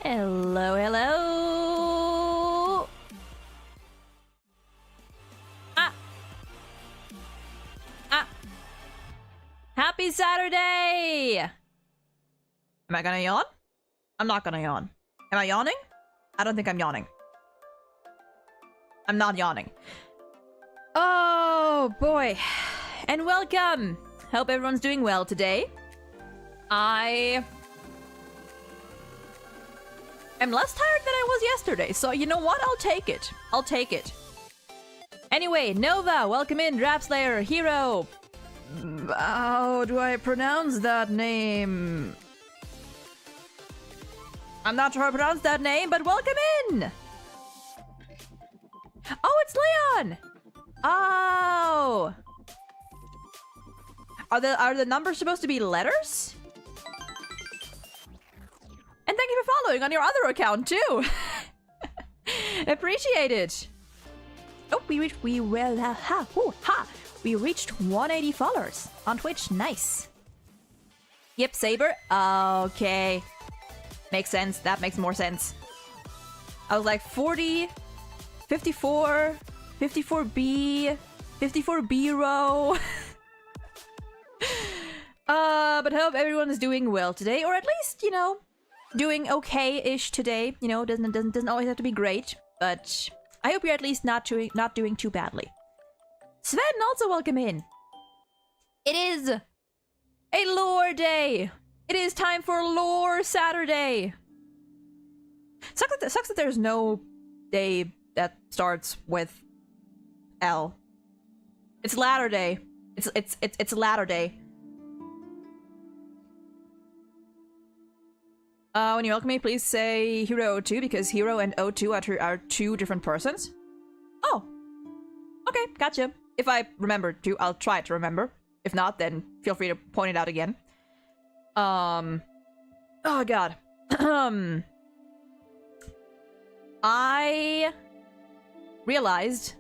Hello, hello! Happy Saturday! Am I gonna yawn? I'm not gonna yawn. Am I yawning? I don't think I'm yawning. I'm not yawning. Oh, boy. And welcome! Hope everyone's doing well today. I am less tired than I was yesterday, so you know what? I'll take it. I'll take it. Anyway, Nova, welcome in, Draft Slayer, Hero. How do I pronounce that name? I'm not sure how to pronounce that name, but welcome in! Oh, it's Leon! Oh! Are the numbers supposed to be letters? And thank you for following on your other account too. Appreciate it. Oh, we reached 180 followers on Twitch. Nice. Yep, Saber. Okay. Makes sense. That makes more sense. I was like 40, 54, 54B, 54B row. But hope everyone is doing well today, or at least, you know, doing okay-ish today. You know, doesn't always have to be great, but I hope you're at least not doing too badly. Sven, also welcome in. It is a lore day. It is time for Lore Saturday. Sucks that there's no day that starts with L. It's Latter Day. It's Latter Day. When you welcome me, please say Hero 02 because Hero and O2 are two different persons. Oh. Okay, gotcha. If I remember to, I'll try to remember. If not, then feel free to point it out again. Oh god. I realized.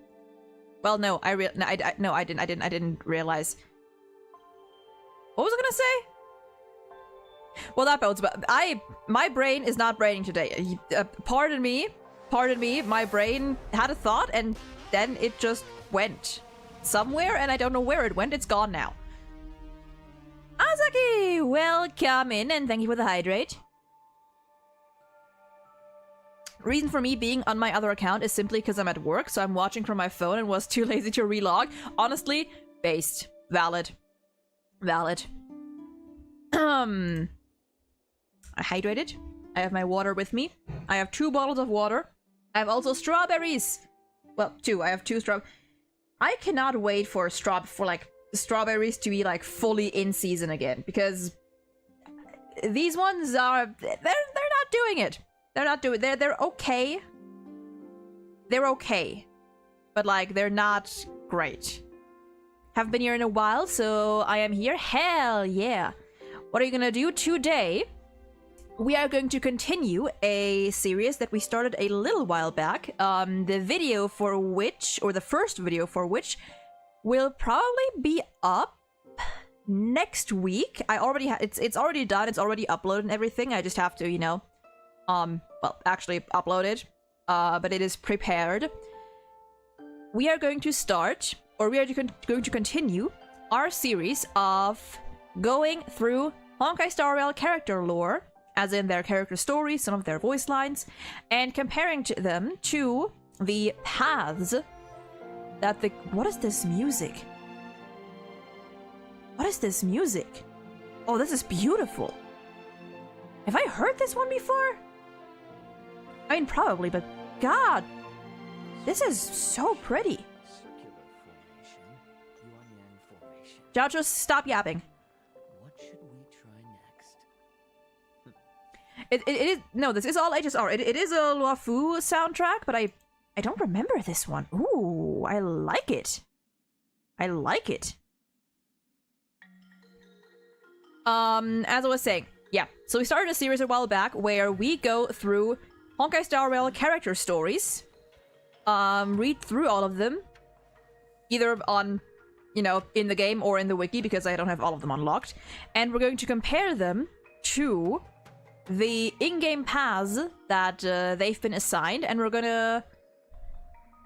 Well, no, I didn't realize. What was I gonna say? Well, that bodes, but my brain is not braining today. Pardon me, my brain had a thought and then it just went somewhere and I don't know where it went. It's gone now. Azaki, welcome in and thank you for the hydrate. Reason for me being on my other account is simply because I'm at work, so I'm watching from my phone and was too lazy to relog. Honestly, based. Valid. I hydrated. I have my water with me. I have 2 bottles of water. I have also strawberries. Well, 2. I have 2 strawberries. I cannot wait for strawberries to be like fully in season again, because these ones are they're not doing it. They're okay. They're okay. But like they're not great. Haven't been here in a while, so I am here. Hell yeah. What are you gonna do today? We are going to continue a series that we started a little while back. The video for which, or the first video for which, will probably be up next week. I already it's already done. It's already uploaded and everything. I just have to, you know, well, actually upload it. But it is prepared. We are going to start, or we are going to continue our series of going through Honkai Star Rail character lore, as in their character stories, some of their voice lines, and comparing them to the paths that the... What is this music? What is this music? Oh, this is beautiful. Have I heard this one before? I mean, probably, but God, this is so pretty. Y'all just stop yapping. It is... No, this is all HSR. It is a Luafu soundtrack, but I don't remember this one. Ooh, I like it. I like it. As I was saying, yeah. So we started a series a while back where we go through Honkai Star Rail character stories. Read through all of them. Either on, you know, in the game or in the wiki, because I don't have all of them unlocked. And we're going to compare them to the in-game paths that they've been assigned, and we're gonna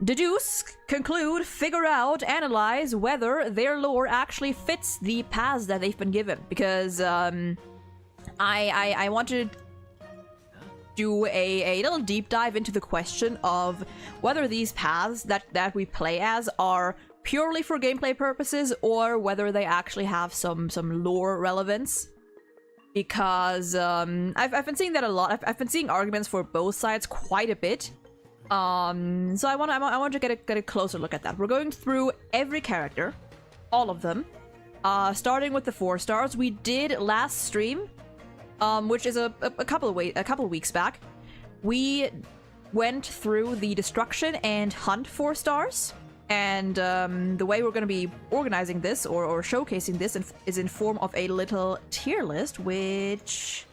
deduce, conclude, figure out, analyze whether their lore actually fits the paths that they've been given. Because I want to do a little deep dive into the question of whether these paths that we play as are purely for gameplay purposes or whether they actually have some lore relevance. Because I've been seeing that a lot. I've been seeing arguments for both sides quite a bit. So I want to get a closer look at that. We're going through every character, all of them, starting with the 4 stars. We did last stream, which is a couple of weeks back. We went through the destruction and hunt 4 stars, and the way we're going to be organizing this or showcasing this is in form of a little tier list, which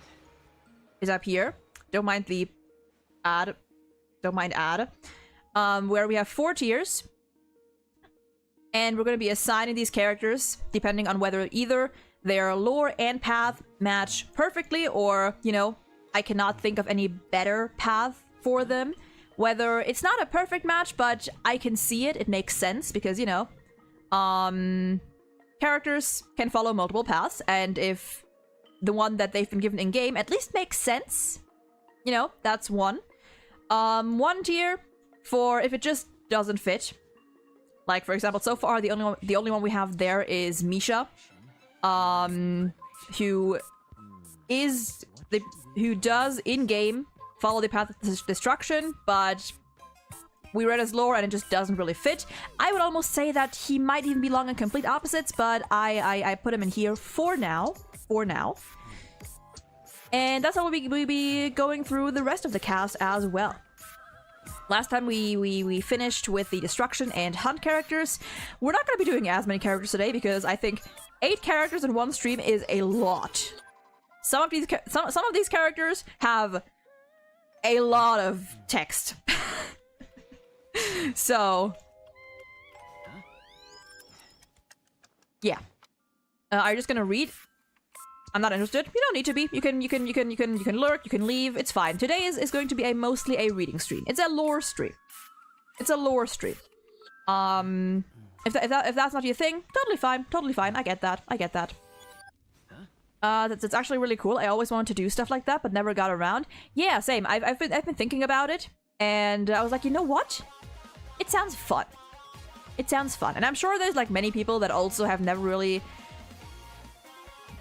is up here. Don't mind the ad. Don't mind ad. Where we have 4 tiers, and we're going to be assigning these characters depending on whether either their lore and path match perfectly, or, you know, I cannot think of any better path for them. Whether it's not a perfect match, but I can see it makes sense, because, you know, characters can follow multiple paths, and if the one that they've been given in game at least makes sense, you know, that's one. 1 tier for if it just doesn't fit. Like, for example, so far the only one we have there is Misha, who does in game follow the path of destruction, but we read his lore and it just doesn't really fit. I would almost say that he might even belong in complete opposites, but I put him in here for now. And that's how we'll be going through the rest of the cast as well. Last time we finished with the destruction and hunt characters. We're not going to be doing as many characters today because I think 8 characters in one stream is a lot. Some of these characters have a lot of text. So yeah. Are you just gonna read? I'm not interested. You don't need to be. You can lurk, you can leave. It's fine. Today is going to be mostly a reading stream. It's a lore stream. If that's not your thing, totally fine. I get that. That's actually really cool. I always wanted to do stuff like that, but never got around. Yeah, same. I've been thinking about it, and I was like, you know what? It sounds fun. And I'm sure there's like many people that also have never really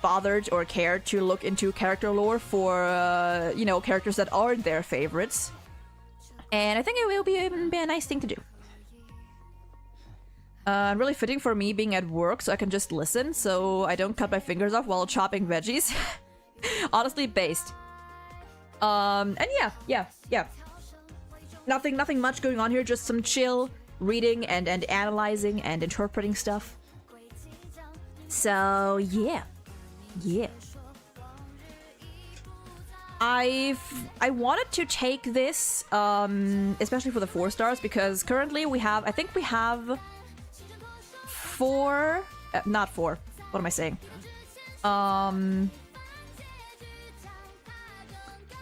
bothered or cared to look into character lore for, you know, characters that aren't their favorites. And I think it will be a nice thing to do. Really fitting for me being at work, so I can just listen, so I don't cut my fingers off while chopping veggies. Honestly, based. And yeah. Nothing much going on here, just some chill reading and analyzing and interpreting stuff. So, yeah. I wanted to take this, especially for the 4 stars, because currently I think we have 4, not 4, what am I saying?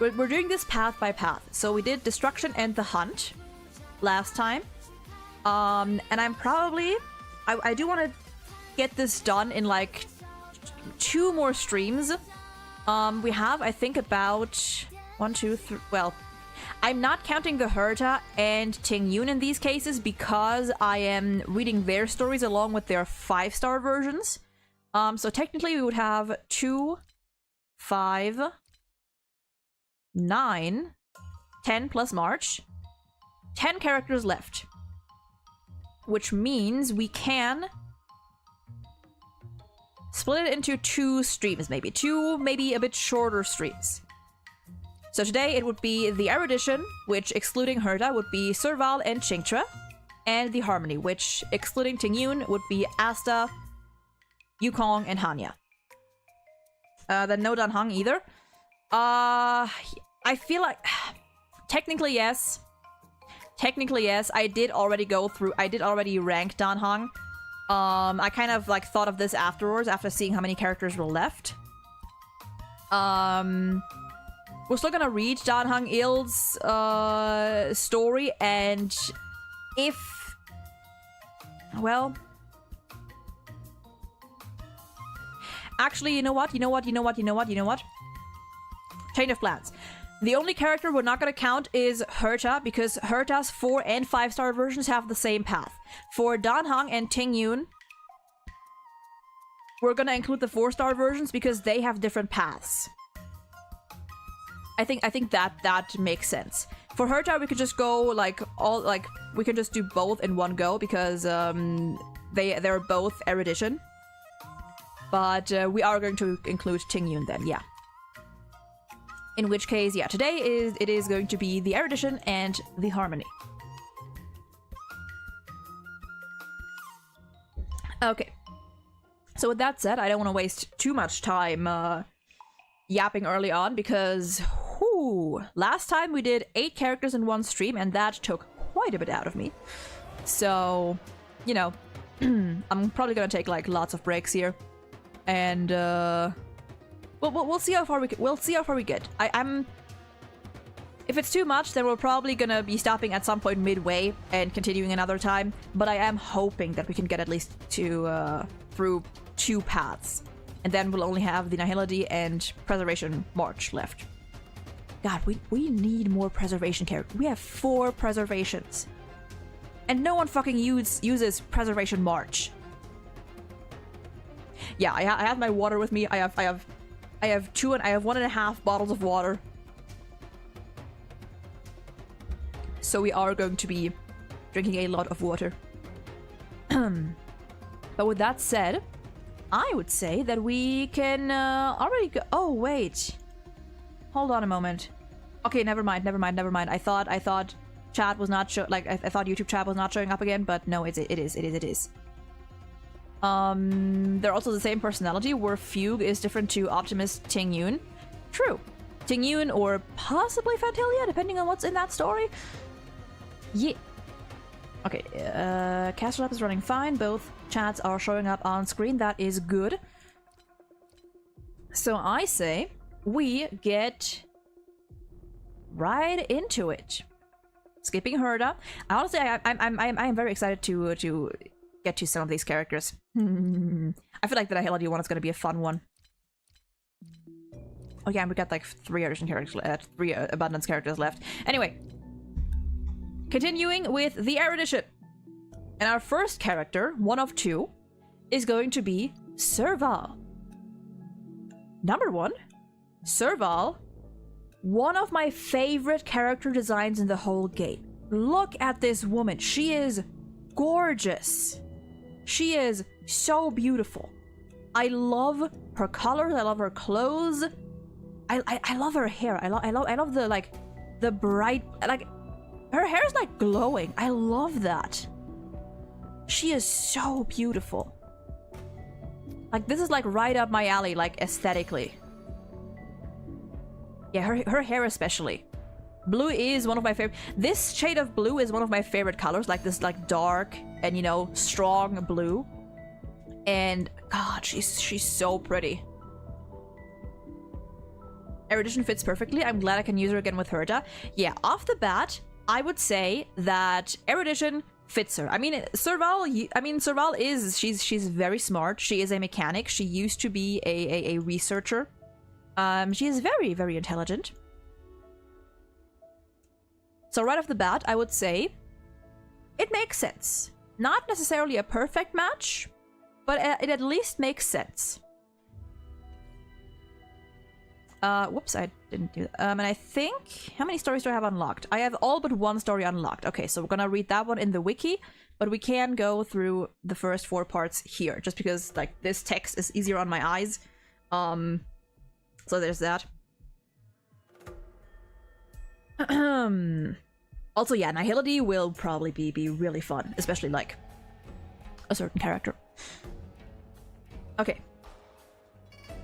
We're doing this path by path. So we did destruction and the hunt last time. And I'm probably, I do want to get this done in like 2 more streams. We have, I think, about 1, 2, 3, well, I'm not counting the Herta and Ting-Yun in these cases because I am reading their stories along with their 5-star versions. So technically we would have 2, 5, 9, 10 plus March, 10 characters left. Which means we can split it into 2 streams, maybe. 2, maybe a bit shorter streams. So today it would be the Erudition, which excluding Herta would be Serval and Chingtra, and the Harmony, which excluding Ting-Yun would be Asta, Yukong, and Hanya. Then no Danhang either. I feel like technically yes. I did already rank Danhang. I kind of like thought of this afterwards after seeing how many characters were left. we're still gonna read Dan Hang Il's story, and if, well, actually, you know what? Change of plans. The only character we're not gonna count is Herta, because Herta's 4 and 5-star versions have the same path. For Dan Hang and Ting Yun, we're gonna include the 4-star versions because they have different paths. I think that makes sense. For Herta, we could just go we can just do both in one go because they're both erudition. But we are going to include Ting Yun then, yeah. In which case, yeah, today it is going to be the erudition and the harmony. Okay. So with that said, I don't want to waste too much time yapping early on because, last time we did 8 characters in one stream and that took quite a bit out of me. So, you know, I'm probably gonna take like lots of breaks here, and we'll see how far we get. I'm. If it's too much, then we're probably gonna be stopping at some point midway and continuing another time. But I am hoping that we can get at least through 2 paths, and then we'll only have the Nihility and Preservation March left. God, we need more preservation characters. We have 4 preservations, and no one fucking uses Preservation March. Yeah, I have my water with me. I have 1.5 bottles of water. So we are going to be drinking a lot of water. But with that said, I would say that we can already go. Oh wait, hold on a moment. Okay, never mind. I thought chat was not I thought YouTube chat was not showing up again, but no, it is. They're also the same personality, where Fugue is different to Optimus Ting Yun. True. Ting Yun or possibly Fantalia, depending on what's in that story. Yeah. Okay, Castle App is running fine. Both chats are showing up on screen. That is good. So I say we get right into it. Skipping Herda. Honestly, I'm very excited to get to some of these characters. I feel like the Nihility one is going to be a fun one. Oh yeah, and we got like 3 erudition characters, 3 abundance characters left. Anyway, continuing with the erudition. And our first character, one of 2, is going to be Serval. Number 1, Serval. One of my favorite character designs in the whole game. Look at this woman. She is gorgeous. She is so beautiful. I love her colors. I love her clothes. I love her hair. I love the the bright, her hair is like glowing. I love that. She is so beautiful. Like, this is like right up my alley, like aesthetically. Yeah, her hair especially. Blue is one of my favorite. This shade of blue is one of my favorite colors, like this like dark and, you know, strong blue. And God, she's so pretty. Erudition fits perfectly. I'm glad I can use her again with Herta. Yeah, off the bat, I would say that erudition fits her. I mean, Serval is, she's very smart. She is a mechanic. She used to be a researcher. She is very, very intelligent. So right off the bat, I would say it makes sense. Not necessarily a perfect match, but it at least makes sense. Whoops, I didn't do that. And I think, how many stories do I have unlocked? I have all but 1 story unlocked. Okay, so we're gonna read that one in the wiki, but we can go through the first 4 parts here, just because, like, this text is easier on my eyes. So there's that. Also, yeah, Nihility will probably be really fun, especially, like, a certain character. Okay.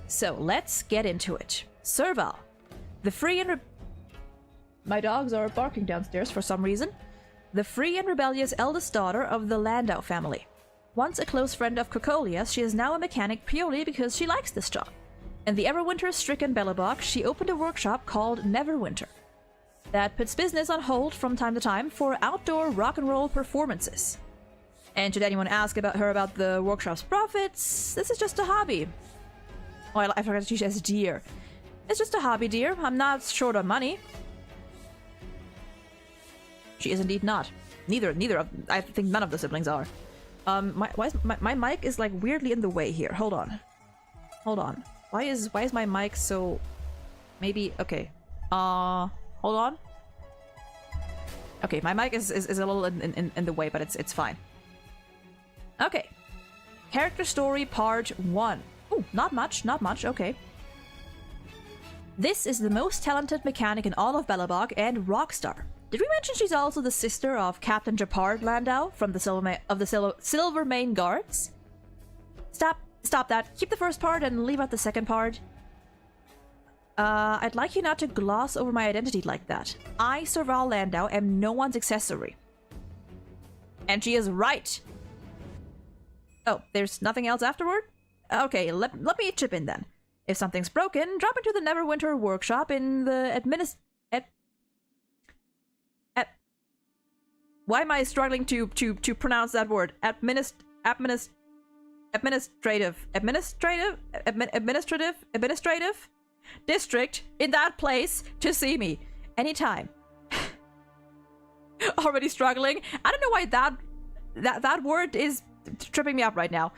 So, let's get into it. Serval, the free and my dogs are barking downstairs for some reason. The free and rebellious eldest daughter of the Landau family. Once a close friend of Kokolia's, she is now a mechanic purely because she likes this job. In the Everwinter-stricken Belobog, she opened a workshop called Neverwinter that puts business on hold from time to time for outdoor rock and roll performances. And should anyone ask about her about the workshop's profits, this is just a hobby. Oh, I forgot to teach as dear. It's just a hobby, dear. I'm not short on money. She is indeed not. Neither of, I think none of the siblings are. My mic is like weirdly in the way here. Hold on. Why is my mic so... Maybe, okay. Hold on. Okay, my mic is a little in the way, but it's fine. Okay. Character story part 1. Ooh, not much, okay. This is the most talented mechanic in all of Belobog and Rockstar. Did we mention she's also the sister of Captain Japard Landau from the Silvermane Guards? Stop that. Keep the first part and leave out the second part. I'd like you not to gloss over my identity like that. I, Serval Landau, am no one's accessory. And she is right. Oh, there's nothing else afterward? Okay, let me chip in then. If something's broken, drop into the Neverwinter workshop in the why am I struggling to pronounce that word? Administrative district in that place to see me anytime. Already struggling. I don't know why that word is tripping me up right now.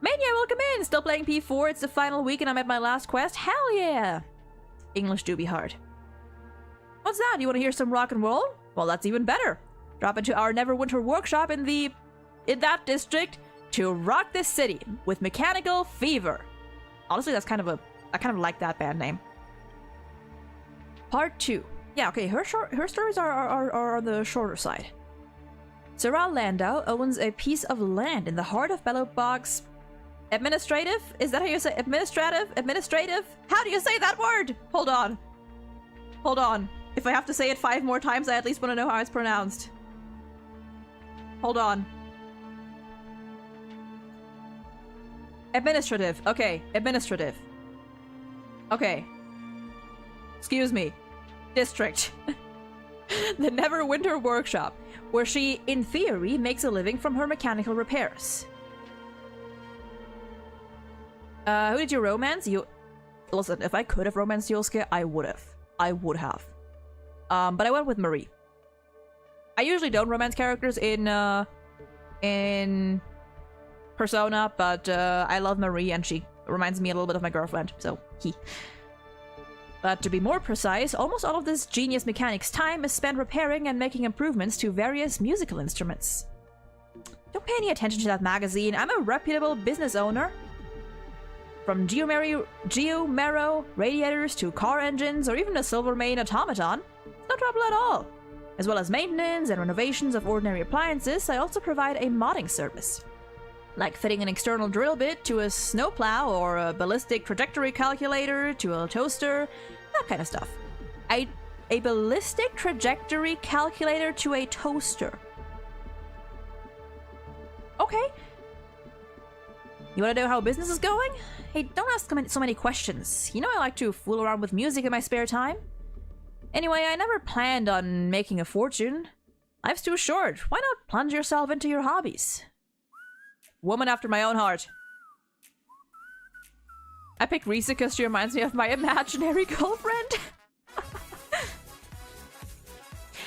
Mania, welcome in! Still playing P4, it's the final week and I'm at my last quest. Hell yeah! English do be hard. What's that? You want to hear some rock and roll? Well, that's even better. Drop into our Neverwinter workshop in that district to rock this city with Mechanical Fever. Honestly, I kind of like that band name. Part 2. Yeah, okay, her stories are on the shorter side. Serval Landau owns a piece of land in the heart of Belobog's administrative? Is that how you say administrative? How do you say that word? Hold on. If I have to say it 5 more times, I at least want to know how it's pronounced. Hold on. Administrative. Okay, administrative. Okay. Excuse me. District. The Neverwinter workshop, where she, in theory, makes a living from her mechanical repairs. Who did you romance? Listen, if I could have romanced Yosuke, I would have. But I went with Marie. I usually don't romance characters in Persona, but I love Marie and she reminds me a little bit of my girlfriend, so But to be more precise, almost all of this genius mechanic's time is spent repairing and making improvements to various musical instruments. Don't pay any attention to that magazine. I'm a reputable business owner. From Geomero radiators to car engines or even a Silvermane automaton, it's no trouble at all. As well as maintenance and renovations of ordinary appliances, I also provide a modding service. Like fitting an external drill bit to a snowplow or a ballistic trajectory calculator to a toaster, that kind of stuff. A ballistic trajectory calculator to a toaster. Okay. You want to know how business is going? Hey, don't ask so many questions. You know I like to fool around with music in my spare time. Anyway, I never planned on making a fortune. Life's too short. Why not plunge yourself into your hobbies? Woman after my own heart. I picked Risa because she reminds me of my imaginary girlfriend.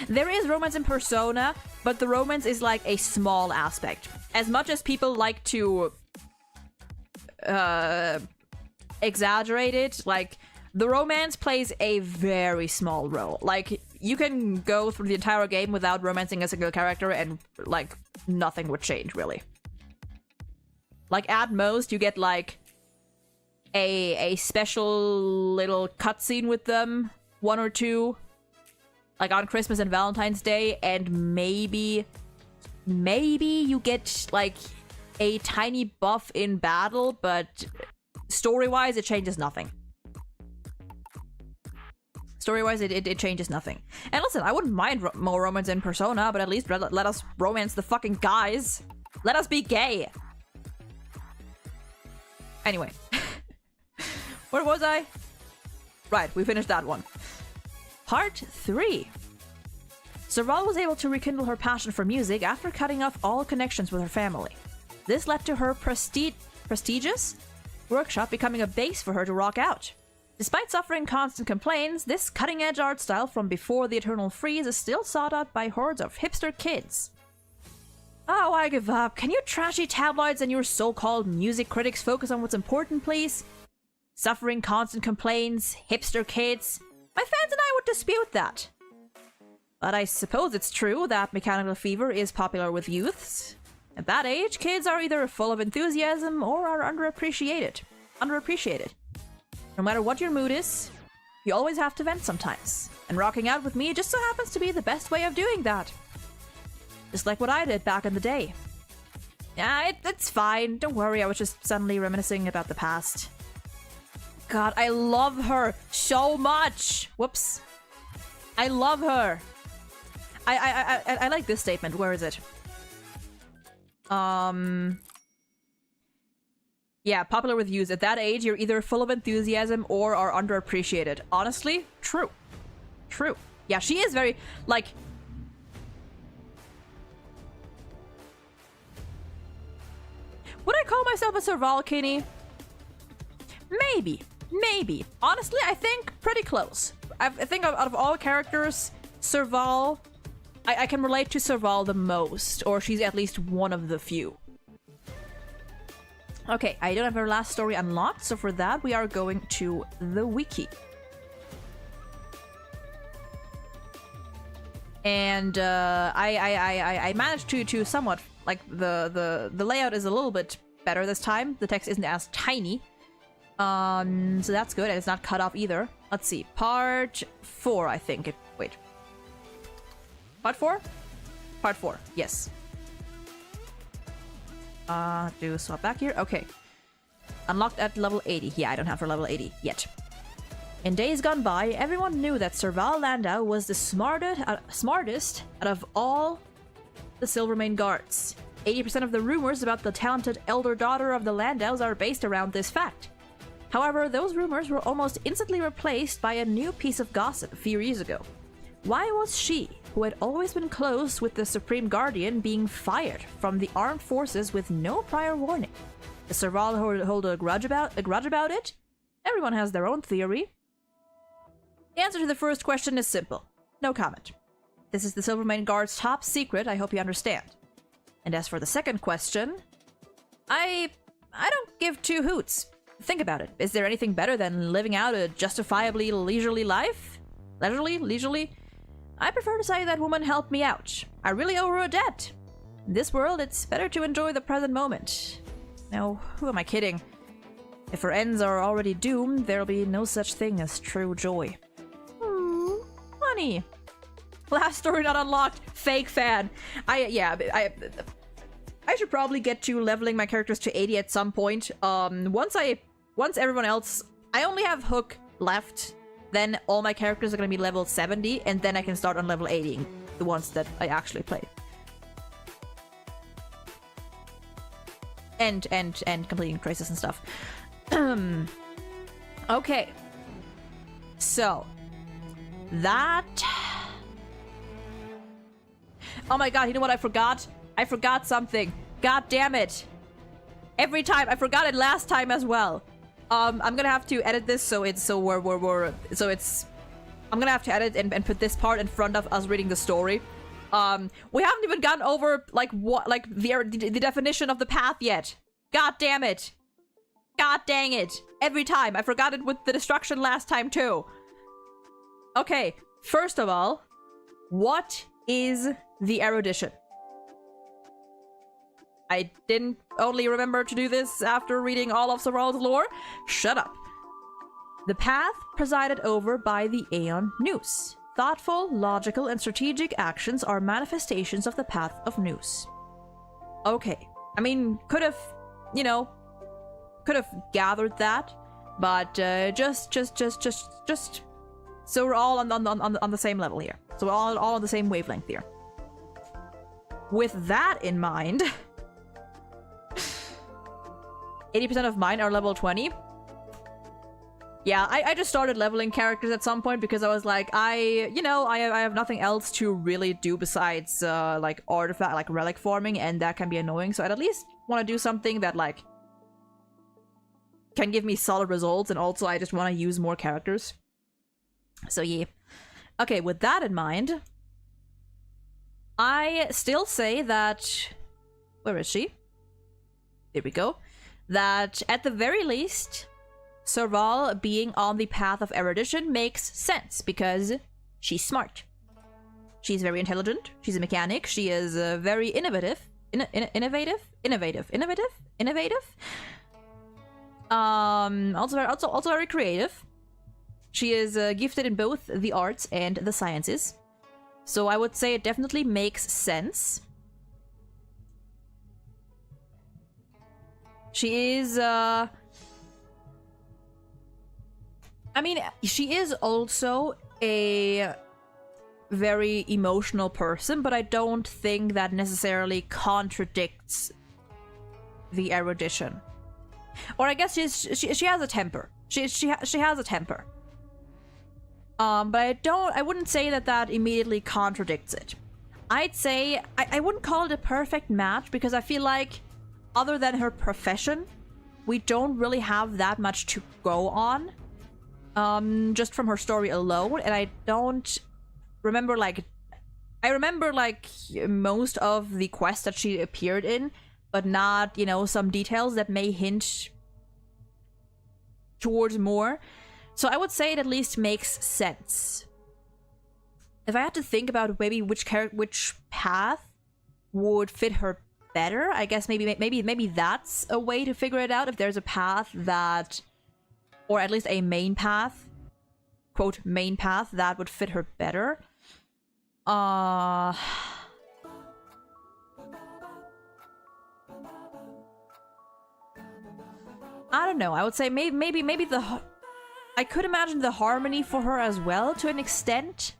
There is romance in Persona, but the romance is like a small aspect. As much as people like to exaggerate it, like the romance plays a very small role. Like you can go through the entire game without romancing a single character and like nothing would change really. Like at most you get like a special little cutscene with them, 1 or 2, like on Christmas and Valentine's Day, and maybe you get like a tiny buff in battle, but story-wise it changes nothing. Story-wise it changes nothing. And listen, I wouldn't mind more romance in Persona, but at least let us romance the fucking guys. Let us be gay. Anyway. Where was I? Right, we finished that one. Part 3. Serval was able to rekindle her passion for music after cutting off all connections with her family. This led to her prestigious workshop becoming a base for her to rock out. Despite suffering constant complaints, this cutting-edge art style from before the Eternal Freeze is still sought out by hordes of hipster kids. Oh, I give up. Can you trashy tabloids and your so-called music critics focus on what's important, please? Suffering constant complaints, hipster kids. My fans and I would dispute that. But I suppose it's true that Mechanical Fever is popular with youths. At that age, kids are either full of enthusiasm or are underappreciated. No matter what your mood is, you always have to vent sometimes. And rocking out with me just so happens to be the best way of doing that. Just like what I did back in the day. Yeah, it's fine. Don't worry, I was just suddenly reminiscing about the past. God, I love her so much. Whoops. I love her. I like this statement. Where is it? Yeah, popular with youths. At that age, you're either full of enthusiasm or are underappreciated. Honestly, true. True. Yeah, she is very, like... Would I call myself a Serval Kenny? Maybe. Maybe. Honestly, I think pretty close. I think out of all characters, Serval... I can relate to Serval the most, or she's at least one of the few. Okay, I don't have her last story unlocked, so for that we are going to the wiki. And I managed to somewhat, like, the layout is a little bit better this time. The text isn't as tiny. So that's good, and it's not cut off either. Let's see, part 4, I think. Wait. Part 4? Part 4, yes. Do swap back here. Okay. Unlocked at level 80. Yeah, I don't have her level 80 yet. In days gone by, everyone knew that Serval Landau was the smartest out of all the Silvermane guards. 80% of the rumors about the talented elder daughter of the Landaus are based around this fact. However, those rumors were almost instantly replaced by a new piece of gossip a few years ago. Why was she, who had always been close with the Supreme Guardian, being fired from the armed forces with no prior warning? Does Serval hold a grudge about it? Everyone has their own theory. The answer to the first question is simple. No comment. This is the Silvermane Guard's top secret, I hope you understand. And as for the second question, I don't give two hoots. Think about it. Is there anything better than living out a justifiably leisurely life? Leisurely? I prefer to say that woman helped me out. I really owe her a debt. In this world, it's better to enjoy the present moment. Now, who am I kidding? If her ends are already doomed, there'll be no such thing as true joy. Honey. Last story not unlocked. Fake fan. I should probably get to leveling my characters to 80 at some point. Once everyone else... I only have Hook left. Then all my characters are going to be level 70, and then I can start on level 80, the ones that I actually play. And completing crisis and stuff. Okay. So. That... Oh my god, you know what I forgot? I forgot something. God damn it. Every time. I forgot it last time as well. I'm gonna have to edit this I'm gonna have to edit and put this part in front of us reading the story. We haven't even gotten over the definition of the path yet. God damn it. God dang it. Every time. I forgot it with the destruction last time too. Okay, first of all, what is the erudition? I didn't only remember to do this after reading all of Serval's lore. Shut up. The path presided over by the Aeon Nous. Thoughtful, logical, and strategic actions are manifestations of the path of Nous. Okay. I mean, could have gathered that, but just so we're all on the same level here. So we're all on the same wavelength here. With that in mind, 80% of mine are level 20. Yeah, I just started leveling characters at some point because I was like, I have nothing else to really do besides like artifact, like relic farming, and that can be annoying. So I'd at least want to do something that like can give me solid results, and also I just want to use more characters. So yeah. Okay, with that in mind, I still say that... Where is she? Here we go. That at the very least, Serval being on the path of erudition makes sense because she's smart. She's very intelligent. She's a mechanic. She is very innovative. Innovative. Also very creative. She is gifted in both the arts and the sciences. So I would say it definitely makes sense. She is, I mean, she is also a very emotional person, but I don't think that necessarily contradicts the erudition. Or I guess she has a temper. She has a temper. But I wouldn't say that immediately contradicts it. I'd say, I wouldn't call it a perfect match because I feel like other than her profession, we don't really have that much to go on. Just from her story alone, and I don't remember like... I remember like most of the quests that she appeared in, but not, you know, some details that may hint towards more. So I would say it at least makes sense. If I had to think about maybe which path would fit her better, I guess maybe that's a way to figure it out. If there's a path that, or at least a main path, quote main path, that would fit her better. I don't know. I would say maybe the... I could imagine the harmony for her as well, to an extent.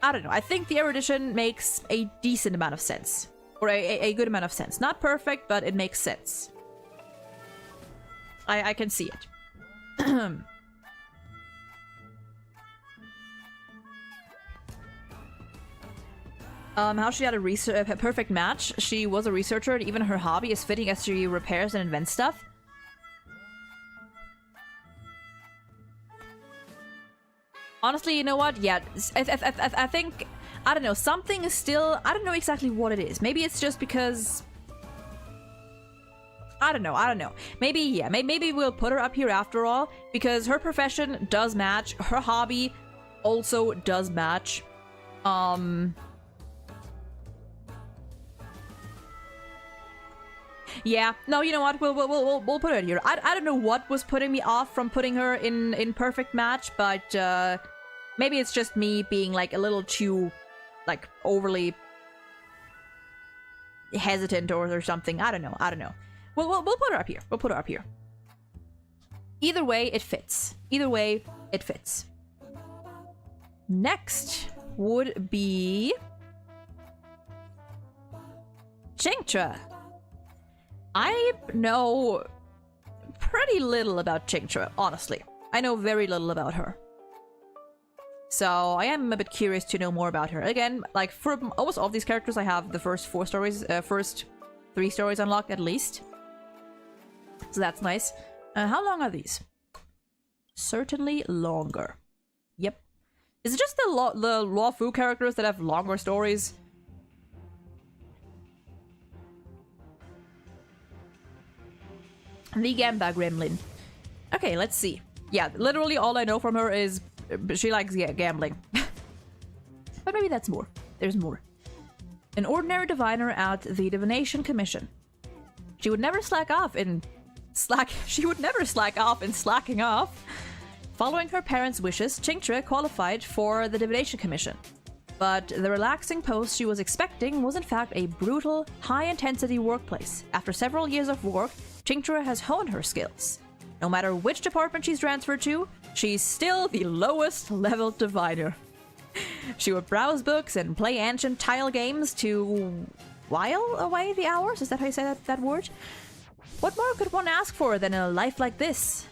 I don't know. I think the erudition makes a decent amount of sense. Or a good amount of sense. Not perfect, but it makes sense. I can see it. How she had a perfect match. She was a researcher, and even her hobby is fitting as she repairs and invents stuff. Honestly, you know what? Yeah, I think... I don't know, something is still... I don't know exactly what it is. Maybe it's just because... I don't know. Maybe, yeah, maybe we'll put her up here after all, because her profession does match. Her hobby also does match. Yeah, no, you know what? We'll put her here. I don't know what was putting me off from putting her in perfect match, but maybe it's just me being like a little too like overly hesitant or something. I don't know. We'll put her up here. We'll put her up here. Either way, it fits. Next would be Chingtra. I know pretty little about Chingtra, honestly. I know very little about her. So I am a bit curious to know more about her. Again, like for almost all of these characters, I have the first 3 stories unlocked at least. So that's nice. How long are these? Certainly longer. Yep. Is it just the Law Fu characters that have longer stories? The Gamba Gremlin. Okay, let's see. Yeah, literally all I know from her is she likes gambling. But maybe that's more. There's more. An ordinary diviner at the Divination Commission. She would never slack off in slacking off. Following her parents' wishes, Chingtra qualified for the Divination Commission. But the relaxing post she was expecting was in fact a brutal, high-intensity workplace. After several years of work, Chingtra has honed her skills. No matter which department she's transferred to, she's still the lowest level diviner. She would browse books and play ancient tile games to while away the hours? Is that how you say that word? What more could one ask for than a life like this?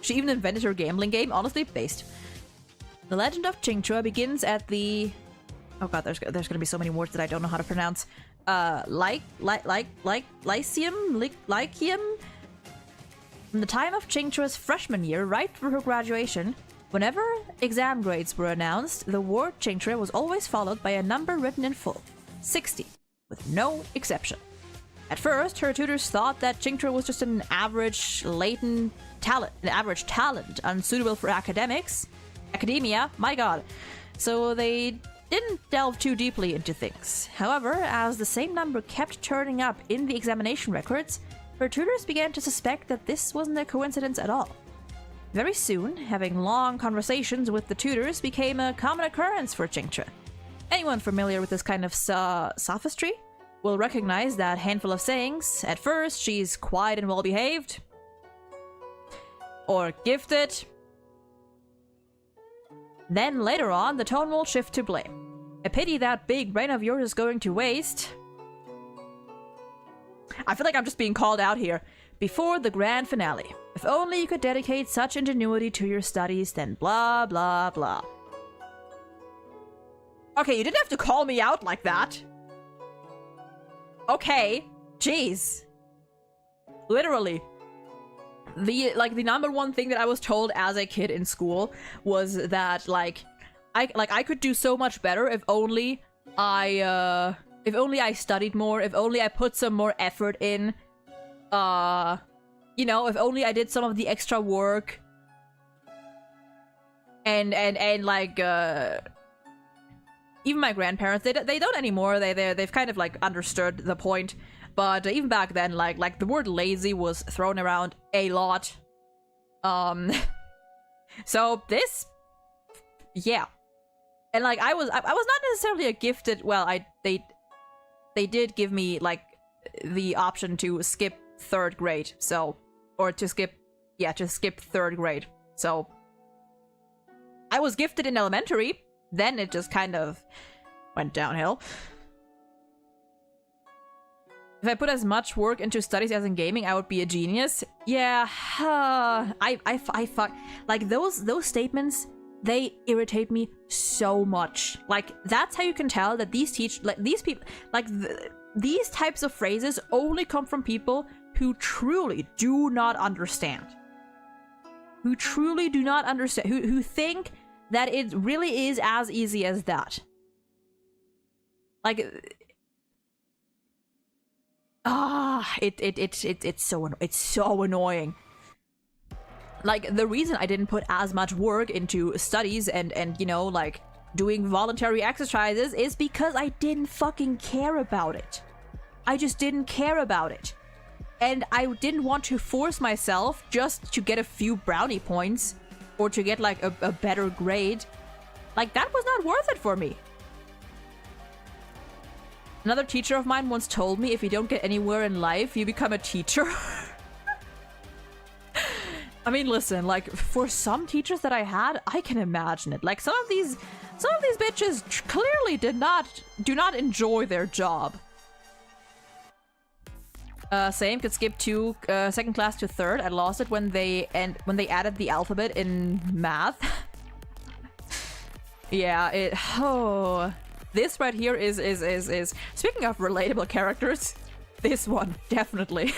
She even invented her gambling game, honestly, based. The legend of Qingque begins at the... Oh god, there's gonna be so many words that I don't know how to pronounce. Lyceum? From the time of Qingque's freshman year, right through her graduation, whenever exam grades were announced, the word Qingque was always followed by a number written in full. 60, with no exception. At first, her tutors thought that Qingque was just an average talent, unsuitable for academia, my god. So they didn't delve too deeply into things. However, as the same number kept turning up in the examination records, her tutors began to suspect that this wasn't a coincidence at all. Very soon, having long conversations with the tutors became a common occurrence for Qingque. Anyone familiar with this kind of sophistry will recognize that handful of sayings. At first, she's quiet and well-behaved. Or gifted. Then later on, the tone will shift to blame. A pity that big brain of yours is going to waste. I feel like I'm just being called out here. Before the grand finale. If only you could dedicate such ingenuity to your studies, then blah blah blah. Okay, you didn't have to call me out like that. Okay, jeez. Literally. The number one thing that I was told as a kid in school was that I could do so much better if only I studied more, if only I put some more effort in. You know, if only I did some of the extra work. And even my grandparents, they don't anymore. They've kind of like understood the point. But even back then, like the word lazy was thrown around a lot. So this, yeah, and like I was not necessarily a gifted. Well, they did give me like the option to skip 3rd grade, so to skip third grade. So I was gifted in elementary. Then it just kind of went downhill. If I put as much work into studies as in gaming, I would be a genius. Yeah, I fuck. Like, those statements, they irritate me so much. Like, that's how you can tell that these people, like, these types of phrases only come from people who truly do not understand. Who truly do not understand. Who think that it really is as easy as that. Like... it's so annoying. Like, the reason I didn't put as much work into studies and you know, like, doing voluntary exercises is because I didn't fucking care about it. I just didn't care about it. And I didn't want to force myself just to get a few brownie points or to get, like, a better grade. Like, that was not worth it for me. Another teacher of mine once told me, if you don't get anywhere in life, you become a teacher. I mean, listen, like, for some teachers that I had, I can imagine it. Like, some of these bitches clearly do not enjoy their job. Same, could skip to 2nd class to 3rd. I lost it when they added the alphabet in math. Yeah, oh... This right here is speaking of relatable characters, this one, definitely.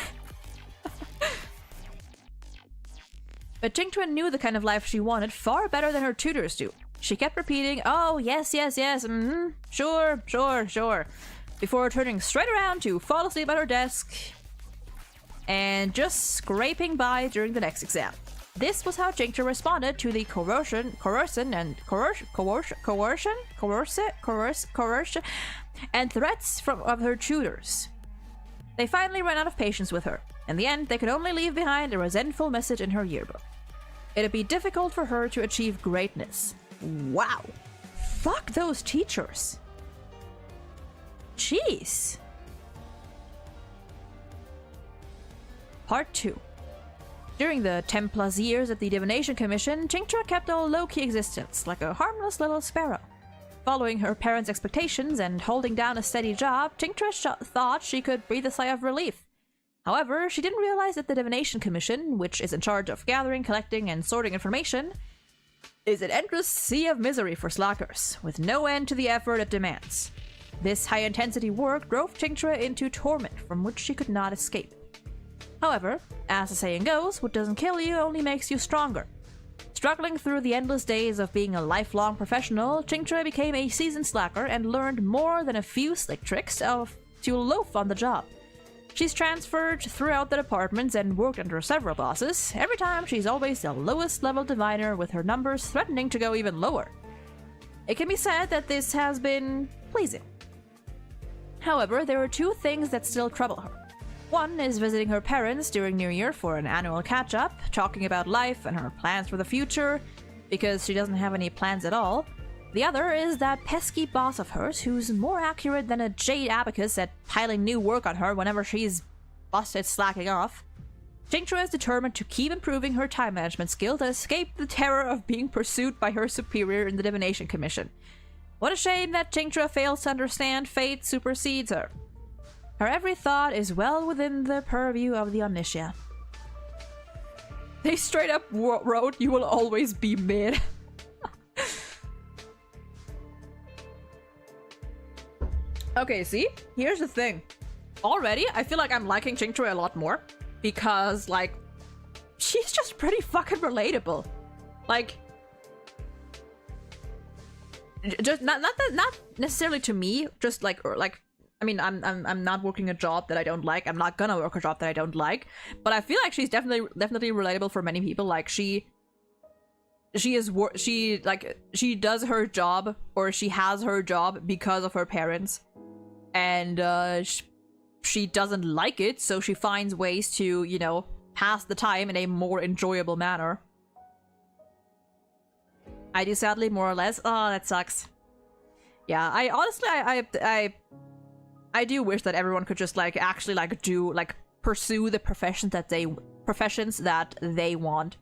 But Qingque knew the kind of life she wanted far better than her tutors do. She kept repeating, oh, yes, sure, before turning straight around to fall asleep at her desk and just scraping by during the next exam. This was how Qingque responded to the coercion, and threats of her tutors. They finally ran out of patience with her. In the end, they could only leave behind a resentful message in her yearbook. It'd be difficult for her to achieve greatness. Wow. Fuck those teachers. Jeez. Part 2. During the 10+ years at the Divination Commission, Qingque kept a low-key existence, like a harmless little sparrow. following her parents' expectations and holding down a steady job, Tinctra thought she could breathe a sigh of relief. However, she didn't realize that the Divination Commission, which is in charge of gathering, collecting, and sorting information, is an endless sea of misery for slackers, with no end to the effort it demands. This high-intensity work drove Tinctra into torment from which she could not escape. However, as the saying goes, what doesn't kill you only makes you stronger. Struggling through the endless days of being a lifelong professional, Tinctra became a seasoned slacker and learned more than a few slick tricks to loaf on the job. She's transferred throughout the departments and worked under several bosses. Every time, she's always the lowest level diviner, with her numbers threatening to go even lower. It can be said that this has been pleasing. However, there are two things that still trouble her. One is visiting her parents during New Year for an annual catch-up, talking about life and her plans for the future, because she doesn't have any plans at all. The other is that pesky boss of hers, who's more accurate than a jade abacus at piling new work on her whenever she's busted slacking off. Tinctra is determined to keep improving her time management skill to escape the terror of being pursued by her superior in the Divination Commission. What a shame that Tinctra fails to understand fate supersedes her. Her every thought is well within the purview of the Omniscient. They straight up wrote, "You will always be mid." Okay, see? Here's the thing. Already, I feel like I'm liking Tinctra a lot more. Because, like, she's just pretty fucking relatable. Like, just not necessarily to me, just like, I mean, I'm not working a job that I don't like. I'm not gonna work a job that I don't like. But I feel like she's definitely relatable for many people. Like, she does her job, or she has her job because of her parents. And she doesn't like it, so she finds ways to, you know, pass the time in a more enjoyable manner. I do, sadly, more or less. Oh, that sucks. Yeah, I honestly, I do wish that everyone could just, like, actually, like, pursue the professions that they want.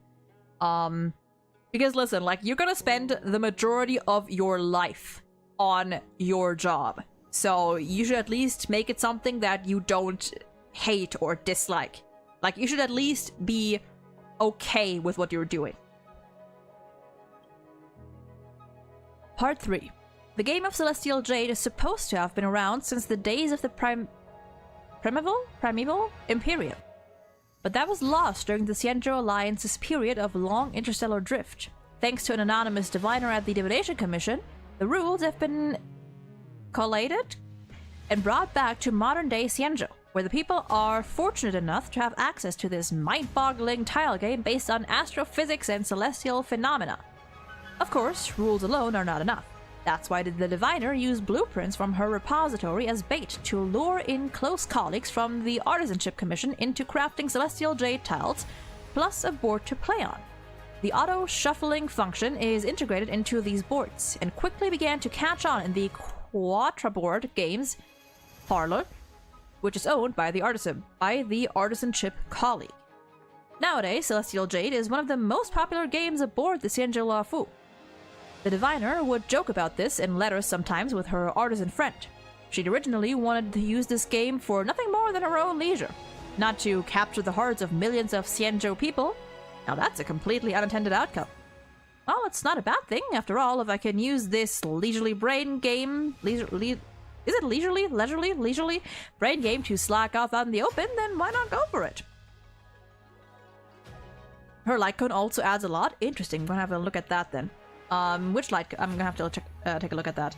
Because listen, like, you're gonna spend the majority of your life on your job. So you should at least make it something that you don't hate or dislike. Like, you should at least be okay with what you're doing. Part 3. The game of Celestial Jade is supposed to have been around since the days of the Primeval Imperium. But that was lost during the Xianzhou Alliance's period of long interstellar drift. Thanks to an anonymous diviner at the Divination Commission, the rules have been collated and brought back to modern-day Xianzhou, where the people are fortunate enough to have access to this mind-boggling tile game based on astrophysics and celestial phenomena. Of course, rules alone are not enough. That's why the diviner used blueprints from her repository as bait to lure in close colleagues from the Artisanship Commission into crafting Celestial Jade tiles, plus a board to play on. The auto-shuffling function is integrated into these boards, and quickly began to catch on in the Quadraboard Games parlor, which is owned by the Artisanship colleague. Nowadays, Celestial Jade is one of the most popular games aboard the Xianzhou Lafu. The diviner would joke about this in letters sometimes with her artisan friend. She'd originally wanted to use this game for nothing more than her own leisure, not to capture the hearts of millions of Xianzhou people. Now that's a completely unintended outcome. Well, it's not a bad thing, after all. If I can use this leisurely brain game... leisurely brain game to slack off out in the open, then why not go for it? Her light cone also adds a lot. Interesting, I'm gonna have a look at that then. Which light? I'm gonna have to take a look at that.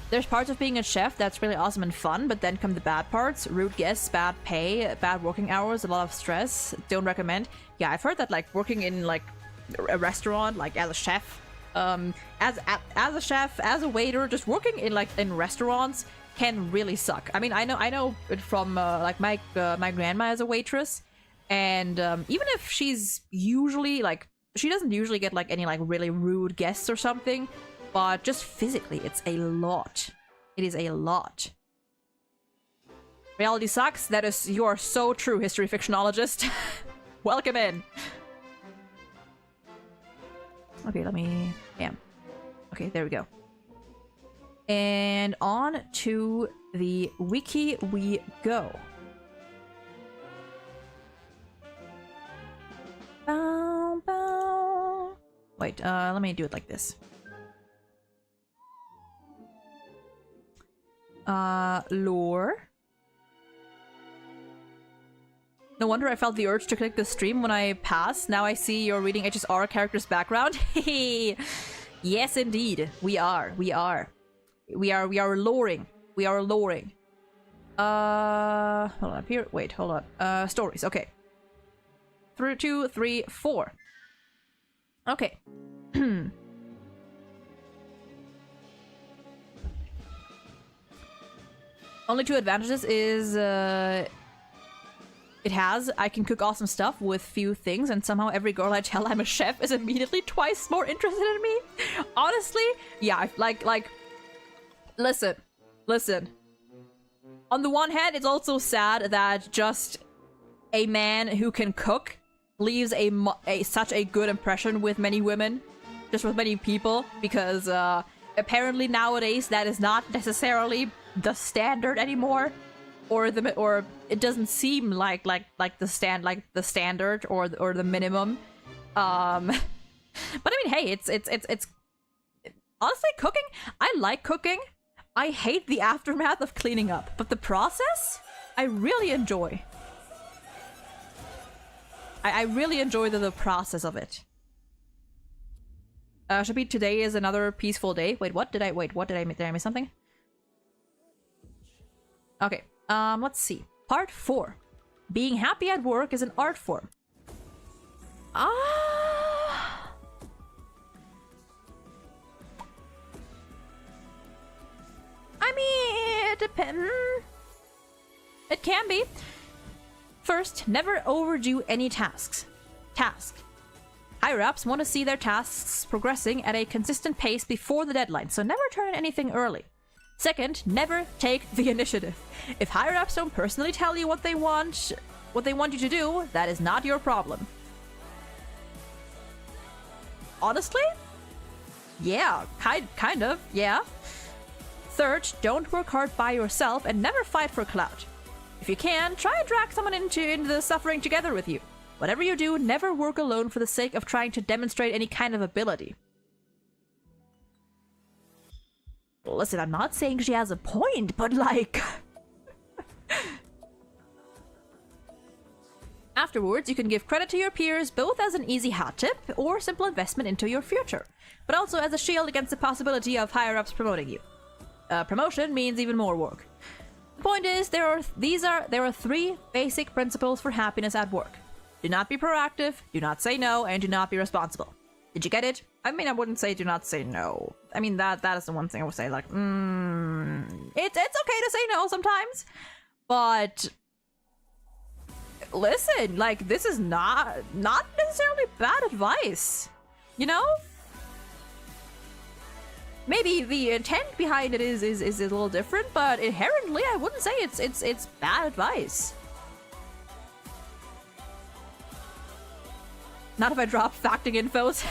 There's parts of being a chef that's really awesome and fun, but then come the bad parts. Rude guests, bad pay, bad working hours, a lot of stress. Don't recommend. Yeah, I've heard that, like, working in, like, a restaurant, like, as a chef, as a chef, as a waiter, just working in, like, in restaurants can really suck. I mean, I know it from, like, my grandma as a waitress, and, even if she's usually, like, she doesn't usually get, like, any, like, really rude guests or something, but just physically, it's a lot. It is a lot. Reality sucks. That is, you are so true, history fictionologist. Welcome in. Okay, let me... Damn. Okay, there we go. And on to the wiki we go. Bow, bow. Wait, let me do it like this. Lore. No wonder I felt the urge to click the stream when I passed. Now I see you're reading HSR character's background. Hey, yes, indeed, we are. We are loring. We are loring. Hold on up here. Wait, hold on. Stories. Okay. 3, 2, 3, 4. Okay. Only two advantages is I can cook awesome stuff with few things, and somehow every girl I tell I'm a chef is immediately twice more interested in me. Honestly, yeah, like listen. On the one hand, it's also sad that just a man who can cook leaves such a good impression with many women, just with many people, because apparently nowadays that is not necessarily the standard anymore, or it doesn't seem like the standard or the minimum. But I mean, hey, it's honestly cooking. I like cooking. I hate the aftermath of cleaning up, but the process I really enjoy. I really enjoy the process of it. Should be today is another peaceful day. Wait, what did I miss something? Okay, let's see. Part 4. Being happy at work is an art form. I mean, it depends. It can be. First, never overdo any tasks. Higher-ups want to see their tasks progressing at a consistent pace before the deadline, so never turn in anything early. Second, never take the initiative. If higher-ups don't personally tell you what they want you to do, that is not your problem. Honestly? Yeah, kind of, yeah. Third, don't work hard by yourself and never fight for clout. If you can, try and drag someone into the suffering together with you. Whatever you do, never work alone for the sake of trying to demonstrate any kind of ability. Listen, I'm not saying she has a point, but like... Afterwards, you can give credit to your peers both as an easy hot tip or simple investment into your future, but also as a shield against the possibility of higher-ups promoting you. Promotion means even more work. The point is, there are 3 basic principles for happiness at work. Do not be proactive, do not say no, and do not be responsible. Did you get it? I mean, I wouldn't say do not say no. I mean, that is the one thing I would say, like, it's okay to say no sometimes, but listen, like, this is not necessarily bad advice, you know? Maybe the intent behind it is a little different, but inherently, I wouldn't say it's bad advice. Not if I drop facting infos.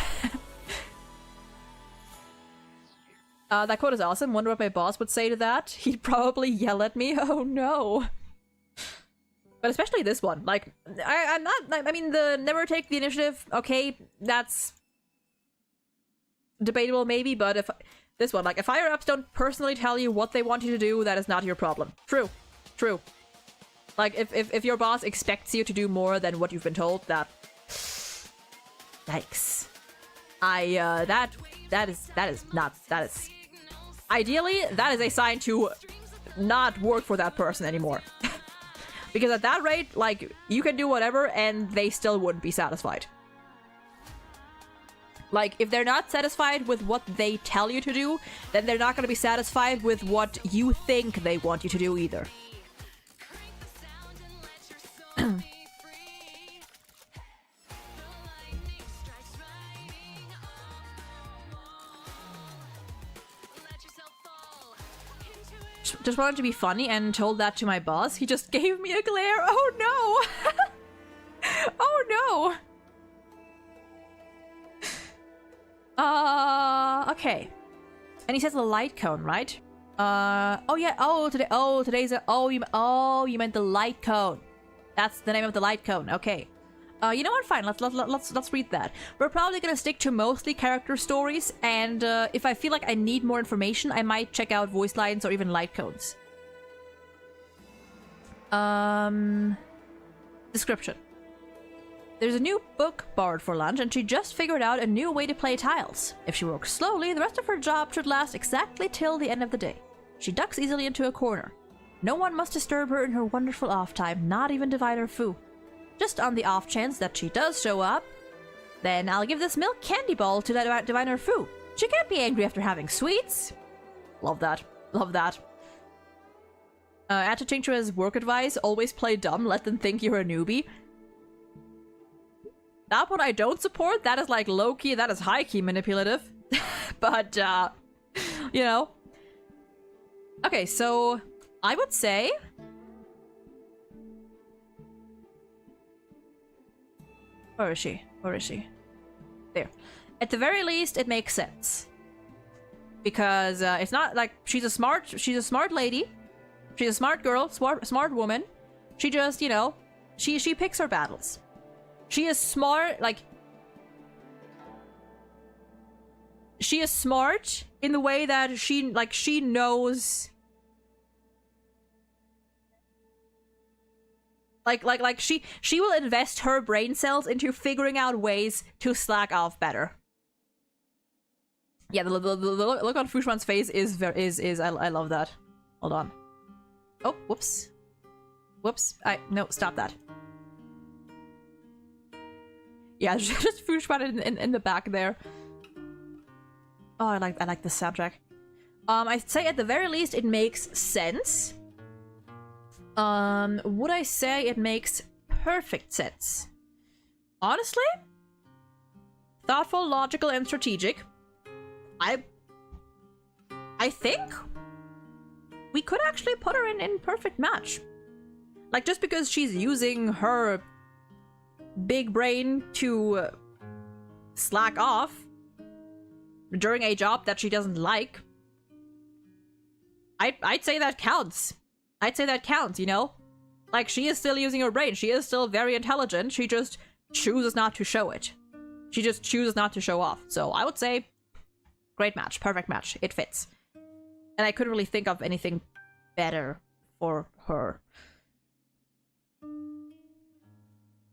That quote is awesome. Wonder what my boss would say to that. He'd probably yell at me. Oh no. But especially this one. Like, I mean, the never take the initiative. Okay, that's debatable maybe, but if this one, like, if higher-ups don't personally tell you what they want you to do, that is not your problem. True. Like, if your boss expects you to do more than what you've been told, that... Yikes. That is... Ideally, that is a sign to not work for that person anymore. Because at that rate, like, you can do whatever and they still wouldn't be satisfied. Like, if they're not satisfied with what they tell you to do, then they're not going to be satisfied with what you think they want you to do either. Just wanted to be funny and told that to my boss. He just gave me a glare. Oh no! Oh no! Okay. And he says a light cone, right? Oh yeah, today's a, you meant the light cone. That's the name of the light cone, okay. You know what, fine, let's read that. We're probably gonna stick to mostly character stories, and if I feel like I need more information, I might check out voice lines or even light cones. Description. There's a new book borrowed for lunch, and she just figured out a new way to play tiles. If she works slowly, the rest of her job should last exactly till the end of the day. She ducks easily into a corner. No one must disturb her in her wonderful off time, not even Diviner Fu. Just on the off chance that she does show up, then I'll give this milk candy ball to that Diviner Fu. She can't be angry after having sweets. Love that. Love that. Add to Chingchua's work advice, always play dumb, let them think you're a newbie. That one I don't support. That is like low-key, that is high-key manipulative. But, you know. Okay, so I would say... Where is she? Where is she? There. At the very least, it makes sense. Because it's not like she's a smart lady. She's a smart girl, smart woman. She just, you know, she picks her battles. She is smart, like... She is smart in the way that she knows... Like she will invest her brain cells into figuring out ways to slack off better. Yeah, the look on Fushman's face is I love that. Hold on. Oh, whoops. Whoops. No, stop that. Yeah, just Fushman in the back there. Oh, I like the soundtrack. I'd say at the very least it makes sense. Would I say it makes perfect sense? Honestly? Thoughtful, logical, and strategic. I think we could actually put her in perfect match. Like, just because she's using her big brain to slack off during a job that she doesn't like, I'd say that counts. I'd say that counts, you know? Like, she is still using her brain. She is still very intelligent. She just chooses not to show it. She just chooses not to show off. So I would say, great match. Perfect match. It fits. And I couldn't really think of anything better for her.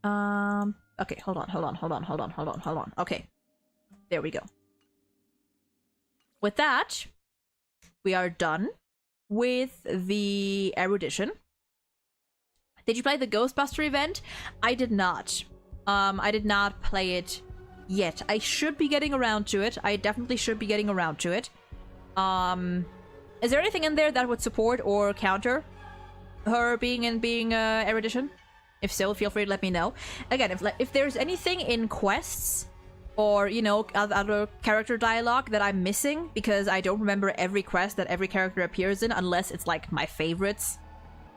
Okay, hold on. Okay. There we go. With that, we are done with the erudition. Did you play the Ghostbuster event? I did not. I did not play it yet. I should be getting around to it. I definitely should be getting around to it. Is there anything in there that would support or counter her being erudition? If so, feel free to let me know. Again, if there's anything in quests or, you know, other character dialogue that I'm missing because I don't remember every quest that every character appears in unless it's like my favorites,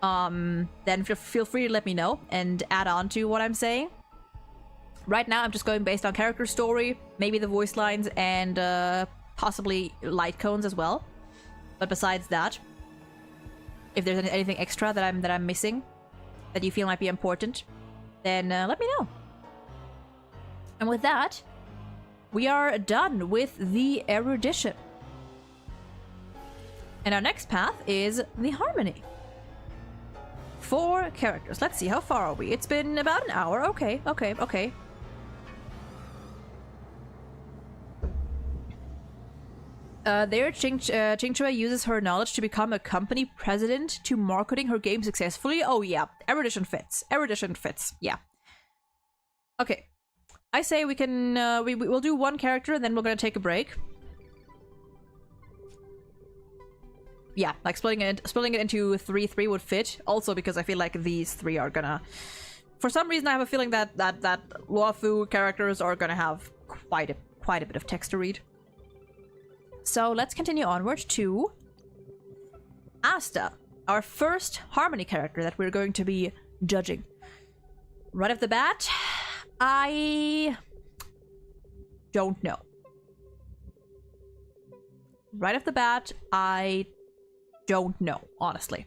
then feel free to let me know and add on to what I'm saying. Right now, I'm just going based on character story, maybe the voice lines, and possibly light cones as well. But besides that, if there's anything extra that I'm missing, that you feel might be important, then let me know. And with that, we are done with the erudition. And our next path is the harmony. 4 characters. Let's see, how far are we? It's been about an hour. Okay. There, Chingchua uses her knowledge to become a company president to marketing her game successfully. Oh yeah, erudition fits. Erudition fits. Yeah. Okay. I say we can, we'll do 1 character and then we're gonna take a break. Yeah, like splitting it into 3-3 would fit. Also because I feel like these 3 are gonna... For some reason I have a feeling that Luofu characters are gonna have quite a bit of text to read. So let's continue onward to Asta, our first harmony character that we're going to be judging. Right off the bat, I don't know. Right off the bat, I don't know, honestly.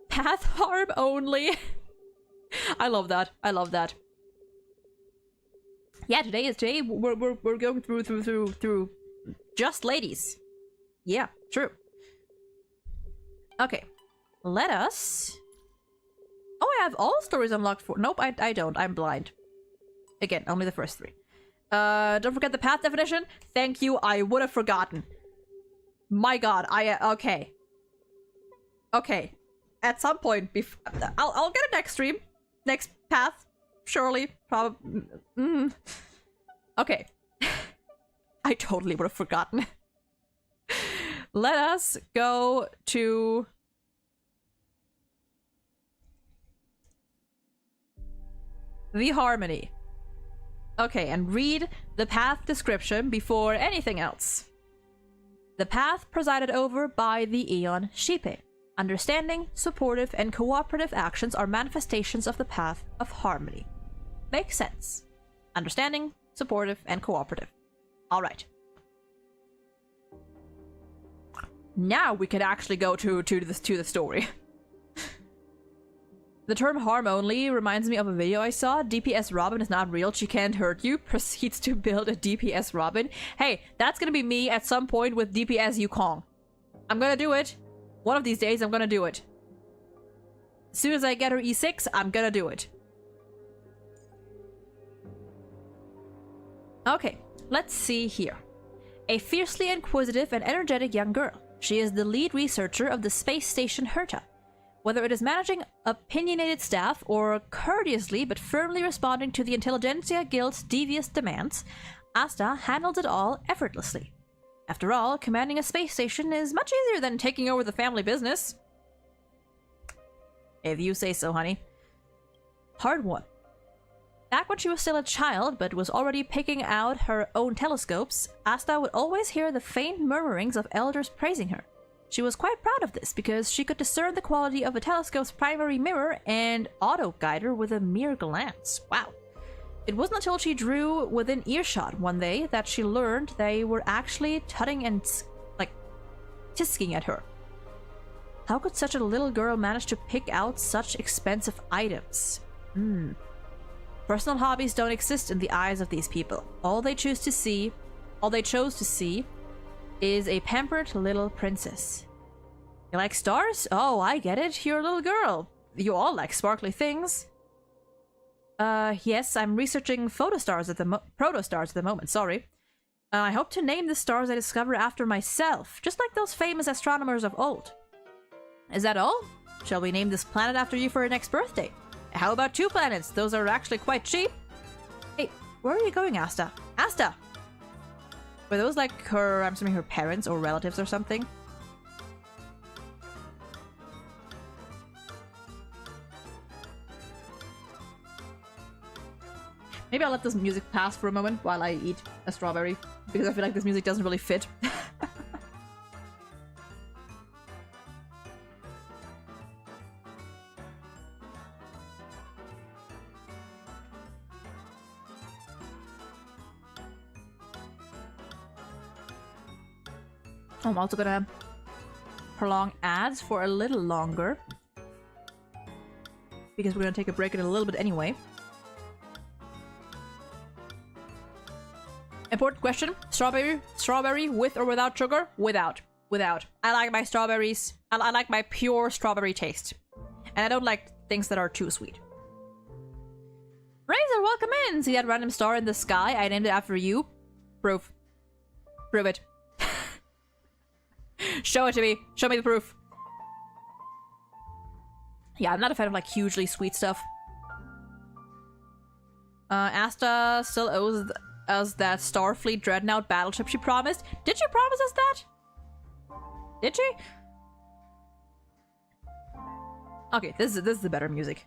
Path harm only. I love that. I love that. Yeah, today we're going through just ladies. Yeah, true. Okay, let us. Oh, I have all stories unlocked for. Nope, I don't. I'm blind. Again, only the first 3. Don't forget the path definition. Thank you. I would have forgotten. My God, okay. Okay, at some point, I'll get it next stream, next path, surely, probably. Okay, I totally would have forgotten. Let us go to the harmony. Okay, and read the path description before anything else. The path presided over by the Aeon Shipe. Understanding, supportive, and cooperative actions are manifestations of the path of harmony. Makes sense. Understanding, supportive, and cooperative. Alright. Now we can actually go to the story. The term harm only reminds me of a video I saw. DPS Robin is not real, she can't hurt you. Proceeds to build a DPS Robin. Hey, that's gonna be me at some point with DPS Yukong. I'm gonna do it. One of these days, I'm gonna do it. As soon as I get her E6, I'm gonna do it. Okay, let's see here. A fiercely inquisitive and energetic young girl. She is the lead researcher of the space station Herta. Whether it is managing opinionated staff or courteously but firmly responding to the Intelligentsia Guild's devious demands, Asta handles it all effortlessly. After all, commanding a space station is much easier than taking over the family business. If you say so, honey. Part 1. Back when she was still a child, but was already picking out her own telescopes, Asta would always hear the faint murmurings of elders praising her. She was quite proud of this, because she could discern the quality of a telescope's primary mirror and auto-guider with a mere glance. Wow. It wasn't until she drew within earshot one day that she learned they were actually tutting and, tisking at her. How could such a little girl manage to pick out such expensive items? Personal hobbies don't exist in the eyes of these people. All they chose to see is a pampered little princess. You like stars? Oh, I get it. You're a little girl. You all like sparkly things. Yes, I'm researching protostars at the moment, sorry. I hope to name the stars I discover after myself, just like those famous astronomers of old. Is that all? Shall we name this planet after you for your next birthday? How about 2 planets? Those are actually quite cheap. Hey, where are you going, Asta? Asta! Were those like her, I'm assuming her parents or relatives or something? Maybe I'll let this music pass for a moment while I eat a strawberry, because I feel like this music doesn't really fit. I'm also gonna prolong ads for a little longer, because we're gonna take a break in a little bit anyway. Important question. Strawberry with or without sugar? Without. I like my strawberries. I like my pure strawberry taste. And I don't like things that are too sweet. Razor, welcome in! See that random star in the sky? I named it after you. Proof. Prove it. Show it to me. Show me the proof. Yeah, I'm not a fan of like hugely sweet stuff. Asta still owes us that Starfleet Dreadnought battleship she promised. Did she promise us that? Did she? Okay, this is the better music.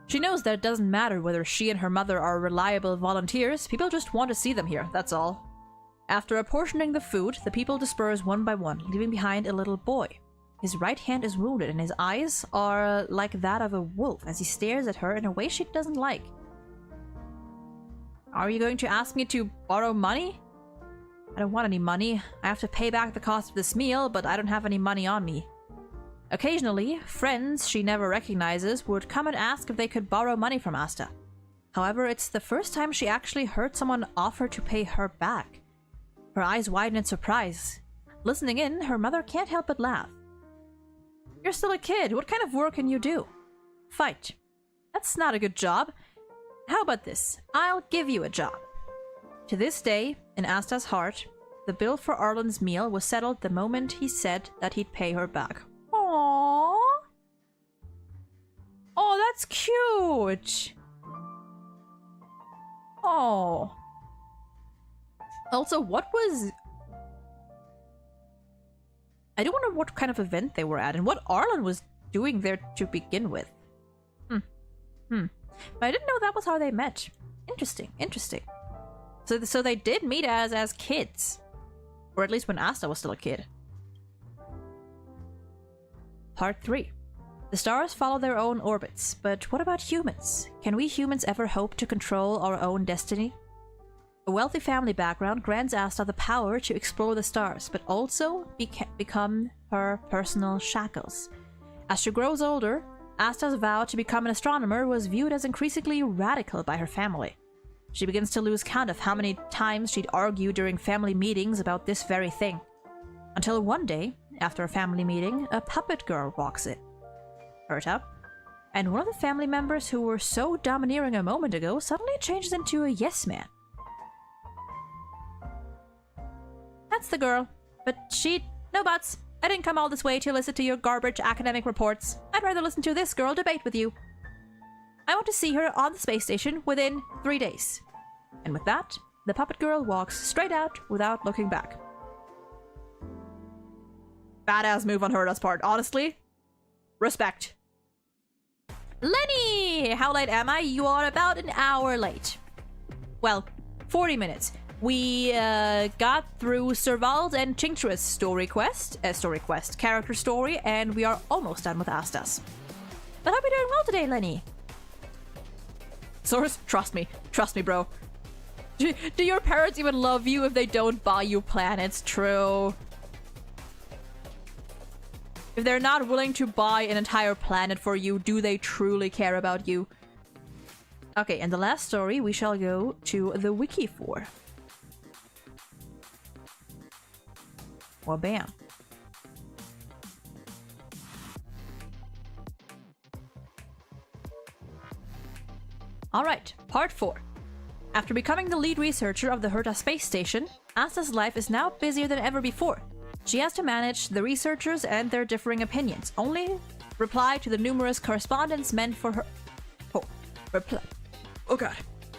She knows that it doesn't matter whether she and her mother are reliable volunteers. People just want to see them here, that's all. After apportioning the food, the people disperse one by one, leaving behind a little boy. His right hand is wounded and his eyes are like that of a wolf as he stares at her in a way she doesn't like. Are you going to ask me to borrow money? don't want any money. I have to pay back the cost of this meal, but I don't have any money on me. Occasionally, friends she never recognizes would come and ask if they could borrow money from Asta. However, it's the first time she actually heard someone offer to pay her back. Her eyes widen in surprise. Listening in, her mother can't help but laugh. You're still a kid. What kind of work can you do? Fight. That's not a good job. How about this? I'll give you a job. To this day, in Asta's heart, the bill for Arlen's meal was settled the moment he said that he'd pay her back. Aww. Oh, that's cute. Oh. Also, what was... I don't wonder what kind of event they were at and what Arlen was doing there to begin with. But I didn't know that was how they met. Interesting, interesting. So they did meet as kids. Or at least when Asta was still a kid. Part 3. The stars follow their own orbits, but what about humans? Can we humans ever hope to control our own destiny? A wealthy family background grants Asta the power to explore the stars, but also become her personal shackles. As she grows older, Asta's vow to become an astronomer was viewed as increasingly radical by her family. She begins to lose count of how many times she'd argue during family meetings about this very thing. Until one day, after a family meeting, a puppet girl walks in. Herta. And one of the family members who were so domineering a moment ago suddenly changes into a yes man. That's the girl. But no buts. I didn't come all this way to listen to your garbage academic reports. I'd rather listen to this girl debate with you. I want to see her on the space station within 3 days. And with that, the puppet girl walks straight out without looking back. Badass move on Herta's part, honestly. Respect. Lenny! How late am I? You are about an hour late. Well, 40 minutes. We got through Servald and Tincture's character story, and we are almost done with Asta's. But hope you're doing well today, Lenny. Source, trust me, bro. Do your parents even love you if they don't buy you planets? True. If they're not willing to buy an entire planet for you, do they truly care about you? Okay, and the last story we shall go to the wiki for. Well, bam. Alright, part 4. After becoming the lead researcher of the Herta space station, Asta's life is now busier than ever before. She has to manage the researchers and their differing opinions, only reply to the numerous correspondence meant for her...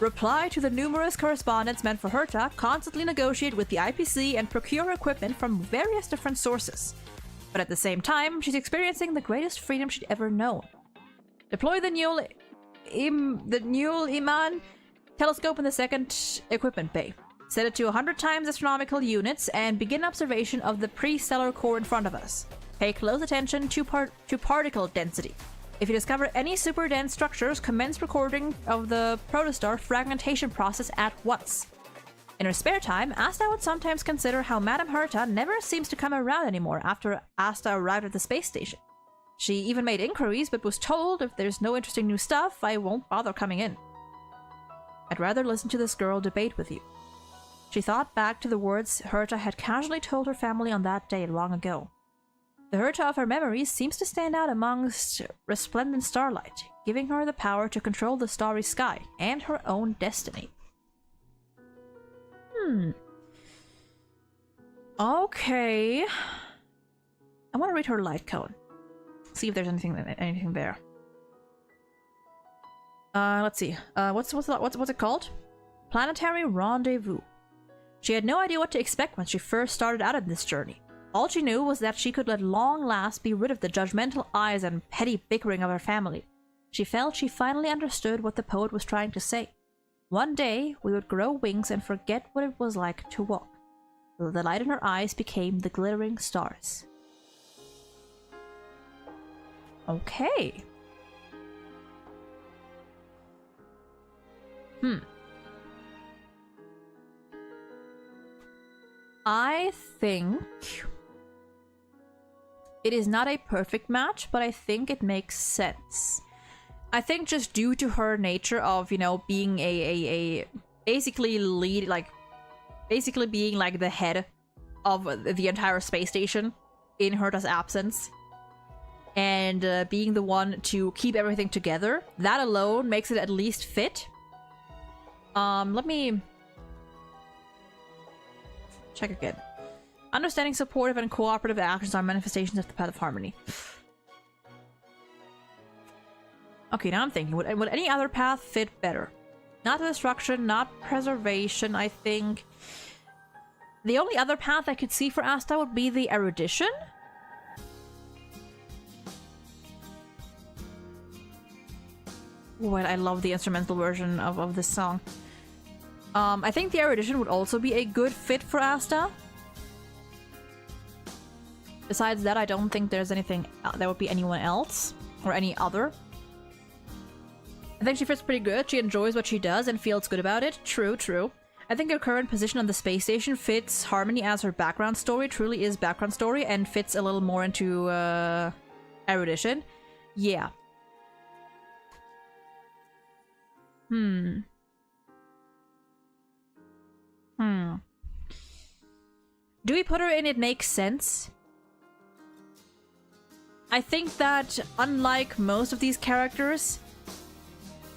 Reply to the numerous correspondence meant for Herta, constantly negotiate with the IPC and procure equipment from various different sources. But at the same time, she's experiencing the greatest freedom she'd ever known. Deploy the Newell Iman telescope in the second equipment bay. Set it to 100 times astronomical units and begin observation of the pre-stellar core in front of us. Pay close attention to particle density. If you discover any super dense structures, commence recording of the protostar fragmentation process at once. In her spare time, Asta would sometimes consider how Madame Herta never seems to come around anymore after Asta arrived at the space station. She even made inquiries, but was told if there's no interesting new stuff, I won't bother coming in. I'd rather listen to this girl debate with you. She thought back to the words Herta had casually told her family on that day long ago. The Herta of her memories seems to stand out amongst resplendent starlight, giving her the power to control the starry sky and her own destiny. Okay. I want to read her light code. See if there's anything there. Let's see. What's it called? Planetary Rendezvous. She had no idea what to expect when she first started out on this journey. All she knew was that she could at long last be rid of the judgmental eyes and petty bickering of her family. She felt she finally understood what the poet was trying to say. One day, we would grow wings and forget what it was like to walk. The light in her eyes became the glittering stars. Okay. I think it is not a perfect match, but I think it makes sense. I think just due to her nature of, you know, being a basically lead, like, basically being like the head of the entire space station in Herta's absence, and being the one to keep everything together, that alone makes it at least fit. Let me check again. Understanding, supportive, and cooperative actions are manifestations of the path of harmony. Okay, now I'm thinking, would any other path fit better? Not destruction, not preservation, I think. The only other path I could see for Asta would be the erudition. Wait, I love the instrumental version of this song. I think the erudition would also be a good fit for Asta. Besides that, I don't think there's anything there would be anyone else or any other. I think she fits pretty good. She enjoys what she does and feels good about it. True, true. I think her current position on the space station fits Harmony as her background story, truly is background story, and fits a little more into erudition. Yeah. Do we put her in It Makes Sense? I think that, unlike most of these characters,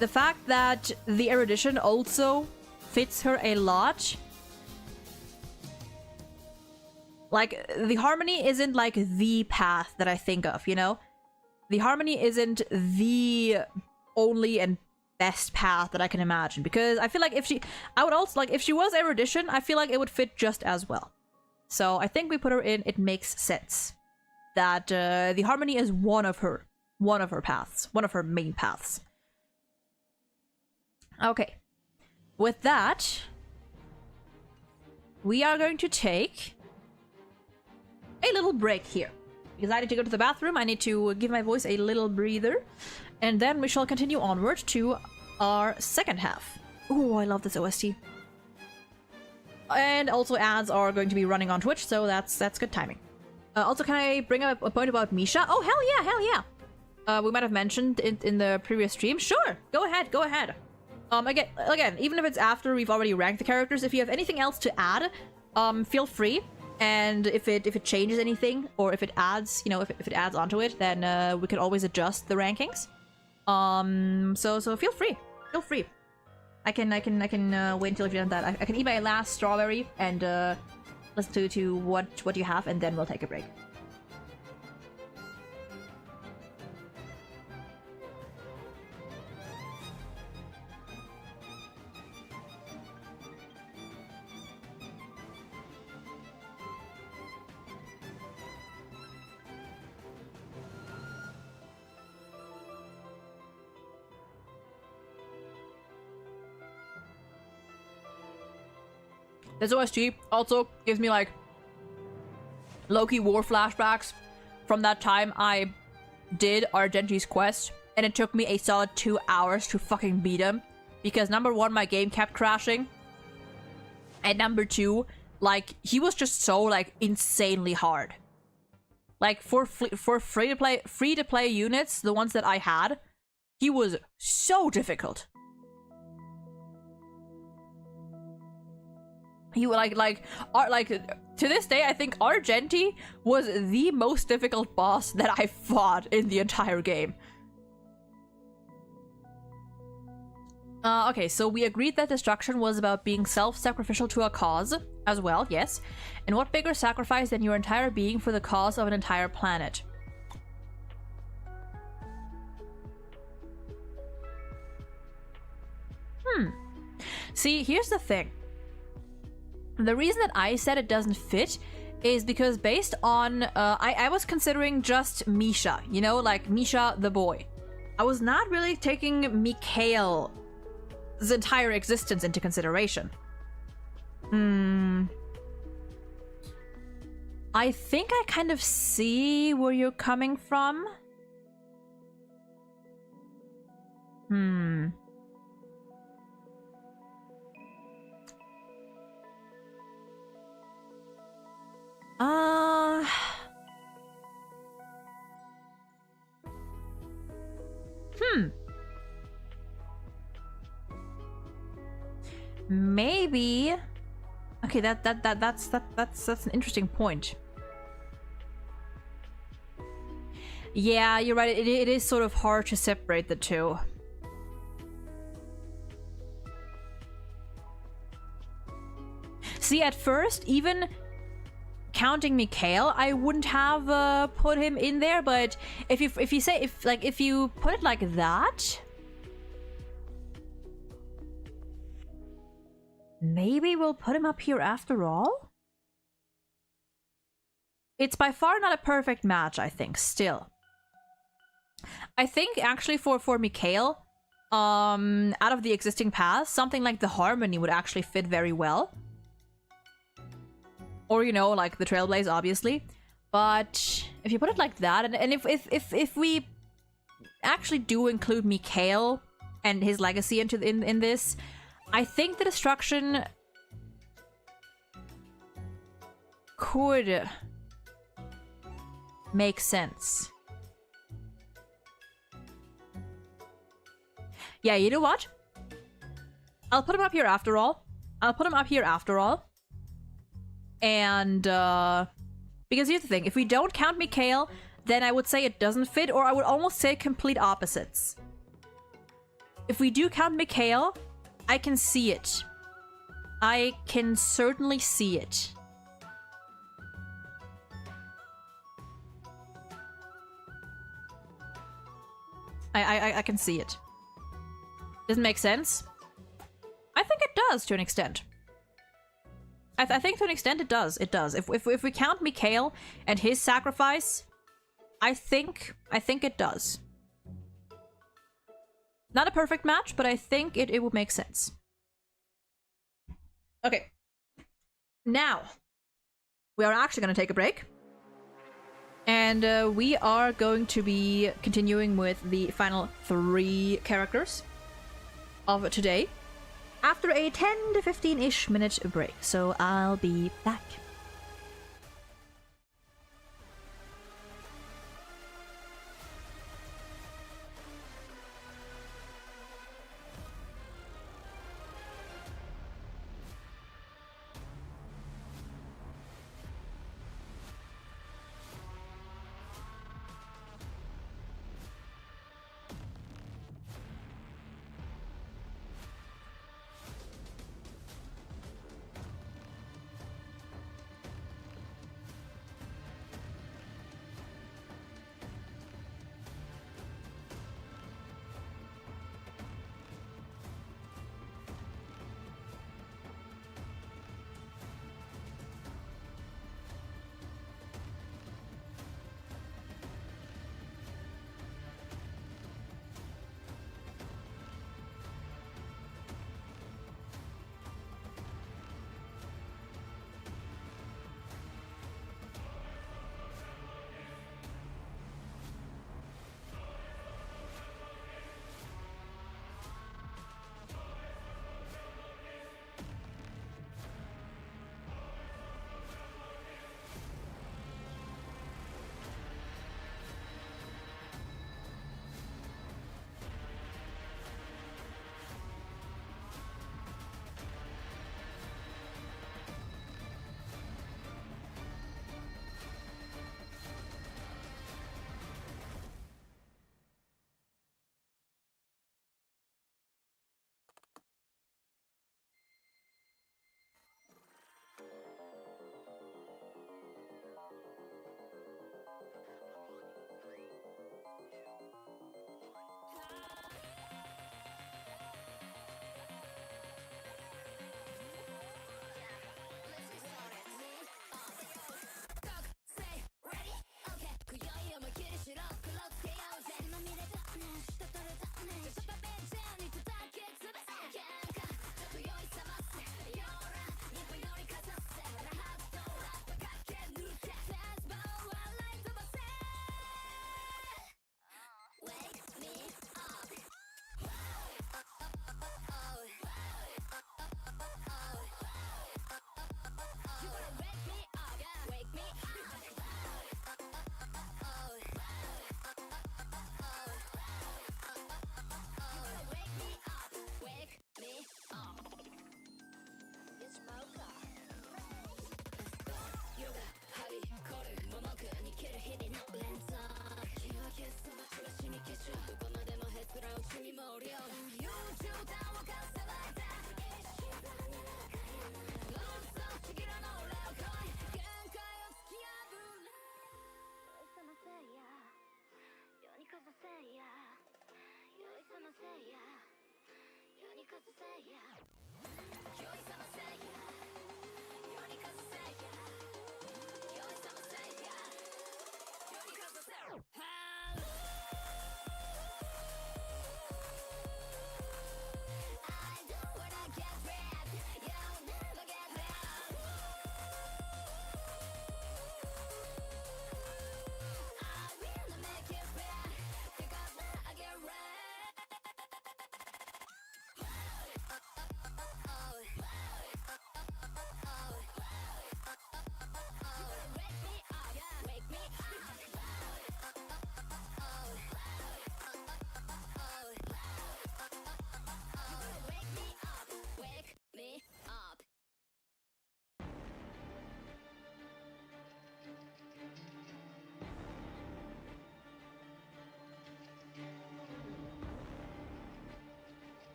the fact that the erudition also fits her a lot. Like, the harmony isn't like the path that I think of, you know? The harmony isn't the only and best path that I can imagine, because I feel like if she was erudition, I feel like it would fit just as well. So I think we put her in It Makes Sense. That the harmony is one of her paths, one of her main paths. Okay. With that, we are going to take a little break here. Because I need to go to the bathroom, I need to give my voice a little breather. And then we shall continue onward to our second half. Ooh, I love this OST. And also ads are going to be running on Twitch, so that's good timing. Also, can I bring up a point about Misha? Oh, hell yeah, hell yeah! We might have mentioned in the previous stream. Sure, go ahead, go ahead. Again, even if it's after we've already ranked the characters, if you have anything else to add, feel free. And if it changes anything, or if it adds, you know, if it adds onto it, then we can always adjust the rankings. So feel free, I can wait until you've done that. I can eat my last strawberry and listen to what you have, and then we'll take a break. This OST also gives me, like, low-key war flashbacks from that time I did Argenti's quest, and it took me a solid 2 hours to fucking beat him. Because number one, my game kept crashing. And number two, like, he was just so, like, insanely hard. Like, for free-to-play units, the ones that I had, he was so difficult. He like to this day, I think Argenti was the most difficult boss that I fought in the entire game. Okay, so we agreed that destruction was about being self-sacrificial to a cause as well, yes. And what bigger sacrifice than your entire being for the cause of an entire planet? See, here's the thing. The reason that I said it doesn't fit is because based on, I was considering just Misha, you know, like Misha the boy. I was not really taking Mikhail's entire existence into consideration. I think I kind of see where you're coming from. Uh... Maybe... Okay, that's an interesting point. Yeah, you're right. It is sort of hard to separate the two. See, at first, even counting Mikhail, I wouldn't have put him in there. But if you put it like that, maybe we'll put him up here after all. It's by far not a perfect match, I think. Still, I think actually for Mikhail, out of the existing paths, something like the Harmony would actually fit very well. Or, you know, like the Trailblaze, obviously. But if you put it like that, and if we actually do include Mikhail and his legacy in this, I think the destruction could make sense. Yeah, you know what? I'll put him up here after all. And, because here's the thing. If we don't count Mikhail, then I would say it doesn't fit, or I would almost say complete opposites. If we do count Mikhail, I can see it. I can certainly see it. I can see it. Doesn't make sense? I think it does to an extent. I think to an extent it does. It does. If we count Mikhail and his sacrifice, I think it does. Not a perfect match, but I think it would make sense. Okay. Now, we are actually going to take a break. And we are going to be continuing with the final 3 characters of today after a 10 to 15-ish minute break. So I'll be back.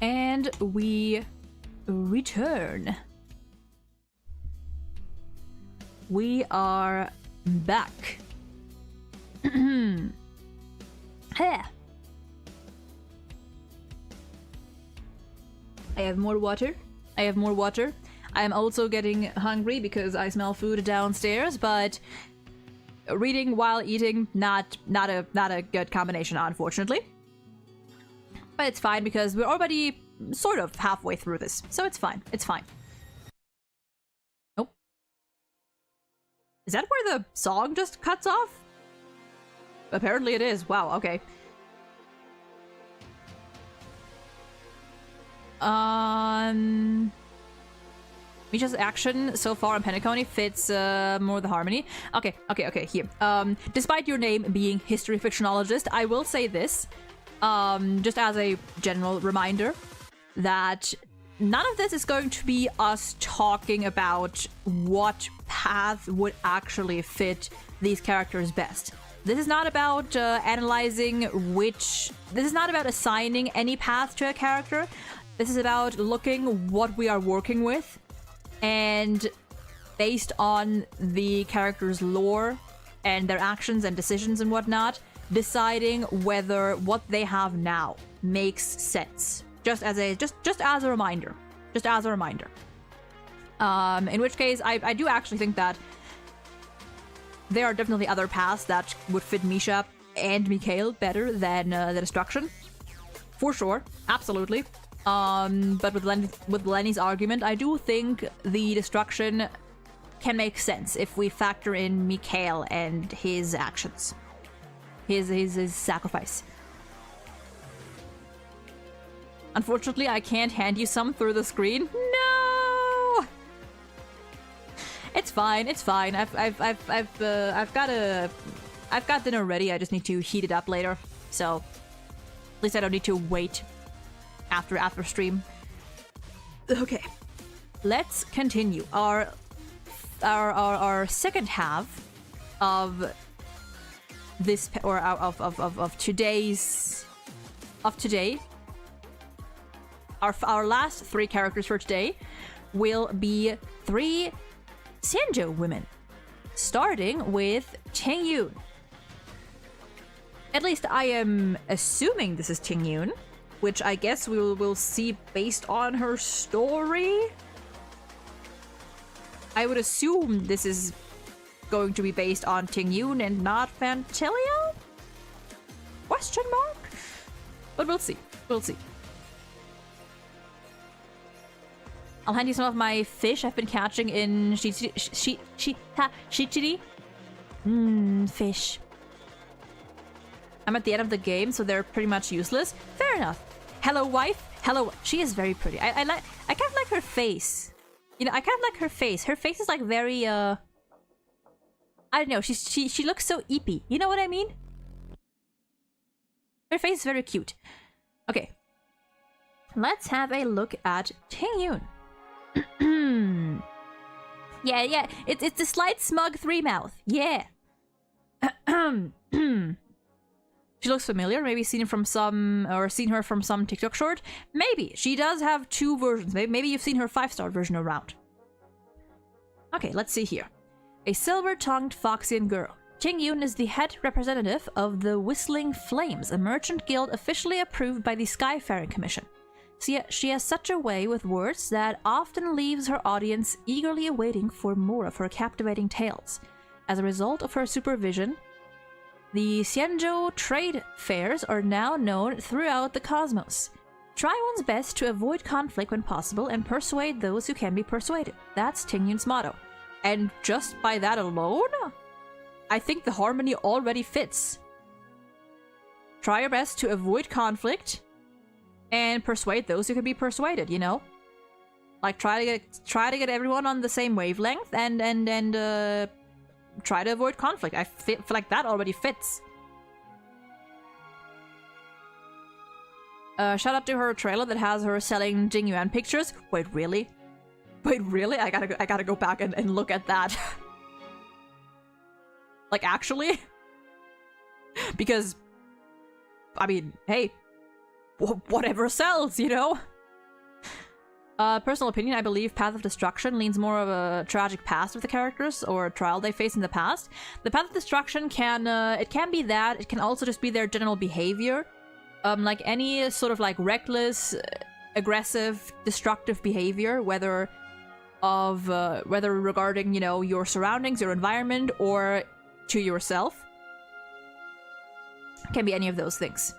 And we return. We are back. Hey. I have more water. I have more water. I am also getting hungry because I smell food downstairs, but reading while eating, not a good combination, unfortunately. But it's fine because we're already sort of halfway through this, so it's fine. It's fine. Nope. Is that where the song just cuts off? Apparently it is. Wow, okay. Misha's action so far on Penacony fits more the harmony. Okay, here. Despite your name being history fictionologist, I will say this, just as a general reminder, that none of this is going to be us talking about what path would actually fit these characters best. This is not about analyzing which... This is not about assigning any path to a character. This is about looking what we are working with, and based on the character's lore and their actions and decisions and whatnot, deciding whether what they have now makes sense. Just as a reminder. Just as a reminder. In which case, I do actually think that there are definitely other paths that would fit Misha and Mikhail better than the Destruction. For sure. Absolutely. But with Lenny's argument, I do think the Destruction can make sense if we factor in Mikhail and his actions. His sacrifice. Unfortunately, I can't hand you some through the screen. No! It's fine. It's fine. I've got dinner ready. I just need to heat it up later. So at least I don't need to wait after stream. Okay, let's continue our second half of this, or of today. Our last three characters for today will be three Sanjo women, starting with Ting-Yoon. At least I am assuming this is Ting-Yoon, which I guess we'll see based on her story. I would assume this is going to be based on Ting-Yoon and not Fantalia? Question mark? But we'll see. We'll see. I'll hand you some of my fish I've been catching in Shichiri. Fish. I'm at the end of the game, so they're pretty much useless. Fair enough. Hello, wife. Hello. She is very pretty. I kind of like her face. You know, I kind of like her face. Her face is like very, I don't know. She looks so eepy. You know what I mean? Her face is very cute. Okay. Let's have a look at Ting-Yoon. yeah. It's a slight smug three-mouth. Yeah. She looks familiar. Maybe seen her from some TikTok short. Maybe. She does have two versions. Maybe you've seen her 5-star version around. Okay, let's see here. A silver-tongued Foxian girl. Ting-Yoon is the head representative of the Whistling Flames, a merchant guild officially approved by the Skyfaring Commission. She has such a way with words that often leaves her audience eagerly awaiting for more of her captivating tales. As a result of her supervision, the Xianzhou trade fairs are now known throughout the cosmos. Try one's best to avoid conflict when possible and persuade those who can be persuaded. That's Ting-Yoon's motto. And just by that alone, I think the harmony already fits. Try your best to avoid conflict and persuade those who can be persuaded, you know? Like, try to get everyone on the same wavelength and try to avoid conflict. I feel like that already fits. Shout out to her trailer that has her selling Jing Yuan pictures. Wait, really? Wait, really? I gotta go back and look at that. Like, actually? Because, I mean, hey, whatever sells, you know? Personal opinion, I believe Path of Destruction leans more of a tragic past of the characters or a trial they face in the past. The Path of Destruction can, it can be that, it can also just be their general behavior. Like any sort of like reckless, aggressive, destructive behavior, whether regarding, you know, your surroundings, your environment, or to yourself. Can be any of those things.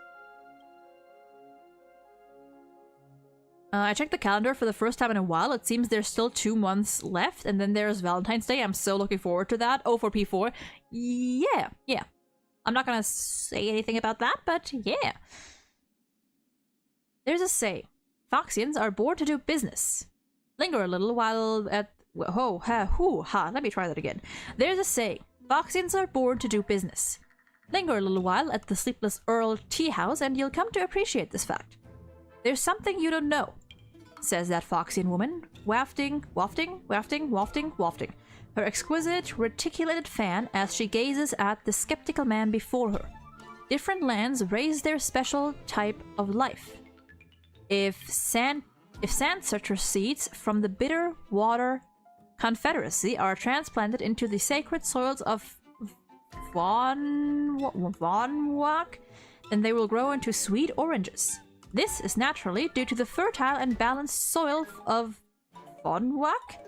I checked the calendar for the first time in a while. It seems there's still 2 months left, and then there's Valentine's Day. I'm so looking forward to that. Oh, for P4. Yeah. I'm not gonna say anything about that, but yeah. There's a say. Foxians are born to do business. Linger a little while at... let me try that again. There's a say. Foxians are born to do business. Linger a little while at the Sleepless Earl Tea House, and you'll come to appreciate this fact. There's something you don't know, says that Foxian woman, wafting her exquisite, reticulated fan as she gazes at the skeptical man before her. Different lands raise their special type of life. If sand searcher seeds from the Bitter Water Confederacy are transplanted into the sacred soils of Vonwak, then they will grow into sweet oranges. This is naturally due to the fertile and balanced soil of Vonwak.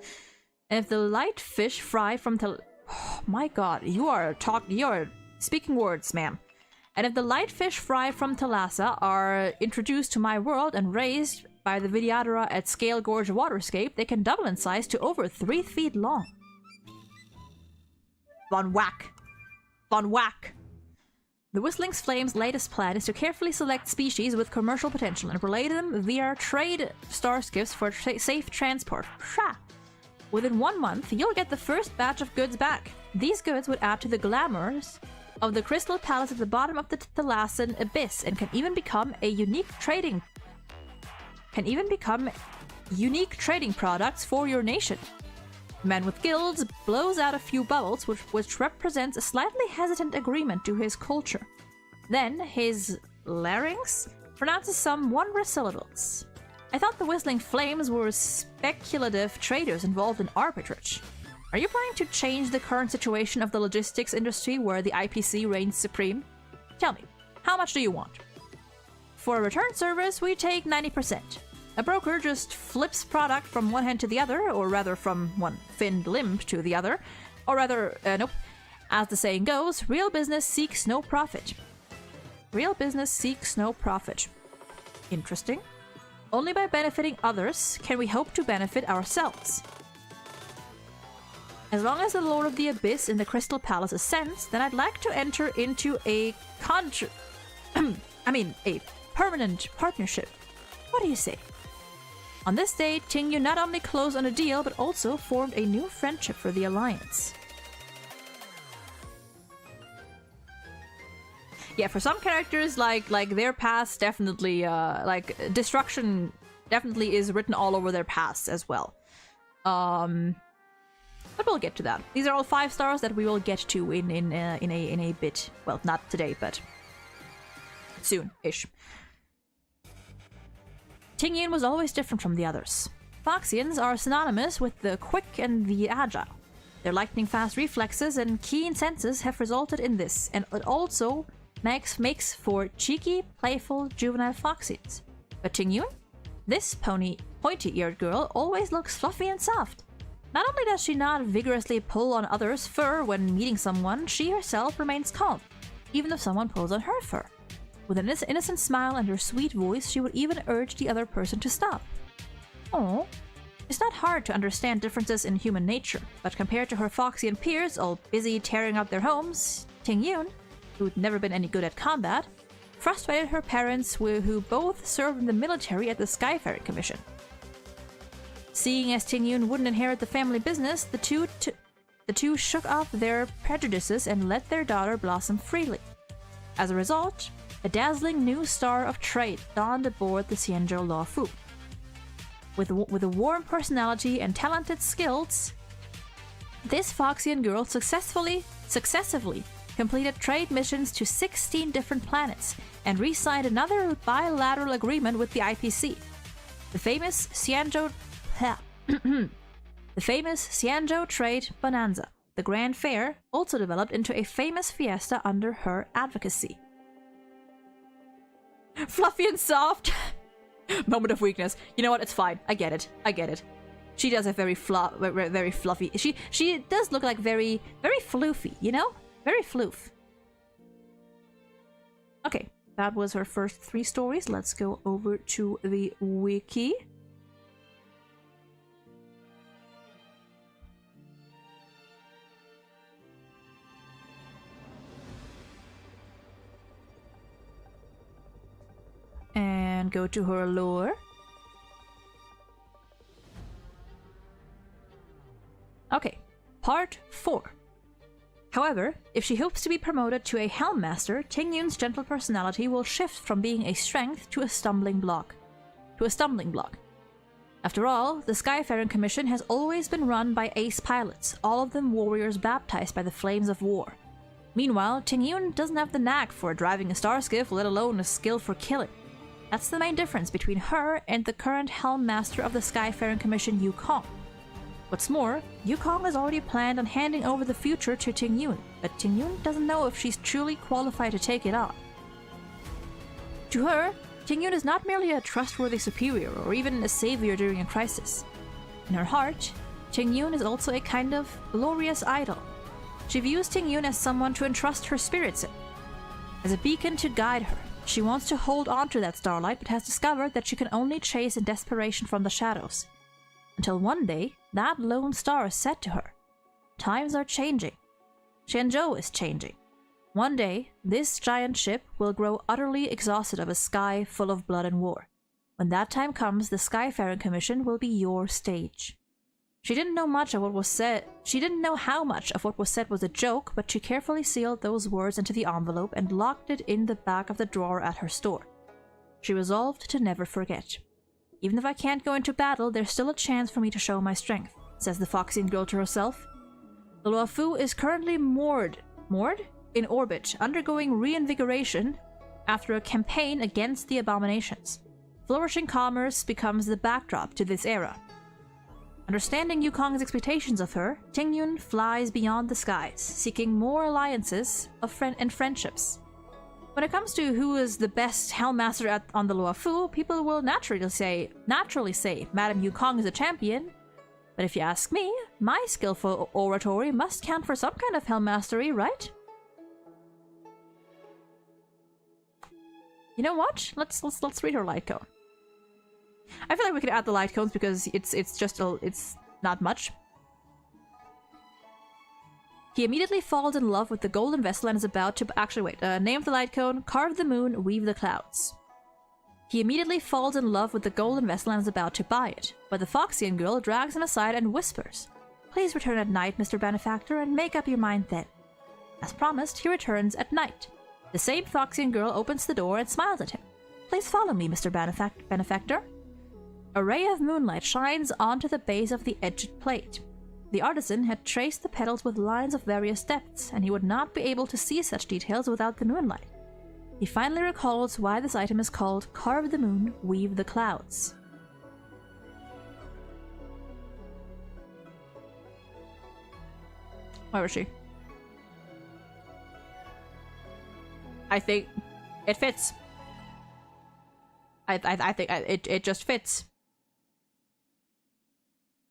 And if the light fish fry from the... Oh my god, you are speaking words, ma'am. And if the light fish fry from Thalassa are introduced to my world and raised by the Vidyadhara at Scale Gorge Waterscape, they can double in size to over 3 feet long. Vonwak. The Whistling Flame's latest plan is to carefully select species with commercial potential and relay them via trade starskips for safe transport. Within 1 month, you'll get the first batch of goods back. These goods would add to the glamours of the Crystal Palace at the bottom of the Thalassan Abyss and can even become unique trading products for your nation. The man with gills blows out a few bubbles, which represents a slightly hesitant agreement to his culture. Then, his larynx pronounces some wondrous syllables. I thought the Whistling Flames were speculative traders involved in arbitrage. Are you planning to change the current situation of the logistics industry where the IPC reigns supreme? Tell me, how much do you want? For a return service, we take 90%. A broker just flips product from one hand to the other, or rather from one finned limb to the other. Or rather, nope. As the saying goes, real business seeks no profit. Real business seeks no profit. Interesting. Only by benefiting others can we hope to benefit ourselves. As long as the Lord of the Abyss in the Crystal Palace ascends, then I'd like to enter into a a permanent partnership. What do you say? On this day, Tingyu not only closed on a deal, but also formed a new friendship for the Alliance. Yeah, for some characters, like their past definitely, destruction definitely is written all over their past as well. But we'll get to that. These are all 5 stars that we will get to in a bit. Well, not today, but soon-ish. Tingyun was always different from the others. Foxians are synonymous with the quick and the agile. Their lightning-fast reflexes and keen senses have resulted in this, and it also makes for cheeky, playful, juvenile Foxians. But Tingyun? This pointy-eared girl always looks fluffy and soft. Not only does she not vigorously pull on others' fur when meeting someone, she herself remains calm, even if someone pulls on her fur. With an innocent smile and her sweet voice, she would even urge the other person to stop. Oh, it's not hard to understand differences in human nature, but compared to her Foxian peers, all busy tearing up their homes, Tingyun, who'd never been any good at combat, frustrated her parents who both served in the military at the Skyfaring Commission. Seeing as Tingyun wouldn't inherit the family business, the two shook off their prejudices and let their daughter blossom freely. As a result, a dazzling new star of trade dawned aboard the Xianzhou Luofu. With a warm personality and talented skills, this Foxian girl successively completed trade missions to 16 different planets and re-signed another bilateral agreement with the IPC. The famous Xianzhou the famous Xianzhou Trade Bonanza, the Grand Fair, also developed into a famous fiesta under her advocacy. Fluffy and soft. Moment of weakness. You know what? It's fine. I get it. I get it. She does have very fluffy. She does look like very floofy, you know? Very floof. Okay, that was her first 3 stories. Let's go over to the wiki. And go to her lore. Okay, part 4. However, if she hopes to be promoted to a Helm Master, Tingyun's gentle personality will shift from being a strength to a stumbling block. After all, the Skyfaring Commission has always been run by ace pilots, all of them warriors baptized by the flames of war. Meanwhile, Tingyun doesn't have the knack for driving a starskiff, let alone a skill for killing. That's the main difference between her and the current Helm Master of the Skyfaring Commission, Yukong. What's more, Yukong has already planned on handing over the future to Tingyun, but Tingyun doesn't know if she's truly qualified to take it on. To her, Tingyun is not merely a trustworthy superior or even a savior during a crisis. In her heart, Tingyun is also a kind of glorious idol. She views Tingyun as someone to entrust her spirits in, as a beacon to guide her. She wants to hold on to that starlight, but has discovered that she can only chase in desperation from the shadows. Until one day, that lone star said to her, "Times are changing. Shenzhou is changing. One day, this giant ship will grow utterly exhausted of a sky full of blood and war. When that time comes, the Skyfaring Commission will be your stage." She didn't know much of what was said. She didn't know how much of what was said was a joke, but she carefully sealed those words into the envelope and locked it in the back of the drawer at her store. She resolved to never forget. "Even if I can't go into battle, there's still a chance for me to show my strength," says the Foxian girl to herself. The Luofu is currently moored in orbit, undergoing reinvigoration after a campaign against the abominations. Flourishing commerce becomes the backdrop to this era. Understanding Yukong's expectations of her, Tingyun flies beyond the skies, seeking more alliances and friendships. When it comes to who is the best Helmmaster on the Luofu, people will naturally say, Madame Yukong is a champion. But if you ask me, my skillful oratory must count for some kind of Helmmastery, right? You know what? Let's read her light cone. I feel like we could add the light cones because it's not much. He immediately falls in love with the golden vessel and is about to... Actually, wait. Name of the light cone. Carve the moon, weave the clouds. He immediately falls in love with the golden vessel and is about to buy it. But the Foxian girl drags him aside and whispers, "Please return at night, Mr. Benefactor, and make up your mind then." As promised, he returns at night. The same Foxian girl opens the door and smiles at him. "Please follow me, Mr. Benefactor." A ray of moonlight shines onto the base of the edged plate. The artisan had traced the petals with lines of various depths, and he would not be able to see such details without the moonlight. He finally recalls why this item is called Carve the Moon, Weave the Clouds. Where was she? I think it fits. I think it just fits.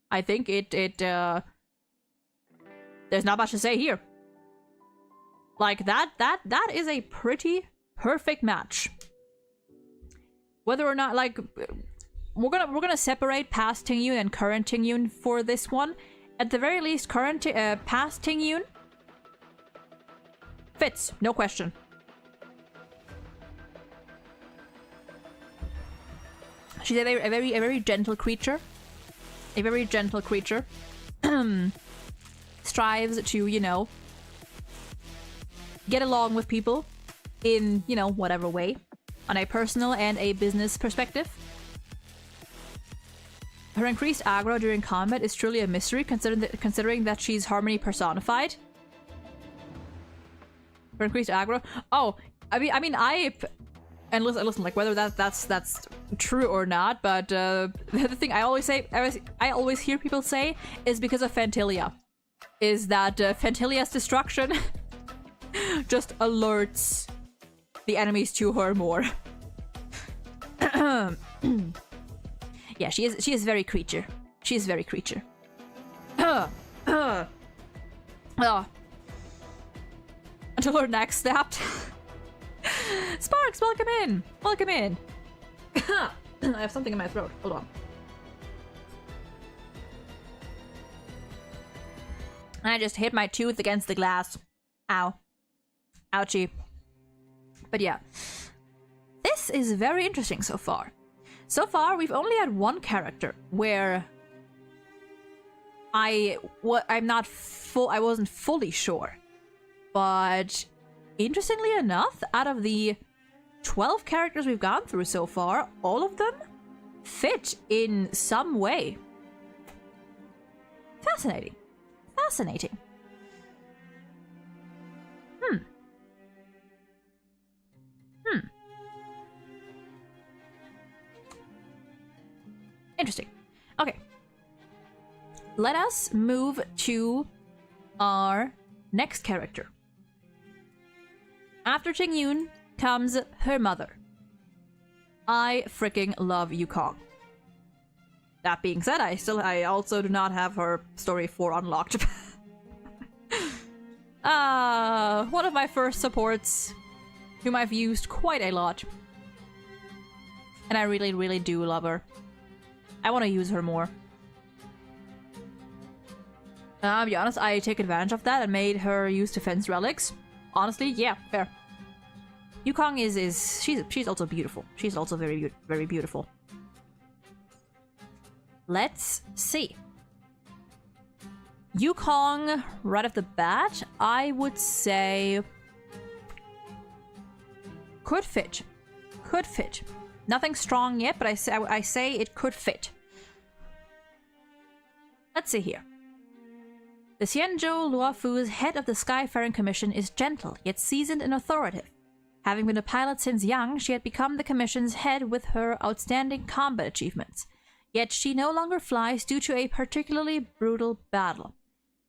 I think there's not much to say here. Like that is a pretty perfect match. Whether or not, like, we're gonna separate past Tingyun and current Tingyun for this one. At the very least, past Tingyun fits, no question. She's a very gentle creature. A very gentle creature. Strives to, you know, get along with people in, you know, whatever way, on a personal and a business perspective. Her increased aggro during combat is truly a mystery, considering that she's harmony personified. Her increased aggro. Oh, I mean, and listen, like whether that's true or not, but the thing I always hear people say is because of Fantilia, is that Fantilia's destruction just alerts the enemies to her more. Yeah, she is very creature. She is very creature. Until her neck snapped. Sparks, welcome in! Welcome in! I have something in my throat. Hold on. I just hit my tooth against the glass. Ow. Ouchie. But yeah. This is very interesting so far. So far, we've only had one character where I wasn't fully sure. But interestingly enough, out of the 12 characters we've gone through so far, all of them fit in some way. Fascinating. Fascinating. Interesting. Okay. Let us move to our next character. After Qingyun comes her mother. I freaking love Yukong. That being said, I also do not have her story 4 unlocked. One of my first supports, whom I've used quite a lot. And I really, really do love her. I want to use her more. I'll be honest, I take advantage of that and made her use defense relics. Honestly, yeah, fair. Yukong she's also beautiful. She's also very, very beautiful. Let's see. Yukong, right off the bat, I would say could fit. Could fit. Nothing strong yet, but I say it could fit. Let's see here. The Xianzhou Luofu's head of the Skyfaring Commission is gentle, yet seasoned and authoritative. Having been a pilot since young, she had become the Commission's head with her outstanding combat achievements. Yet she no longer flies due to a particularly brutal battle.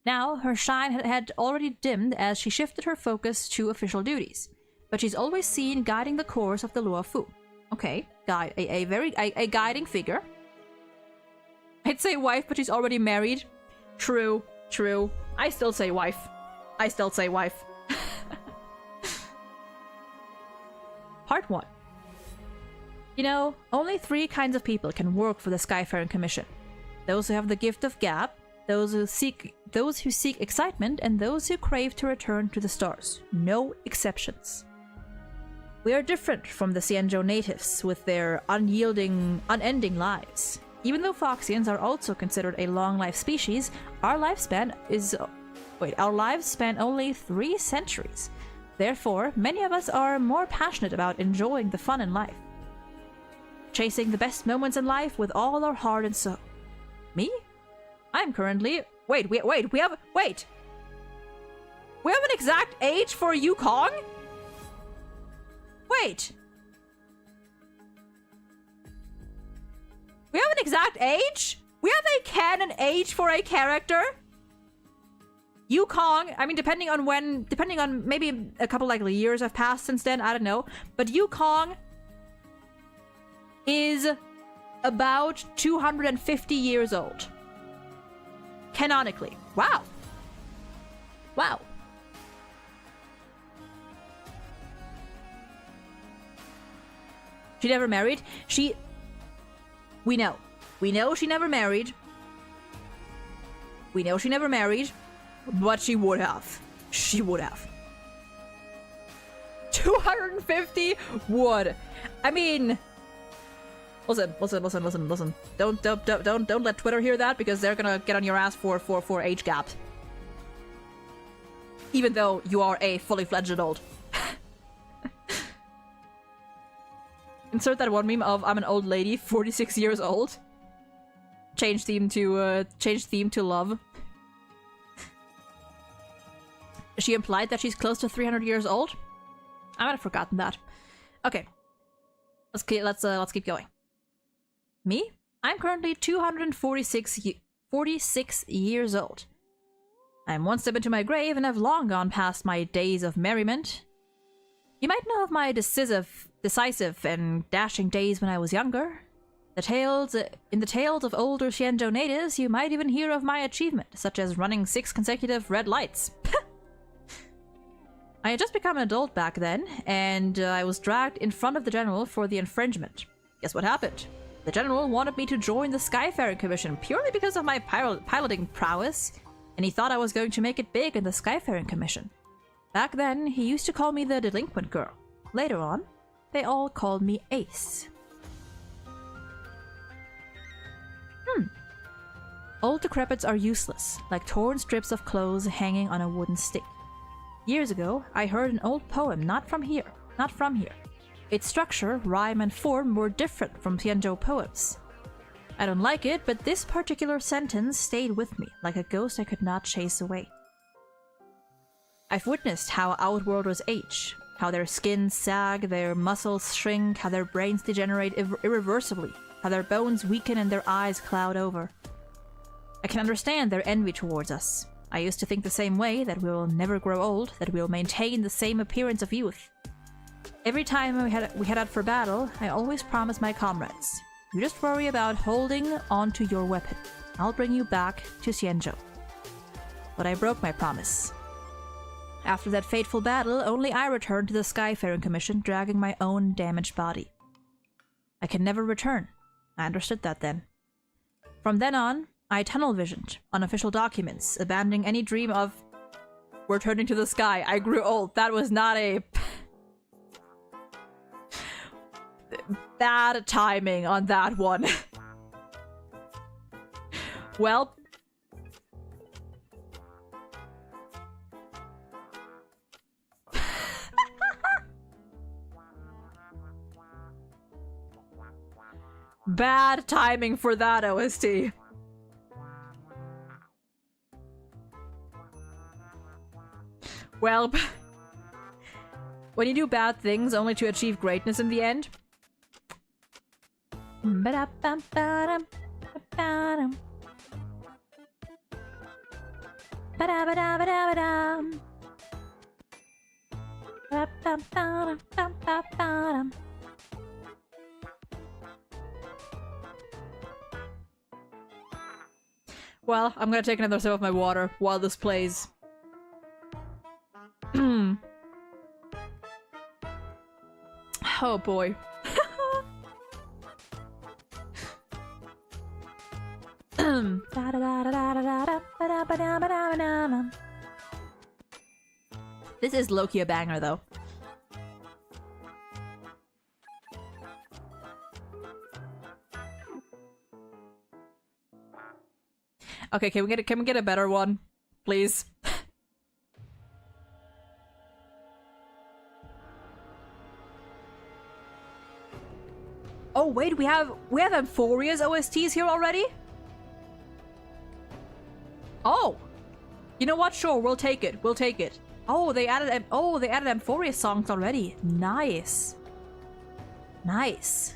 Now, her shine had already dimmed as she shifted her focus to official duties. But she's always seen guiding the course of the Luofu. Okay, a guiding figure. I'd say wife, but she's already married. True. True. I still say wife. I still say wife. Part 1. You know, only 3 kinds of people can work for the Skyfaring Commission. Those who have the gift of gab, those who seek excitement, and those who crave to return to the stars. No exceptions. We are different from the Xianzhou natives with their unending lives. Even though Foxians are also considered a long-life species, our lives span only 3 centuries. Therefore, many of us are more passionate about enjoying the fun in life. Chasing the best moments in life with all our heart and soul. Me? I'm currently... Wait! We have an exact age for Yukong? Wait! We have an exact age? We have a canon age for a character? Yukong, I mean, depending on maybe a couple like years have passed since then, I don't know. But Yukong is about 250 years old. Canonically. Wow. Wow. She never married. We know she never married. We know she never married, but she would have. She would have. 250 would. I mean, listen. Don't let Twitter hear that, because they're gonna get on your ass for age gaps. Even though you are a fully fledged adult. Insert that one meme of I'm an old lady, 46 years old. Change theme to love. She implied that she's close to 300 years old? I might have forgotten that. Okay. Let's keep going. Me? I'm currently 46 years old. I'm one step into my grave and have long gone past my days of merriment. You might know of my decisive and dashing days when I was younger. In the tales of older Xianzhou natives, you might even hear of my achievement, such as running 6 consecutive red lights. I had just become an adult back then, and I was dragged in front of the general for the infringement. Guess what happened? The general wanted me to join the Skyfaring Commission purely because of my piloting prowess, and he thought I was going to make it big in the Skyfaring Commission. Back then, he used to call me the delinquent girl. Later on, they all called me Ace. Old decrepits are useless, like torn strips of clothes hanging on a wooden stick. Years ago, I heard an old poem not from here. Its structure, rhyme, and form were different from Xianzhou poems. I don't like it, but this particular sentence stayed with me, like a ghost I could not chase away. I've witnessed how Outworlders age, how their skins sag, their muscles shrink, how their brains degenerate irreversibly, how their bones weaken and their eyes cloud over. I can understand their envy towards us. I used to think the same way, that we will never grow old, that we will maintain the same appearance of youth. Every time we head out for battle, I always promise my comrades, you just worry about holding onto your weapon. I'll bring you back to Xianzhou. But I broke my promise. After that fateful battle, only I returned to the Skyfaring Commission, dragging my own damaged body. I can never return. I understood that then. From then on, I tunnel-visioned unofficial documents, abandoning any dream of returning to the sky. I grew old. That was not a... bad timing on that one. Well... bad timing for that OST. Well, when you do bad things only to achieve greatness in the end. Well, I'm gonna take another sip of my water while this plays. Oh boy. This is low-key a banger, though. Okay, can we get a better one, please? Oh wait, we have Amphoria's OSTs here already? Oh, you know what? Sure, we'll take it. We'll take it. Oh, they added Amphoria songs already. Nice. Nice.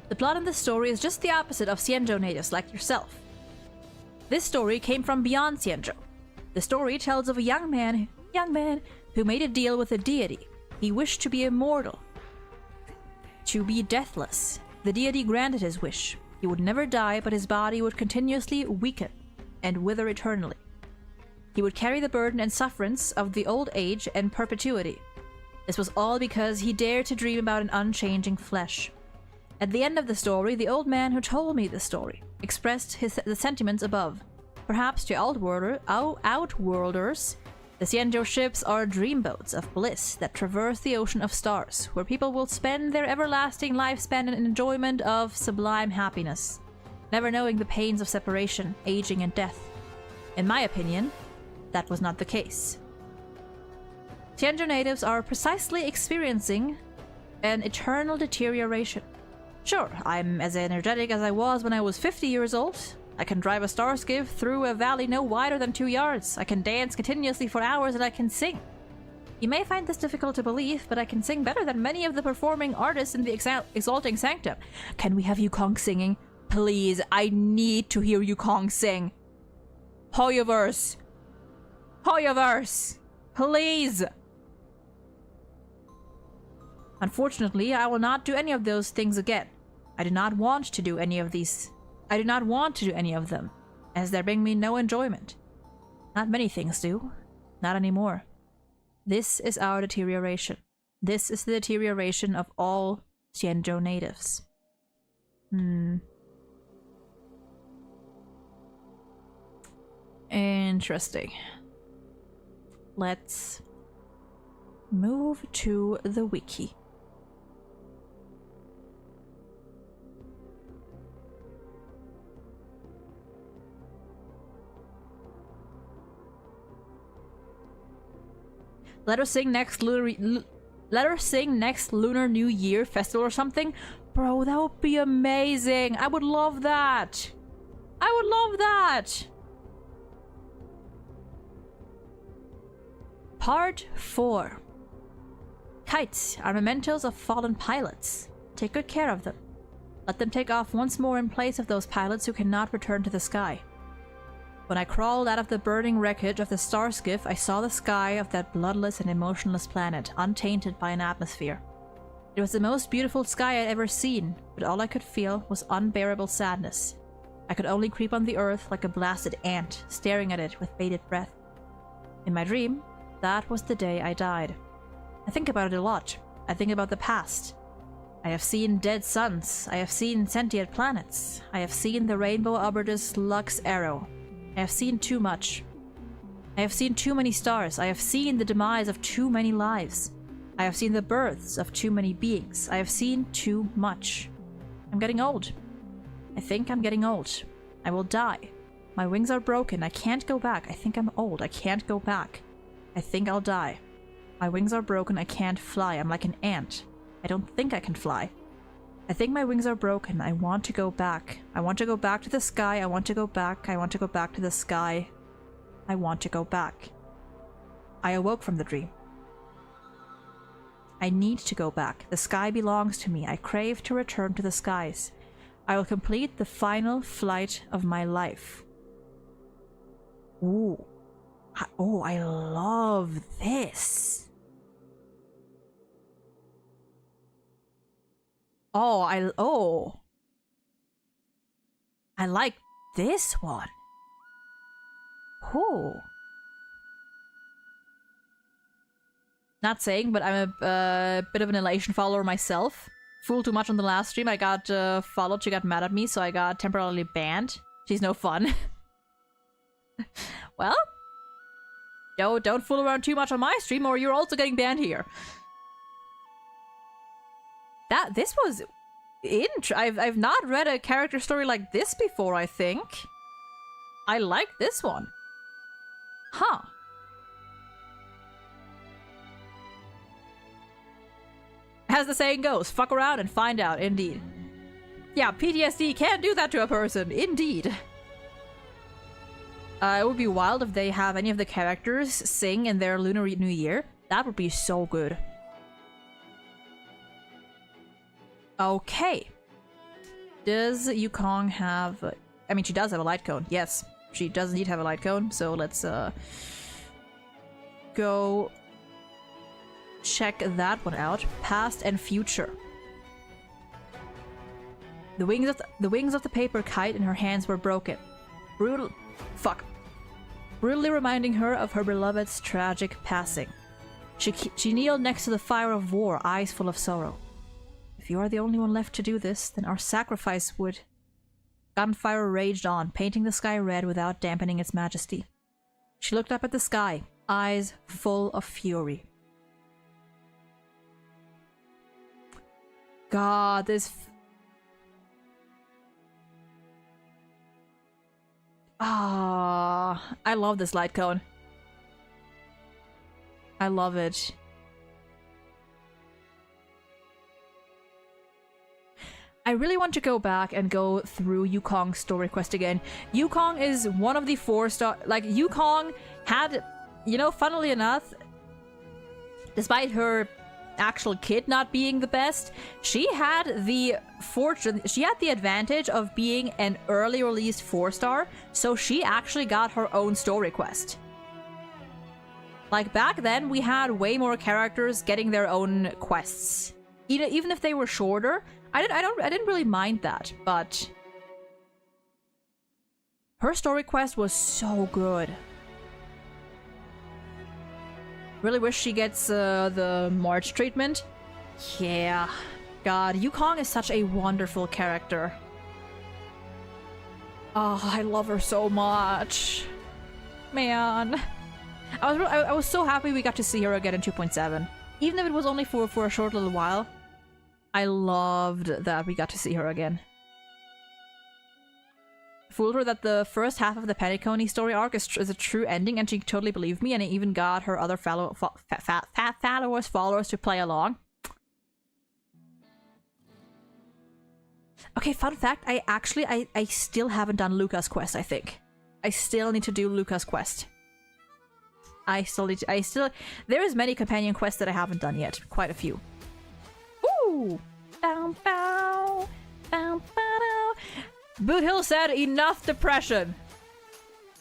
The plot in this story is just the opposite of Xianzhou natives like yourself. This story came from beyond Xianzhou. The story tells of a young man who made a deal with a deity. He wished to be immortal, to be deathless. The deity granted his wish. He would never die, but his body would continuously weaken and wither eternally. He would carry the burden and sufferance of the old age and perpetuity. This was all because he dared to dream about an unchanging flesh. At the end of the story, the old man who told me the story expressed the sentiments above. Perhaps to Outworlders, the Xianzhou ships are dreamboats of bliss that traverse the ocean of stars, where people will spend their everlasting lifespan in enjoyment of sublime happiness, never knowing the pains of separation, aging, and death. In my opinion, that was not the case. Xianzhou natives are precisely experiencing an eternal deterioration. Sure, I'm as energetic as I was when I was 50 years old. I can drive a star skiff through a valley no wider than 2 yards. I can dance continuously for hours, and I can sing. You may find this difficult to believe, but I can sing better than many of the performing artists in the Exalting Sanctum. Can we have Yukong singing? Please, I need to hear Yukong sing. Hoyoverse. Hoyoverse. Please. Unfortunately, I will not do any of those things again. I do not want to do any of these. I do not want to do any of them, as they bring me no enjoyment. Not many things do. Not anymore. This is our deterioration. This is the deterioration of all Xianzhou natives. Interesting. Let's move to the wiki. Let her sing next Lunar New Year festival or something. Bro, that would be amazing. I would love that. I would love that. Part 4. Kites are mementos of fallen pilots. Take good care of them. Let them take off once more in place of those pilots who cannot return to the sky. When I crawled out of the burning wreckage of the star skiff, I saw the sky of that bloodless and emotionless planet, untainted by an atmosphere. It was the most beautiful sky I'd ever seen, but all I could feel was unbearable sadness. I could only creep on the earth like a blasted ant, staring at it with bated breath. In my dream, that was the day I died. I think about it a lot. I think about the past. I have seen dead suns. I have seen sentient planets. I have seen the Rainbow Arbutus Lux Arrow. I have seen too much. I have seen too many stars. I have seen the demise of too many lives. I have seen the births of too many beings. I have seen too much. I'm getting old. I think I'm getting old. I will die. My wings are broken. I can't go back. I think I'm old. I can't go back. I think I'll die. My wings are broken. I can't fly. I'm like an ant. I don't think I can fly. I think my wings are broken. I want to go back. I want to go back to the sky. I want to go back. I want to go back to the sky. I want to go back. I awoke from the dream. I need to go back. The sky belongs to me. I crave to return to the skies. I will complete the final flight of my life. Ooh. Oh, I love this. Oh, I like this one. Oh. Not saying, but I'm a bit of an elation follower myself. Fooled too much on the last stream. I got followed, she got mad at me, so I got temporarily banned. She's no fun. Well, don't fool around too much on my stream or you're also getting banned here. This was I've not read a character story like this before, I think. I like this one. Huh. As the saying goes, fuck around and find out, indeed. Yeah, PTSD can do that to a person, indeed. It would be wild if they have any of the characters sing in their Lunar New Year. That would be so good. Okay. Does Yukong have... I mean, she does have a light cone. Yes, she does indeed have a light cone. So let's go check that one out. Past and future. The wings of the paper kite in her hands were broken. Brutally reminding her of her beloved's tragic passing. She kneeled next to the fire of war, eyes full of sorrow. If you are the only one left to do this, then our sacrifice would... Gunfire raged on, painting the sky red without dampening its majesty. She looked up at the sky, eyes full of fury. God, this... I love this light cone. I love it. I really want to go back and go through Yukong's story quest again. Yukong is one of the 4-star... Like, Yukong had... You know, funnily enough... despite her actual kid not being the best, she had the advantage of being an early released 4-star, so she actually got her own story quest. Like, back then, we had way more characters getting their own quests. Even if they were shorter, I didn't really mind that, but her story quest was so good. Really wish she gets the March treatment. Yeah. God, Yukong is such a wonderful character. Oh, I love her so much. Man. I was so happy we got to see her again in 2.7. Even if it was only for a short little while. I loved that we got to see her again. Fooled her that the first half of the Pennyconey story arc is a true ending, and she totally believed me, and I even got her other followers to play along. Okay, fun fact, I still haven't done Luca's quest, I think. I still need to do Luca's quest. There is many companion quests that I haven't done yet. Quite a few. Ooh! Bow, bow, bow, bow. Boot Hill said, enough depression.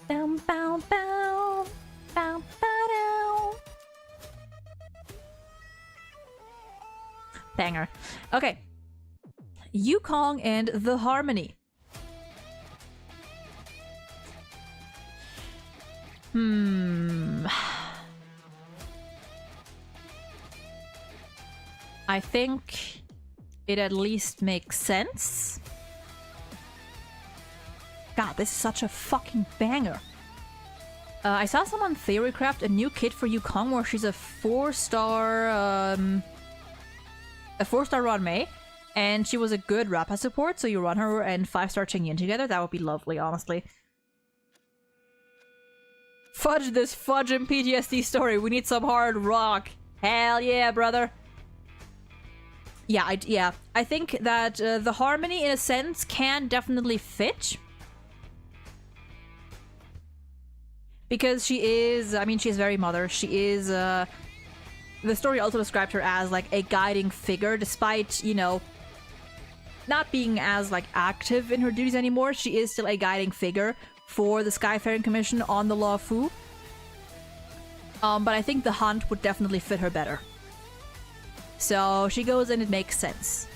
Bow, bow, bow, bow, bow. Banger. Okay. Yukong and the Harmony. I think it at least makes sense. God, this is such a fucking banger. I saw someone theorycraft a new kit for Yukong where she's a 4-star run Mei, and she was a good Rappa support, so you run her and 5-star Qingyin together. That would be lovely, honestly. Fudge this fudge and PTSD story. We need some hard rock. Hell yeah, brother. Yeah, I think that the Harmony, in a sense, can definitely fit. Because she is, I mean, she's very mother. She is, the story also described her as, like, a guiding figure, despite, you know, not being as, like, active in her duties anymore. She is still a guiding figure for the Skyfaring Commission on the Law of Fu. But I think the hunt would definitely fit her better. So she goes and it makes sense.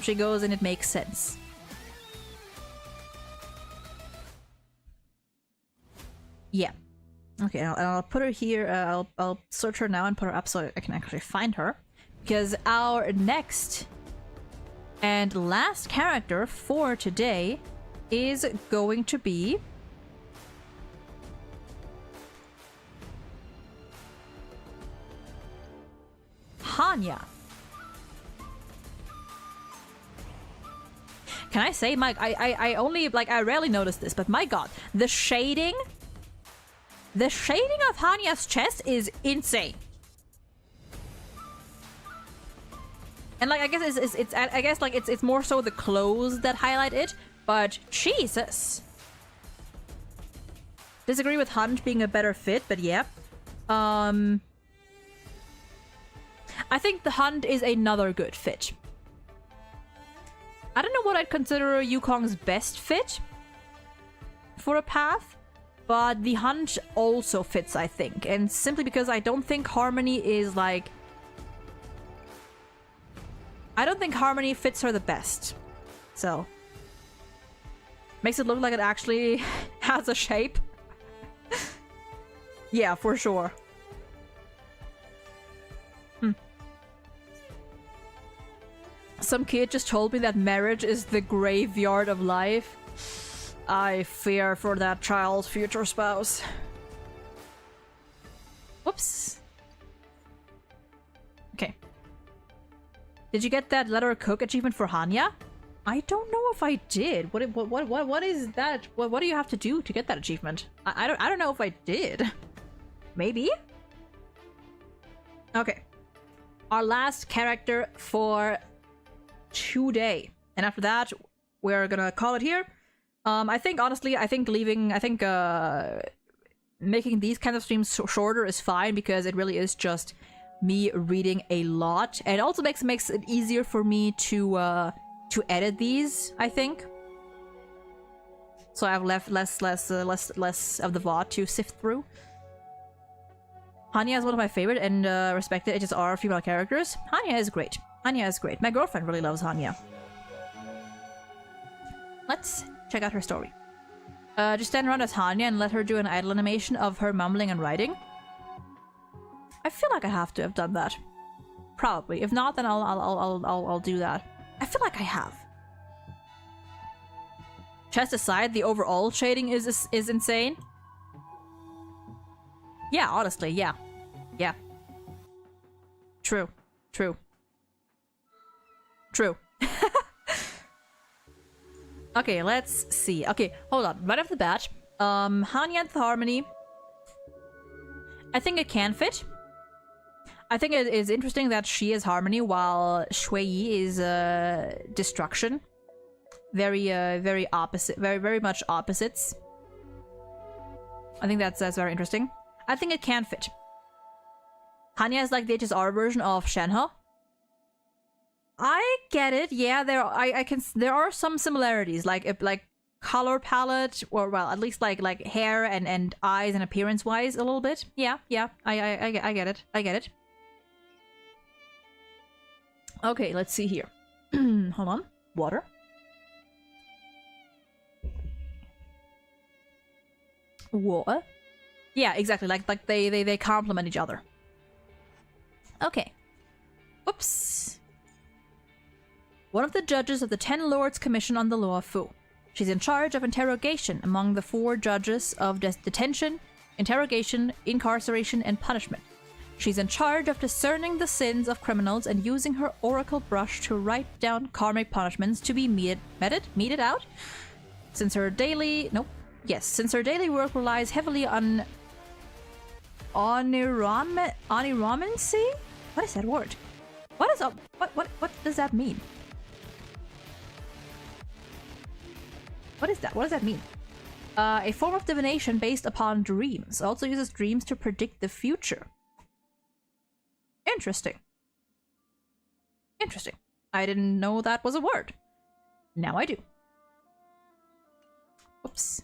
She goes and it makes sense. Yeah. Okay, I'll put her here. I'll search her now and put her up so I can actually find her. Because our next and last character for today is going to be Hanya. Can I say, Mike, I only, like, I rarely notice this, but my god, the shading of Hanya's chest is insane. And, like, I guess it's more so the clothes that highlight it, but Jesus. Disagree with Hunt being a better fit, but yeah. I think the Hunt is another good fit. I don't know what I'd consider Yukong's best fit for a path, but the Hunt also fits, I think. And simply because I don't think Harmony is, like... I don't think Harmony fits her the best. So... makes it look like it actually has a shape. Yeah, for sure. Some kid just told me that marriage is the graveyard of life. I fear for that child's future spouse. Whoops. Okay. Did you get that letter cook achievement for Hanya? I don't know if I did. What is that? What do you have to do to get that achievement? I don't know if I did. Maybe? Okay. Our last character for today. And after that, we're gonna call it here. I think, honestly, making these kind of streams shorter is fine because it really is just me reading a lot, and it also makes it easier for me to edit these, I think. So I have less of the VOD to sift through. Hanya is one of my favorite and respected HSR female characters. Hanya is great. Hanya is great. My girlfriend really loves Hanya. Let's check out her story. Just stand around as Hanya and let her do an idle animation of her mumbling and writing. I feel like I have to have done that. Probably. If not, then I'll do that. I feel like I have. Chest aside, the overall shading is insane. Yeah, honestly, yeah. Yeah. True. True. True. Okay, let's see. Okay, hold on. Right off the bat, Hanya and the Harmony. I think it can fit. I think it is interesting that she is Harmony while Shui Yi is Destruction. Very opposite. Very much opposites. I think that's very interesting. I think it can fit. Hanya is like the HSR version of Shenhe. I get it. Yeah, there are some similarities, like color palette, or well, at least like hair and eyes and appearance wise a little bit. Yeah. I get it. I get it. Okay, let's see here. Hold on. Water. Water. Yeah, exactly. Like they complement each other. Okay. Oops. One of the judges of the 10 Lords Commission on the Law of Fu. She's in charge of interrogation among the 4 judges of detention, interrogation, incarceration, and punishment. She's in charge of discerning the sins of criminals and using her oracle brush to write down karmic punishments to be meted out. Since her daily work relies heavily on oniromancy? What is that word? What does that mean? What is that? What does that mean? A form of divination based upon dreams. Also uses dreams to predict the future. Interesting. Interesting. I didn't know that was a word. Now I do. Oops.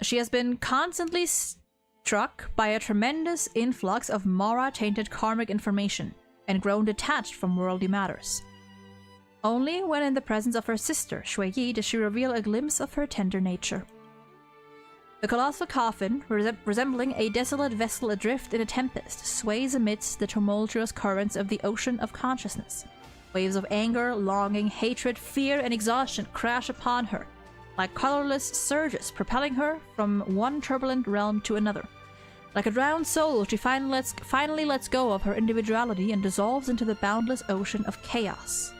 She has been constantly struck by a tremendous influx of Mara-tainted karmic information and grown detached from worldly matters. Only when in the presence of her sister, Shui Yi, does she reveal a glimpse of her tender nature. The colossal coffin, resembling a desolate vessel adrift in a tempest, sways amidst the tumultuous currents of the ocean of consciousness. Waves of anger, longing, hatred, fear, and exhaustion crash upon her, like colorless surges propelling her from one turbulent realm to another. Like a drowned soul, she finally lets go of her individuality and dissolves into the boundless ocean of chaos.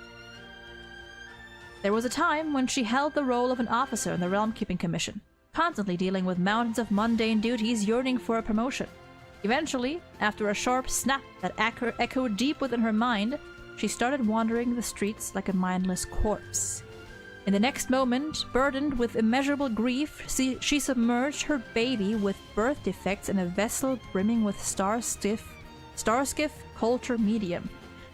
There was a time when she held the role of an officer in the Realm Keeping Commission, constantly dealing with mountains of mundane duties, yearning for a promotion. Eventually, after a sharp snap that echoed deep within her mind, she started wandering the streets like a mindless corpse. In the next moment, burdened with immeasurable grief, she submerged her baby with birth defects in a vessel brimming with starskiff culture medium,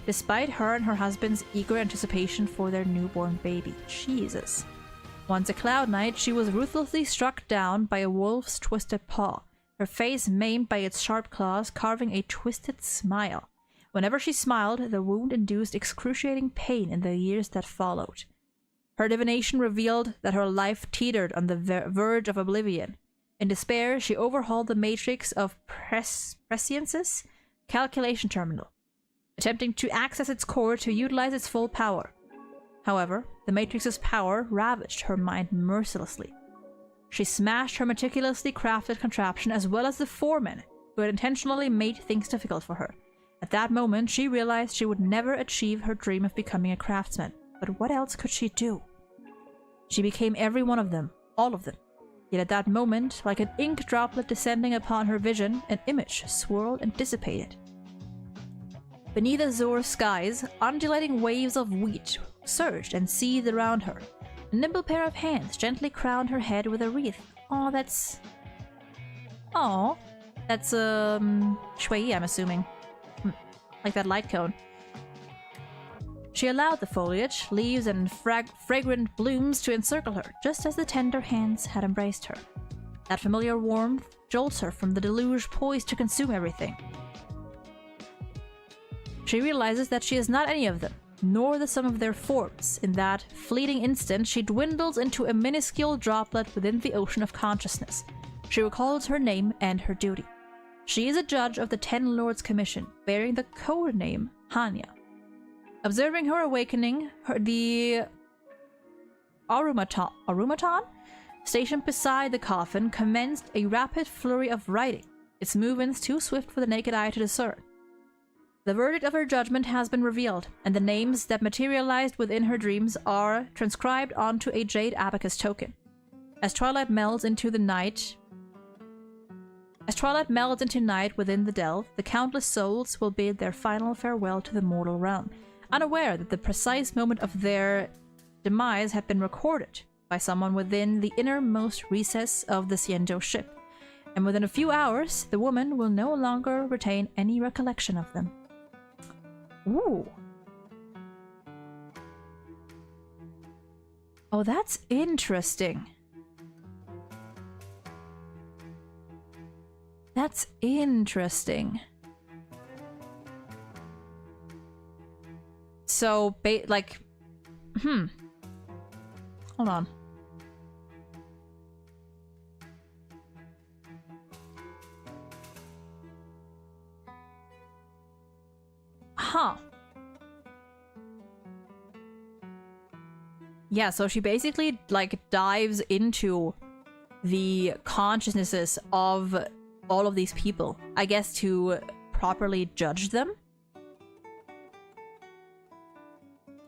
despite her and her husband's eager anticipation for their newborn baby. Jesus. Once a Cloud Knight, she was ruthlessly struck down by a wolf's twisted paw, her face maimed by its sharp claws, carving a twisted smile. Whenever she smiled, the wound induced excruciating pain in the years that followed. Her divination revealed that her life teetered on the verge of oblivion. In despair, she overhauled the matrix of prescience's calculation terminal, attempting to access its core to utilize its full power. However, the Matrix's power ravaged her mind mercilessly. She smashed her meticulously crafted contraption as well as the foremen who had intentionally made things difficult for her. At that moment, she realized she would never achieve her dream of becoming a craftsman. But what else could she do? She became every one of them, all of them. Yet at that moment, like an ink droplet descending upon her vision, an image swirled and dissipated. Beneath azure skies, undulating waves of wheat surged and seethed around her. A nimble pair of hands gently crowned her head with a wreath, Oh, that's... Oh, that's, shui, I'm assuming. Like that light cone. She allowed the foliage, leaves, and fragrant blooms to encircle her, just as the tender hands had embraced her. That familiar warmth jolts her from the deluge poised to consume everything. She realizes that she is not any of them, nor the sum of their forms. In that fleeting instant, she dwindles into a minuscule droplet within the ocean of consciousness. She recalls her name and her duty. She is a judge of the Ten Lords Commission, bearing the code name Hanya. Observing her awakening, the Arumaton, stationed beside the coffin, commenced a rapid flurry of writing, its movements too swift for the naked eye to discern. The verdict of her judgment has been revealed, and the names that materialized within her dreams are transcribed onto a jade abacus token. As twilight melds into night within the delve, the countless souls will bid their final farewell to the mortal realm, unaware that the precise moment of their demise had been recorded by someone within the innermost recess of the Xianzhou ship, and within a few hours, the woman will no longer retain any recollection of them. Ooh. Oh, that's interesting. That's interesting. So, hold on. Huh. Yeah, so she basically, dives into the consciousnesses of all of these people, I guess, to properly judge them?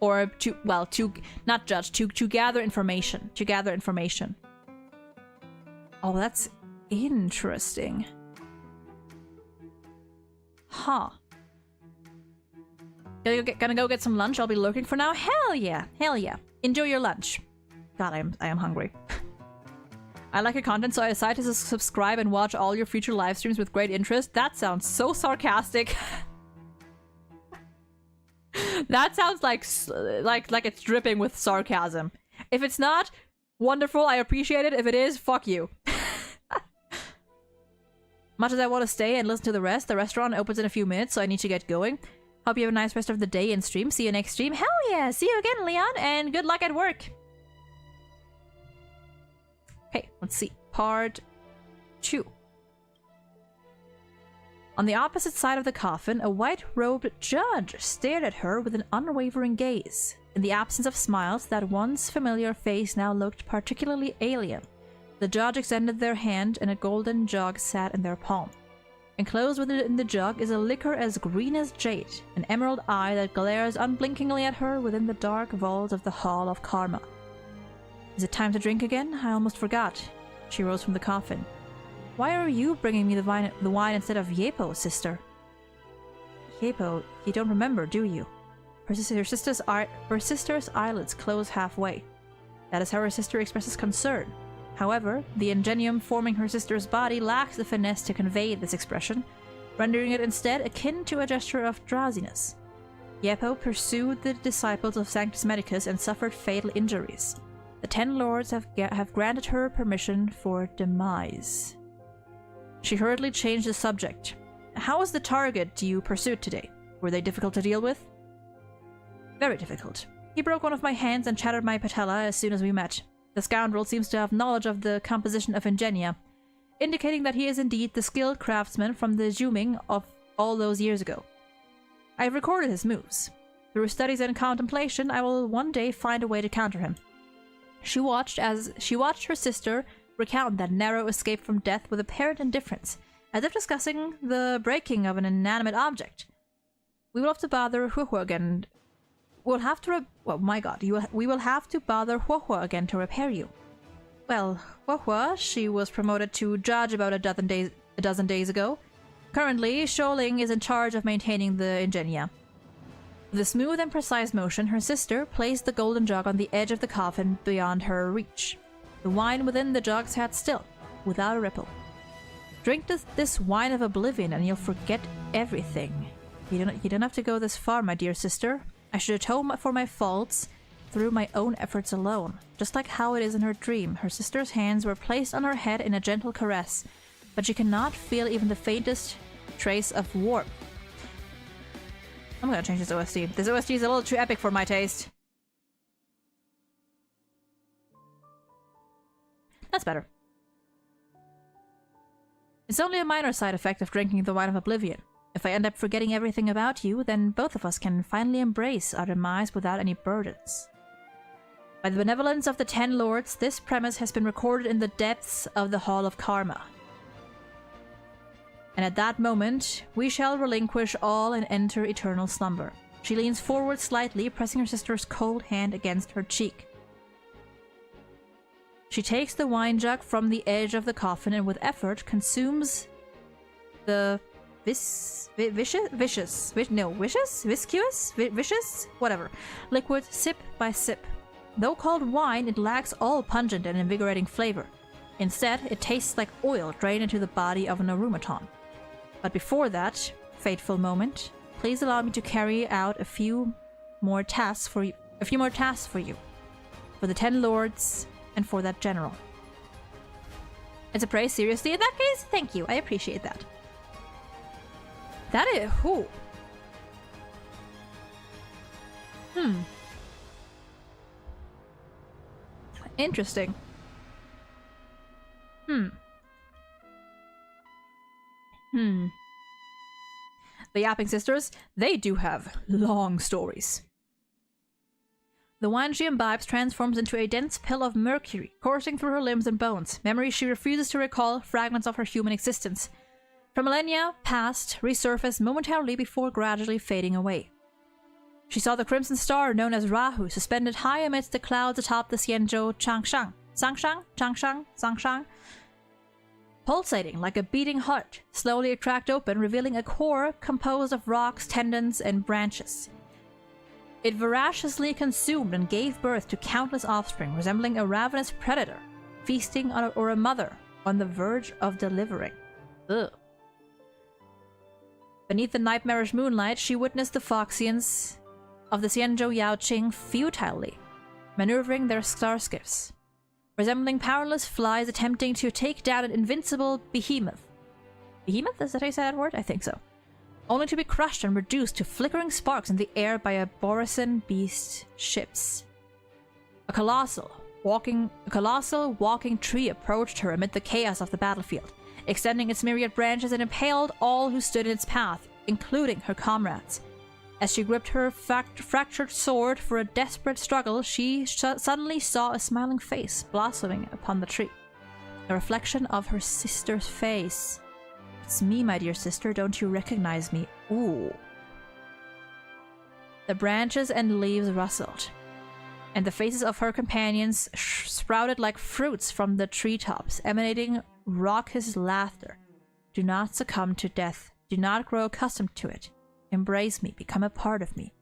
Or not judge, to gather information. Oh, that's interesting. Huh. Gonna go get some lunch? I'll be lurking for now? Hell yeah! Hell yeah. Enjoy your lunch. God, I am hungry. I like your content, so I decided to subscribe and watch all your future live streams with great interest. That sounds so sarcastic. That sounds like it's dripping with sarcasm. If it's not, wonderful, I appreciate it. If it is, fuck you. Much as I want to stay and listen to the rest, the restaurant opens in a few minutes, so I need to get going. Hope you have a nice rest of the day and stream. See you next stream. Hell yeah! See you again, Leon, and good luck at work. Okay, let's see. Part 2. On the opposite side of the coffin, a white-robed judge stared at her with an unwavering gaze. In the absence of smiles, that once familiar face now looked particularly alien. The judge extended their hand, and a golden jug sat in their palm. Enclosed within the jug is a liquor as green as jade, an emerald eye that glares unblinkingly at her within the dark vaults of the Hall of Karma. Is it time to drink again? I almost forgot. She rose from the coffin. Why are you bringing me the wine instead of Yepo, sister? Yepo, you don't remember, do you? Her sister's eyelids close halfway. That is how her sister expresses concern. However, the ingenium forming her sister's body lacks the finesse to convey this expression, rendering it instead akin to a gesture of drowsiness. Yepo pursued the disciples of Sanctus Medicus and suffered fatal injuries. The Ten Lords have granted her permission for demise. She hurriedly changed the subject. How was the target you pursued today? Were they difficult to deal with? Very difficult. He broke one of my hands and shattered my patella as soon as we met. The scoundrel seems to have knowledge of the composition of ingenia, indicating that he is indeed the skilled craftsman from the Zhuming of all those years ago. I have recorded his moves. Through studies and contemplation, I will one day find a way to counter him. She watched her sister recount that narrow escape from death with apparent indifference, as if discussing the breaking of an inanimate object. We will have to bother Huohuo again. We will have to bother Huohuo again to repair you. Well, Huohuo, she was promoted to judge about a dozen days ago. Currently, Sholing is in charge of maintaining the ingenia. With a smooth and precise motion, her sister placed the golden jug on the edge of the coffin beyond her reach. The wine within the jug sat still, without a ripple. Drink this wine of oblivion and you'll forget everything. You don't have to go this far, my dear sister. I should atone for my faults through my own efforts alone. Just like how it is in her dream. Her sister's hands were placed on her head in a gentle caress, but she cannot feel even the faintest trace of warmth. I'm gonna change this OST. This OST is a little too epic for my taste. That's better. It's only a minor side effect of drinking the wine of oblivion. If I end up forgetting everything about you, then both of us can finally embrace our demise without any burdens. By the benevolence of the 10 lords, this premise has been recorded in the depths of the Hall of Karma. And at that moment, we shall relinquish all and enter eternal slumber. She leans forward slightly, pressing her sister's cold hand against her cheek. She takes the wine jug from the edge of the coffin and with effort consumes the viscous liquid sip by sip. Though called wine, it lacks all pungent and invigorating flavor. Instead, it tastes like oil drained into the body of an automaton. But before that fateful moment, please allow me to carry out a few more tasks for you. For the 10 lords and for that general. It's a praise, seriously? In that case, thank you. I appreciate that. That is... who? Interesting. The Yapping Sisters, they do have long stories. The wine she imbibes transforms into a dense pill of mercury, coursing through her limbs and bones, memories she refuses to recall, fragments of her human existence. From millennia past, resurface momentarily before gradually fading away. She saw the crimson star known as Rahu suspended high amidst the clouds atop the Xianzhou Changshan, pulsating like a beating heart, slowly cracked open, revealing a core composed of rocks, tendons, and branches. It voraciously consumed and gave birth to countless offspring, resembling a ravenous predator, feasting on or a mother on the verge of delivering. Ugh. Beneath the nightmarish moonlight, she witnessed the Foxians of the Xianzhou Yaoqing futilely maneuvering their starskiffs, resembling powerless flies attempting to take down an invincible behemoth. Behemoth? Is that how you say that word? I think so. Only to be crushed and reduced to flickering sparks in the air by a Borisan beast ships. A colossal walking tree approached her amid the chaos of the battlefield, extending its myriad branches and impaled all who stood in its path, including her comrades. As she gripped her fractured sword for a desperate struggle, she suddenly saw a smiling face blossoming upon the tree. A reflection of her sister's face. It's me, my dear sister. Don't you recognize me? Ooh. The branches and leaves rustled, and the faces of her companions sprouted like fruits from the treetops, emanating raucous laughter. Do not succumb to death. Do not grow accustomed to it. Embrace me. Become a part of me.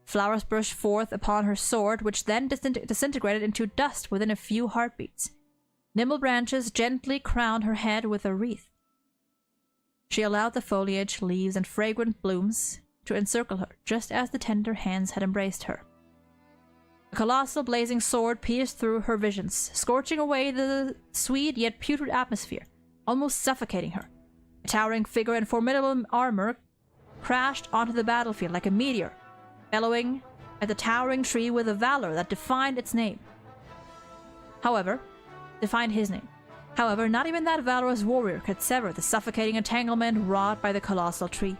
Flowers burst forth upon her sword, which then disintegrated into dust within a few heartbeats. Nimble branches gently crowned her head with a wreath. She allowed the foliage, leaves, and fragrant blooms to encircle her, just as the tender hands had embraced her. A colossal blazing sword pierced through her visions, scorching away the sweet yet putrid atmosphere, almost suffocating her. A towering figure in formidable armor crashed onto the battlefield like a meteor, bellowing at the towering tree with a valor that defined its name. Defined his name. However, not even that valorous warrior could sever the suffocating entanglement wrought by the colossal tree.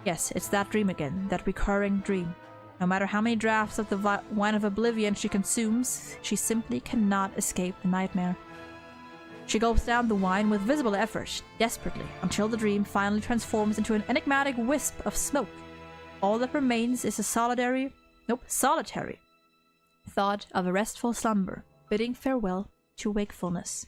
Yes, it's that dream again, that recurring dream. No matter how many draughts of the wine of oblivion she consumes, she simply cannot escape the nightmare. She gulps down the wine with visible effort, desperately, until the dream finally transforms into an enigmatic wisp of smoke. All that remains is a solitary thought of a restful slumber, bidding farewell to wakefulness.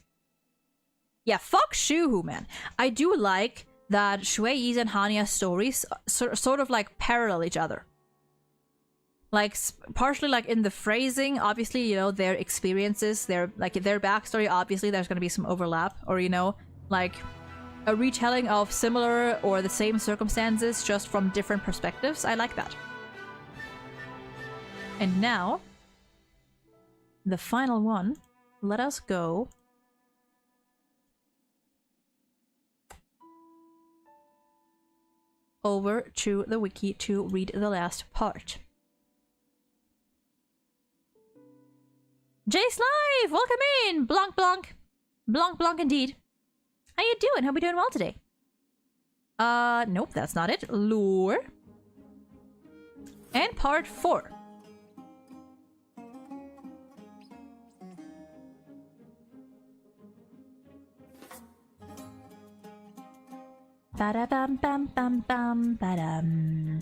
Yeah, fuck Shuhu, man. I do like that Shui Yi's and Hanya's stories sort of like parallel each other. Like, partially, like, in the phrasing, obviously, you know, their experiences, their backstory, obviously, there's gonna be some overlap, or, you know, like, a retelling of similar or the same circumstances, just from different perspectives. I like that. And now, the final one, let us go over to the wiki to read the last part. Jace Live! Welcome in! Blanc Blanc. Blanc Blanc indeed. How you doing? Hope you're doing well today. Nope, that's not it. Lure. And part 4. Ba-da-bam bam bam bam ba-dam.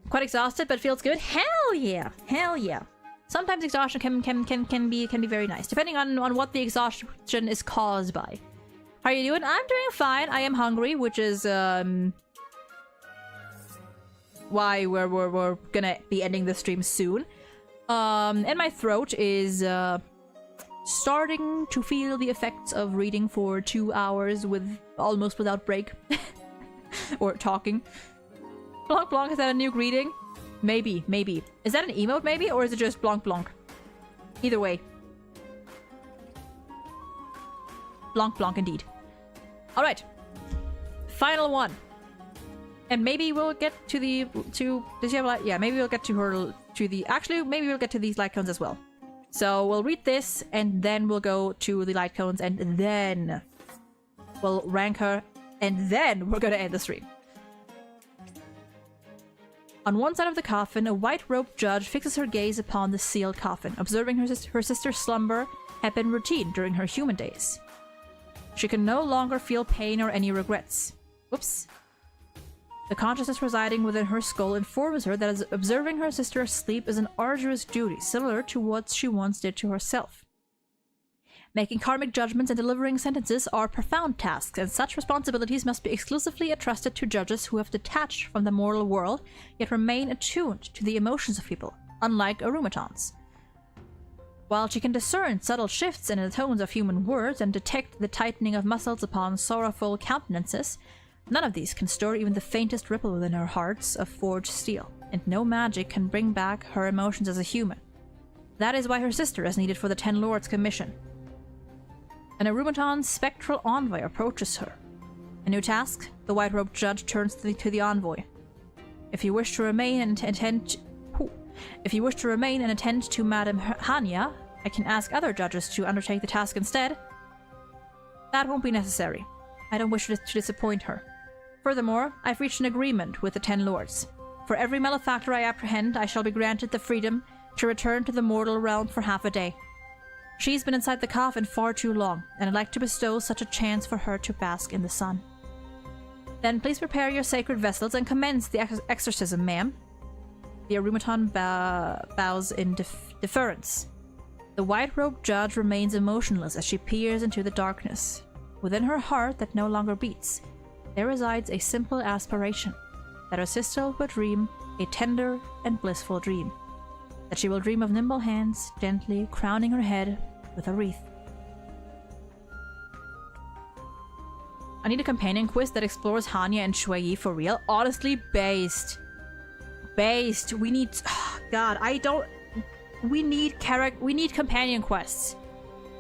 Quite exhausted, but feels good. Hell yeah! Hell yeah! Sometimes exhaustion can be very nice, depending on what the exhaustion is caused by. How are you doing? I'm doing fine. I am hungry, which is why we're gonna be ending the stream soon. And my throat is starting to feel the effects of reading for 2 hours almost without break. Or talking. Blanc Blanc, is that a new greeting? Maybe, maybe. Is that an emote maybe? Or is it just Blanc Blanc? Either way. Blanc Blanc indeed. Alright. Final one. And maybe we'll get to the... Does she have light? Yeah, maybe we'll get to her... Actually, maybe we'll get to these light cones as well. So we'll read this, and then we'll go to the light cones, and then we'll rank her, and then we're gonna end the stream. On one side of the coffin, a white-robed judge fixes her gaze upon the sealed coffin. Observing her sister's slumber had been routine during her human days. She can no longer feel pain or any regrets. Whoops. The consciousness residing within her skull informs her that observing her sister asleep is an arduous duty, similar to what she once did to herself. Making karmic judgments and delivering sentences are profound tasks, and such responsibilities must be exclusively entrusted to judges who have detached from the mortal world, yet remain attuned to the emotions of people, unlike automatons. While she can discern subtle shifts in the tones of human words and detect the tightening of muscles upon sorrowful countenances, none of these can stir even the faintest ripple within her hearts of forged steel, and no magic can bring back her emotions as a human. That is why her sister is needed for the Ten Lords' commission. An Arumaton's spectral envoy approaches her. A new task? The white-robed judge turns to the envoy. If you wish to remain and attend to Madame Hanya, I can ask other judges to undertake the task instead. That won't be necessary. I don't wish to disappoint her. Furthermore, I've reached an agreement with the Ten Lords. For every malefactor I apprehend, I shall be granted the freedom to return to the mortal realm for half a day. She's been inside the coffin far too long, and I'd like to bestow such a chance for her to bask in the sun. Then please prepare your sacred vessels and commence the exorcism, ma'am. The Arumaton bows in deference. The white-robed judge remains emotionless as she peers into the darkness. Within her heart that no longer beats, there resides a simple aspiration, that her sister will dream a tender and blissful dream. That she will dream of nimble hands gently crowning her head with a wreath. I need a companion quiz that explores Hanya and Shuai for real. Honestly, based. We need... God, we need companion quests.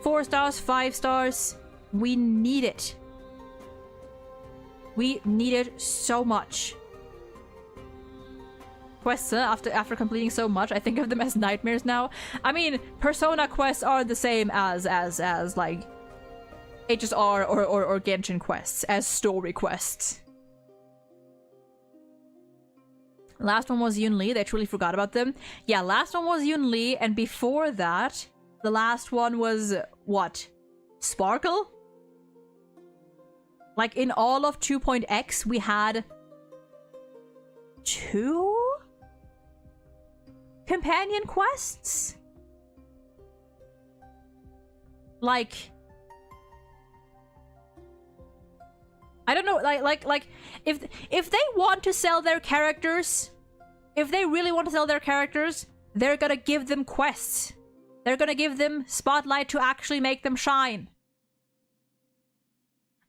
4 stars, 5 stars. We need it. We need it so much. Quests, after completing so much, I think of them as nightmares now. I mean, Persona quests are the same as like HSR or Genshin quests, as story quests. Last one was Yunli. They truly forgot about them. Yeah, last one was Yunli, and before that, the last one was what? Sparkle? Like in all of 2.x, we had 2 companion quests? Like, I don't know, like if they want to sell their characters if they really want to sell their characters, they're gonna give them quests. They're gonna give them spotlight to actually make them shine.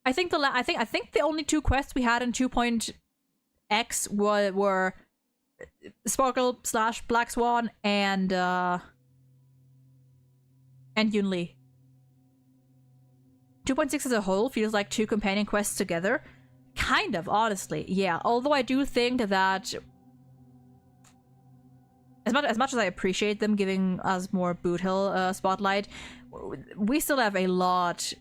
I think the only 2 quests we had in 2.x were Sparkle / Black Swan and Yunli. 2.6 as a whole feels like 2 companion quests together. Kind of, honestly, yeah. Although I do think that as much as I appreciate them giving us more Boot Hill spotlight, we still have a lot.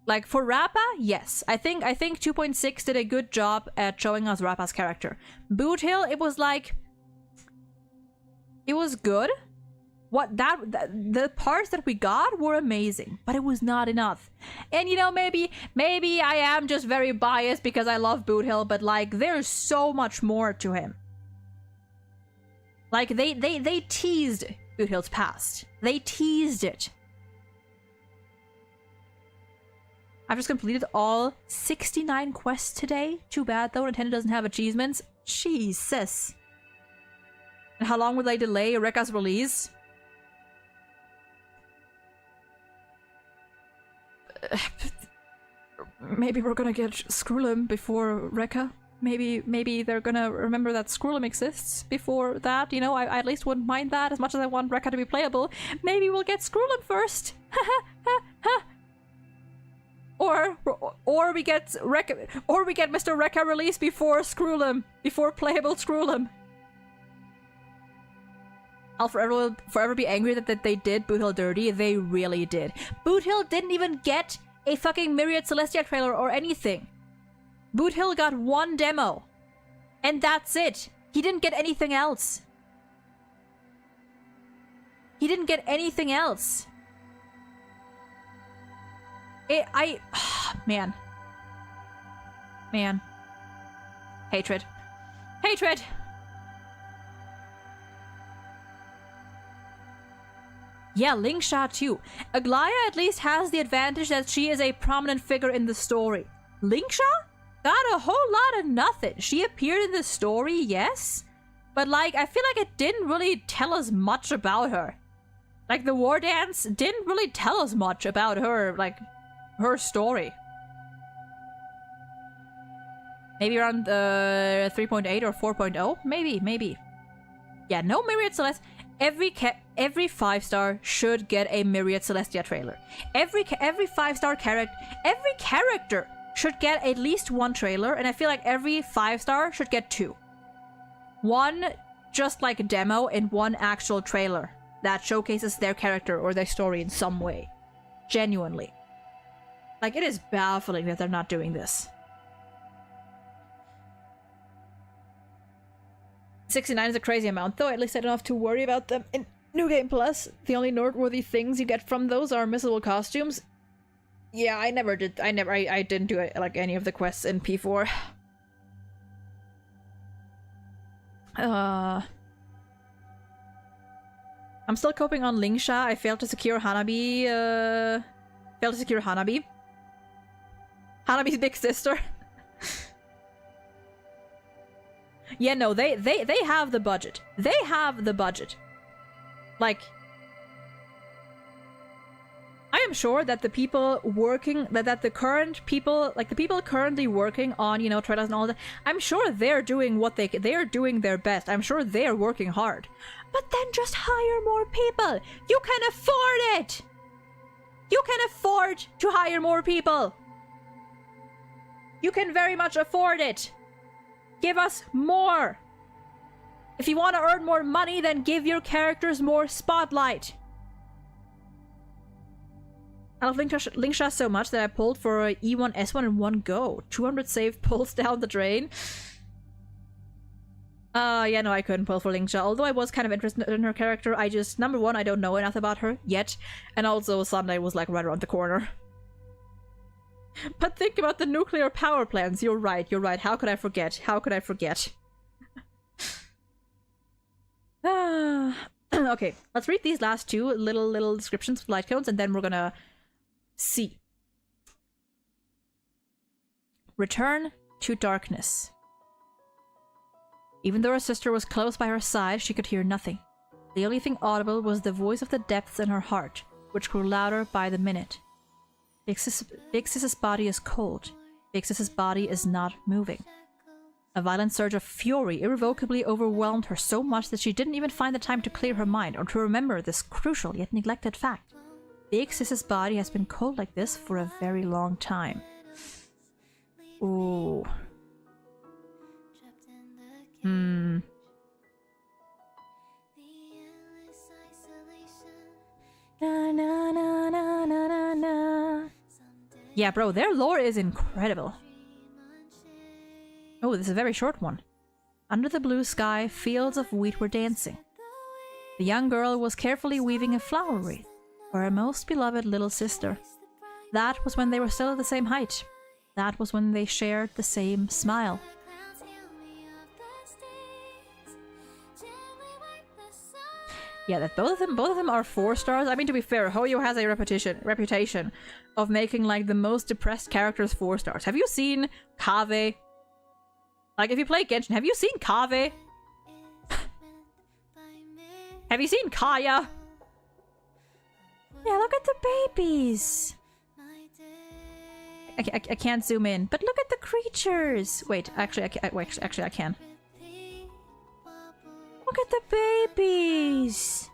Like for Rappa, yes. I think 2.6 did a good job at showing us Rappa's character. Boot Hill, it was like, it was good. The parts that we got were amazing, but it was not enough. And you know, maybe I am just very biased because I love Boot Hill, but like there's so much more to him. Like they teased Boot Hill's past. They teased it. I've just completed all 69 quests today. Too bad though, Nintendo doesn't have achievements. Jesus. And how long will they delay Rekka's release? Maybe we're gonna get Skrulim before Rekka. Maybe they're gonna remember that Skrulim exists before that. You know, I at least wouldn't mind that as much as I want Rekka to be playable. Maybe we'll get Skrulim first. Or we get Rekka, or we get Mr. Rekka released before Skrulim, before playable Skrulim. I'll forever be angry that they did Boot Hill dirty. They really did. Boot Hill didn't even get a fucking Myriad Celestia trailer or anything. Boot Hill got 1 demo. And that's it. He didn't get anything else. He didn't get anything else. Man. Hatred. Hatred! Yeah, Lingsha too. Aglaya at least has the advantage that she is a prominent figure in the story. Lingsha got a whole lot of nothing. She appeared in the story, yes, but like I feel like it didn't really tell us much about her. Like the war dance didn't really tell us much about her, like her story. Maybe around 3.8 or 4.0? Maybe. Yeah, no Myriad Celeste. Every 5-star should get a Myriad Celestia trailer. Every 5-star character, every character should get at least 1 trailer, and I feel like every 5-star should get 2. 1 just like a demo and 1 actual trailer that showcases their character or their story in some way. Genuinely. Like, it is baffling that they're not doing this. 69 is a crazy amount, though. At least I don't have to worry about them in New Game Plus. The only noteworthy things you get from those are missable costumes. Yeah, I didn't do it, like any of the quests in P4. I'm still coping on Lingsha. I failed to secure Hanabi. Hanabi's big sister. Yeah, no, they have the budget. They have the budget. Like, I am sure that the people working, that the current people, like the people currently working on, you know, trailers and all that, I'm sure they're doing what they're doing their best. I'm sure they're working hard. But then just hire more people. You can afford it. You can afford to hire more people. You can very much afford it. Give us more. If you want to earn more money, then give your characters more spotlight. I love Lingsha so much that I pulled for a E1, S1 in one go. 200 save pulls down the drain. Yeah, no, I couldn't pull for Lingsha. Although I was kind of interested in her character, I just, number one, I don't know enough about her yet. And also, Sunday was like right around the corner. But think about the nuclear power plants. You're right. How could I forget? Okay, let's read these last 2 little descriptions with light codes, and then we're gonna see. Return to darkness. Even though her sister was close by her side, she could hear nothing. The only thing audible was the voice of the depths in her heart, which grew louder by the minute. Big Sis's body is cold. Big Sis's body is not moving. A violent surge of fury irrevocably overwhelmed her so much that she didn't even find the time to clear her mind or to remember this crucial yet neglected fact. Big Sis's body has been cold like this for a very long time. Ooh. Na, na, na, na, na, na. Yeah, bro, their lore is incredible. Oh, this is a very short one. Under the blue sky, fields of wheat were dancing. The young girl was carefully weaving a flower wreath for her most beloved little sister. That was when they were still at the same height. That was when they shared the same smile. Yeah, that both of them are 4 stars. I mean, to be fair, Hoyo has a reputation of making like the most depressed characters 4 stars. Have you seen Kave? Like, if you play Genshin, have you seen Kave? Have you seen Kaya? Yeah, look at the babies. I can't zoom in, but look at the creatures. Wait, actually, I can. Look at the babies.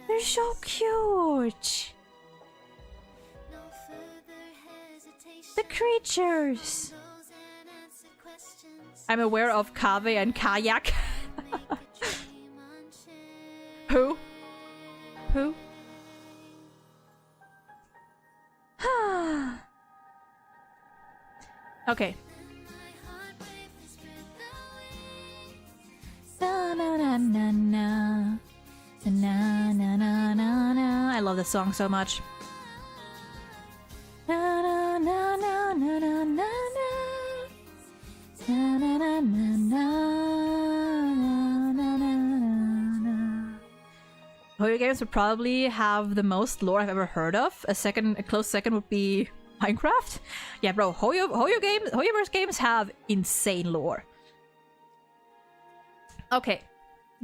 They're so cute. The creatures. I'm aware of Kave and Kayak. Who? Who? Okay. Na na na na na na na na na na. I love this song so much. Na na na na na na na na na na na na. Hoyo games would probably have the most lore I've ever heard of. A close second would be Minecraft. Yeah, bro, Hoyoverse games have insane lore. Okay.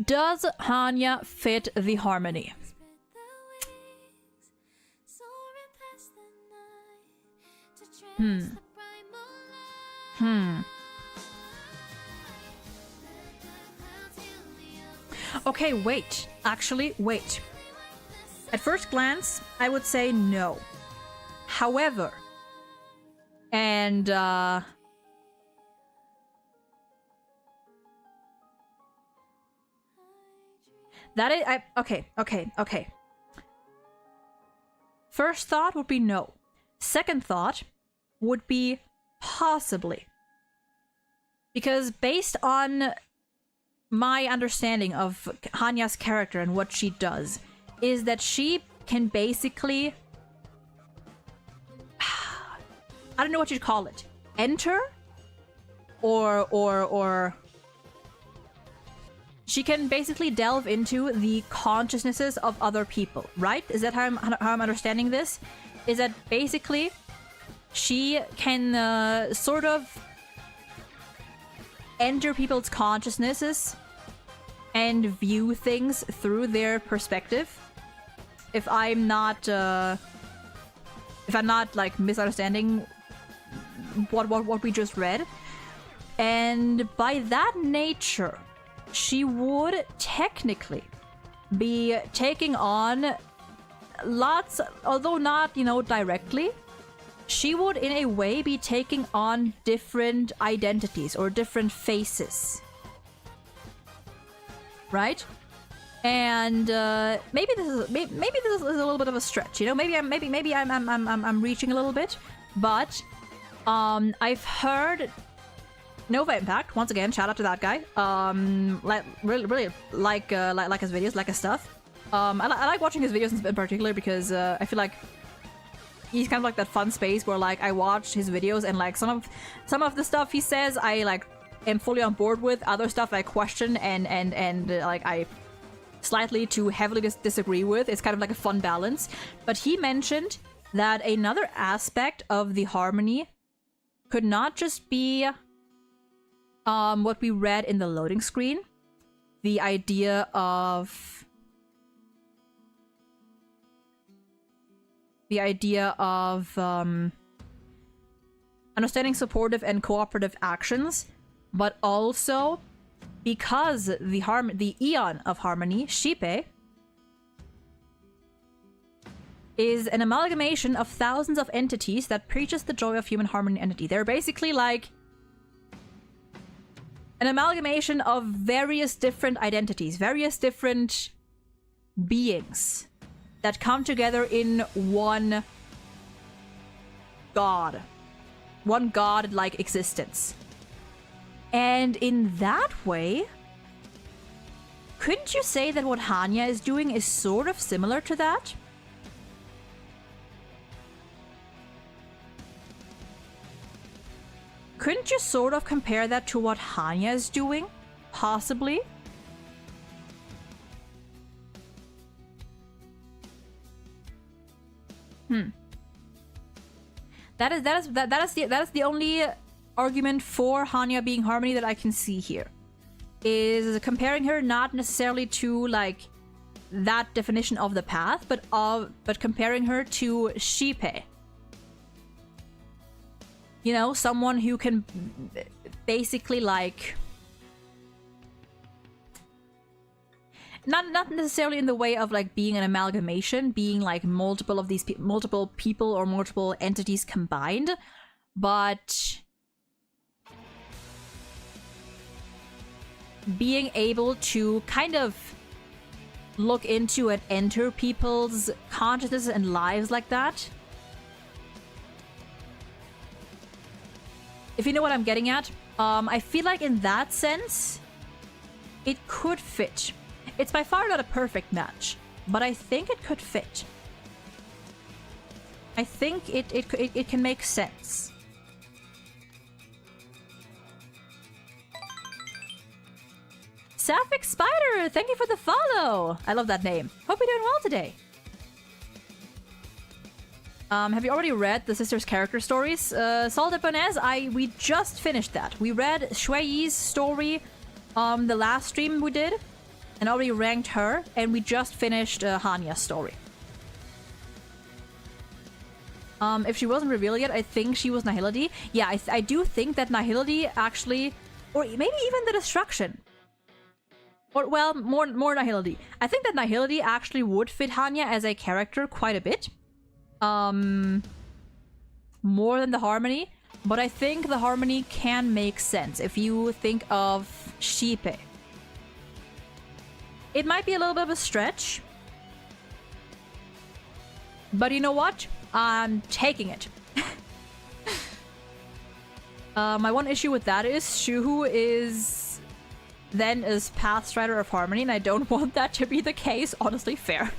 Does Hanya fit the harmony? Okay, wait. Actually, wait. At first glance, I would say no. However, and that is okay. First thought would be no. Second thought would be possibly. Because based on my understanding of Hanya's character and what she does, is that she can basically, I don't know what you'd call it, enter or she can basically delve into the consciousnesses of other people, right? Is that how I'm understanding this? Is that basically she can sort of enter people's consciousnesses and view things through their perspective. If I'm not like misunderstanding what we just read, and by that nature, she would technically be taking on lots, although not, you know, directly. She would, in a way, be taking on different identities or different faces, right? And maybe this is a little bit of a stretch, you know. Maybe I'm reaching a little bit, but I've heard Nova Impact, once again, shout out to that guy. Really like his videos, like his stuff. I like watching his videos in particular because I feel like he's kind of like that fun space where like I watch his videos and like some of the stuff he says I like am fully on board with. Other stuff I question and like I slightly too heavily disagree with. It's kind of like a fun balance. But he mentioned that another aspect of the harmony could not just be what we read in the loading screen. The idea of... understanding supportive and cooperative actions, but also because the Aeon of Harmony, Shipe, is an amalgamation of thousands of entities that preaches the joy of human harmony and entity. They're basically like an amalgamation of various different identities, various different beings that come together in one god. One god-like existence. And in that way, couldn't you say that what Hanya is doing is sort of similar to that? Couldn't you sort of compare that to what Hanya is doing? Possibly? That is the only argument for Hanya being Harmony that I can see here. Is comparing her not necessarily to like that definition of the path, but comparing her to Shipe. You know, someone who can basically like not necessarily in the way of like being an amalgamation, being like multiple of these multiple people or multiple entities combined, but being able to kind of look into and enter people's consciousness and lives like that. If you know what I'm getting at, I feel like in that sense, it could fit. It's by far not a perfect match, but I think it could fit. I think it can make sense. Sapphic Spider, thank you for the follow. I love that name. Hope you're doing well today. Have you already read the sisters' character stories? Salt and Bonez, we just finished that. We read Shui Yi's story the last stream we did, and already ranked her, and we just finished Hanya's story. If she wasn't revealed yet, I think she was Nihility. Yeah, I do think that Nihility actually, or maybe even the Destruction. Or, well, more Nihility. I think that Nihility actually would fit Hanya as a character quite a bit. More than the Harmony. But I think the Harmony can make sense if you think of Shipe. It might be a little bit of a stretch. But you know what? I'm taking it. My one issue with that is Shuhu is Pathstrider of Harmony, and I don't want that to be the case. Honestly, fair.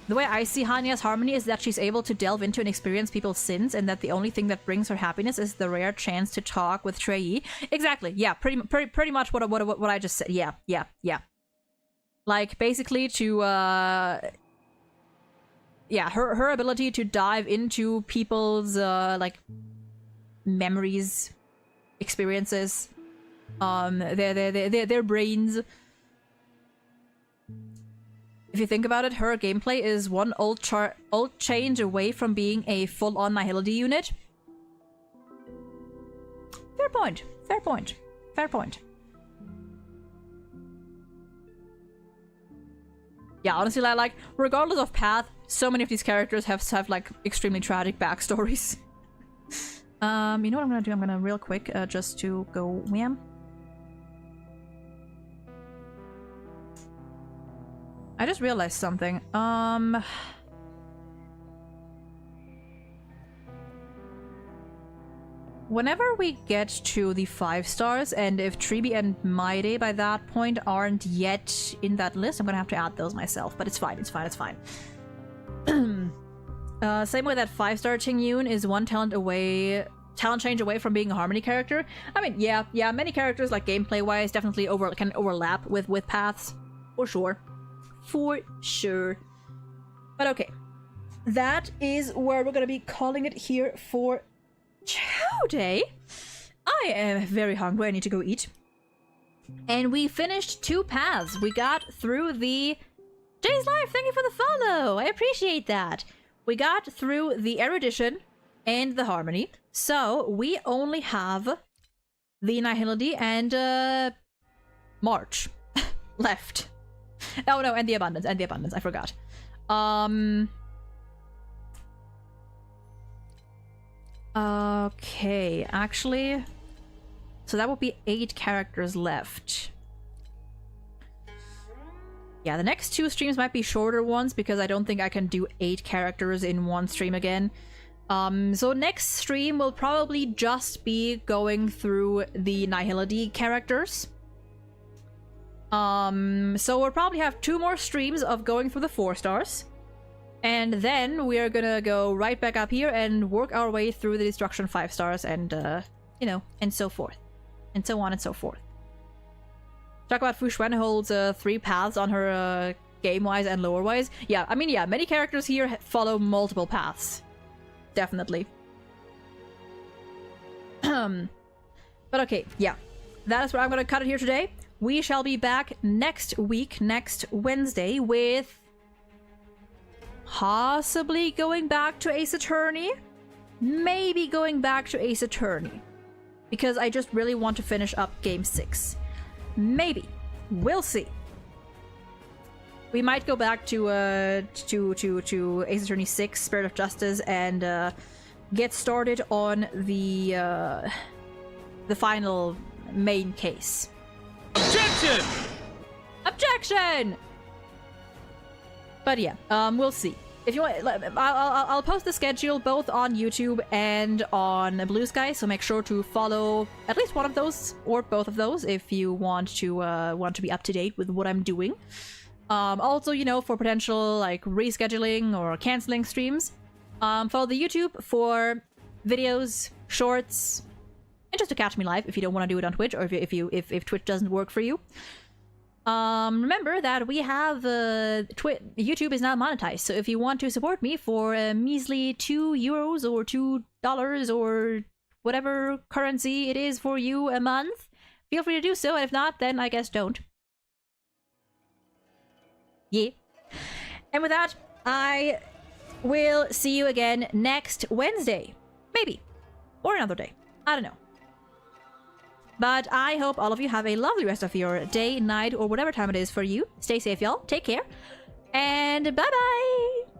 The way I see Hanya's Harmony is that she's able to delve into and experience people's sins, and that the only thing that brings her happiness is the rare chance to talk with Shui. Exactly. Yeah, pretty much what I just said. Yeah. Like basically to yeah, her ability to dive into people's like memories, experiences, their brains. If you think about it, her gameplay is one old change away from being a full-on Nihility unit. Fair point. Fair point. Fair point. Yeah, honestly, like, regardless of path, so many of these characters have like, extremely tragic backstories. You know what I'm gonna do? I'm gonna real quick, just to go wham. I just realized something. Whenever we get to the 5 stars, and if Tribi and Maide by that point aren't yet in that list, I'm gonna have to add those myself, but it's fine, it's fine, it's fine. Same way that 5-star Qingyun is one talent change away from being a Harmony character. I mean, yeah, many characters, like gameplay-wise, definitely can overlap with paths, for sure. For sure. But okay. That is where we're gonna be calling it here for today. I am very hungry. I need to go eat. And we finished 2 paths. We got through the... Jay's Life, thank you for the follow! I appreciate that. We got through the Erudition and the Harmony. So, we only have the Nihility and, March left. Oh no, and the Abundance, I forgot. Okay, actually... So that would be 8 characters left. Yeah, the next 2 streams might be shorter ones because I don't think I can do 8 characters in one stream again. So next stream will probably just be going through the Nihility characters. So we'll probably have 2 more streams of going through the 4 stars. And then we are gonna go right back up here and work our way through the Destruction 5 stars and, you know, and so forth. And so on and so forth. Talk about Fu Xuan holds 3 paths on her game-wise and lore-wise. Yeah, I mean, yeah, many characters here follow multiple paths. Definitely. But okay, yeah. That is where I'm gonna cut it here today. We shall be back next week, next Wednesday, with... possibly going back to Ace Attorney? Maybe going back to Ace Attorney. Because I just really want to finish up Game 6. Maybe. We'll see. We might go back to Ace Attorney 6, Spirit of Justice, and get started on the final main case. Objection! Objection! But yeah, we'll see. If you want, I'll post the schedule both on YouTube and on Blue Sky, so make sure to follow at least one of those or both of those if you want to be up to date with what I'm doing. Also, you know, for potential like rescheduling or canceling streams, follow the YouTube for videos, shorts, and just to catch me live if you don't want to do it on Twitch or if Twitch doesn't work for you. Remember that we have YouTube is not monetized, so if you want to support me for a measly €2 or $2 or whatever currency it is for you a month, feel free to do so, and if not, then I guess don't. Yeah. And with that, I will see you again next Wednesday. Maybe. Or another day. I don't know. But I hope all of you have a lovely rest of your day, night, or whatever time it is for you. Stay safe, y'all. Take care. And bye-bye!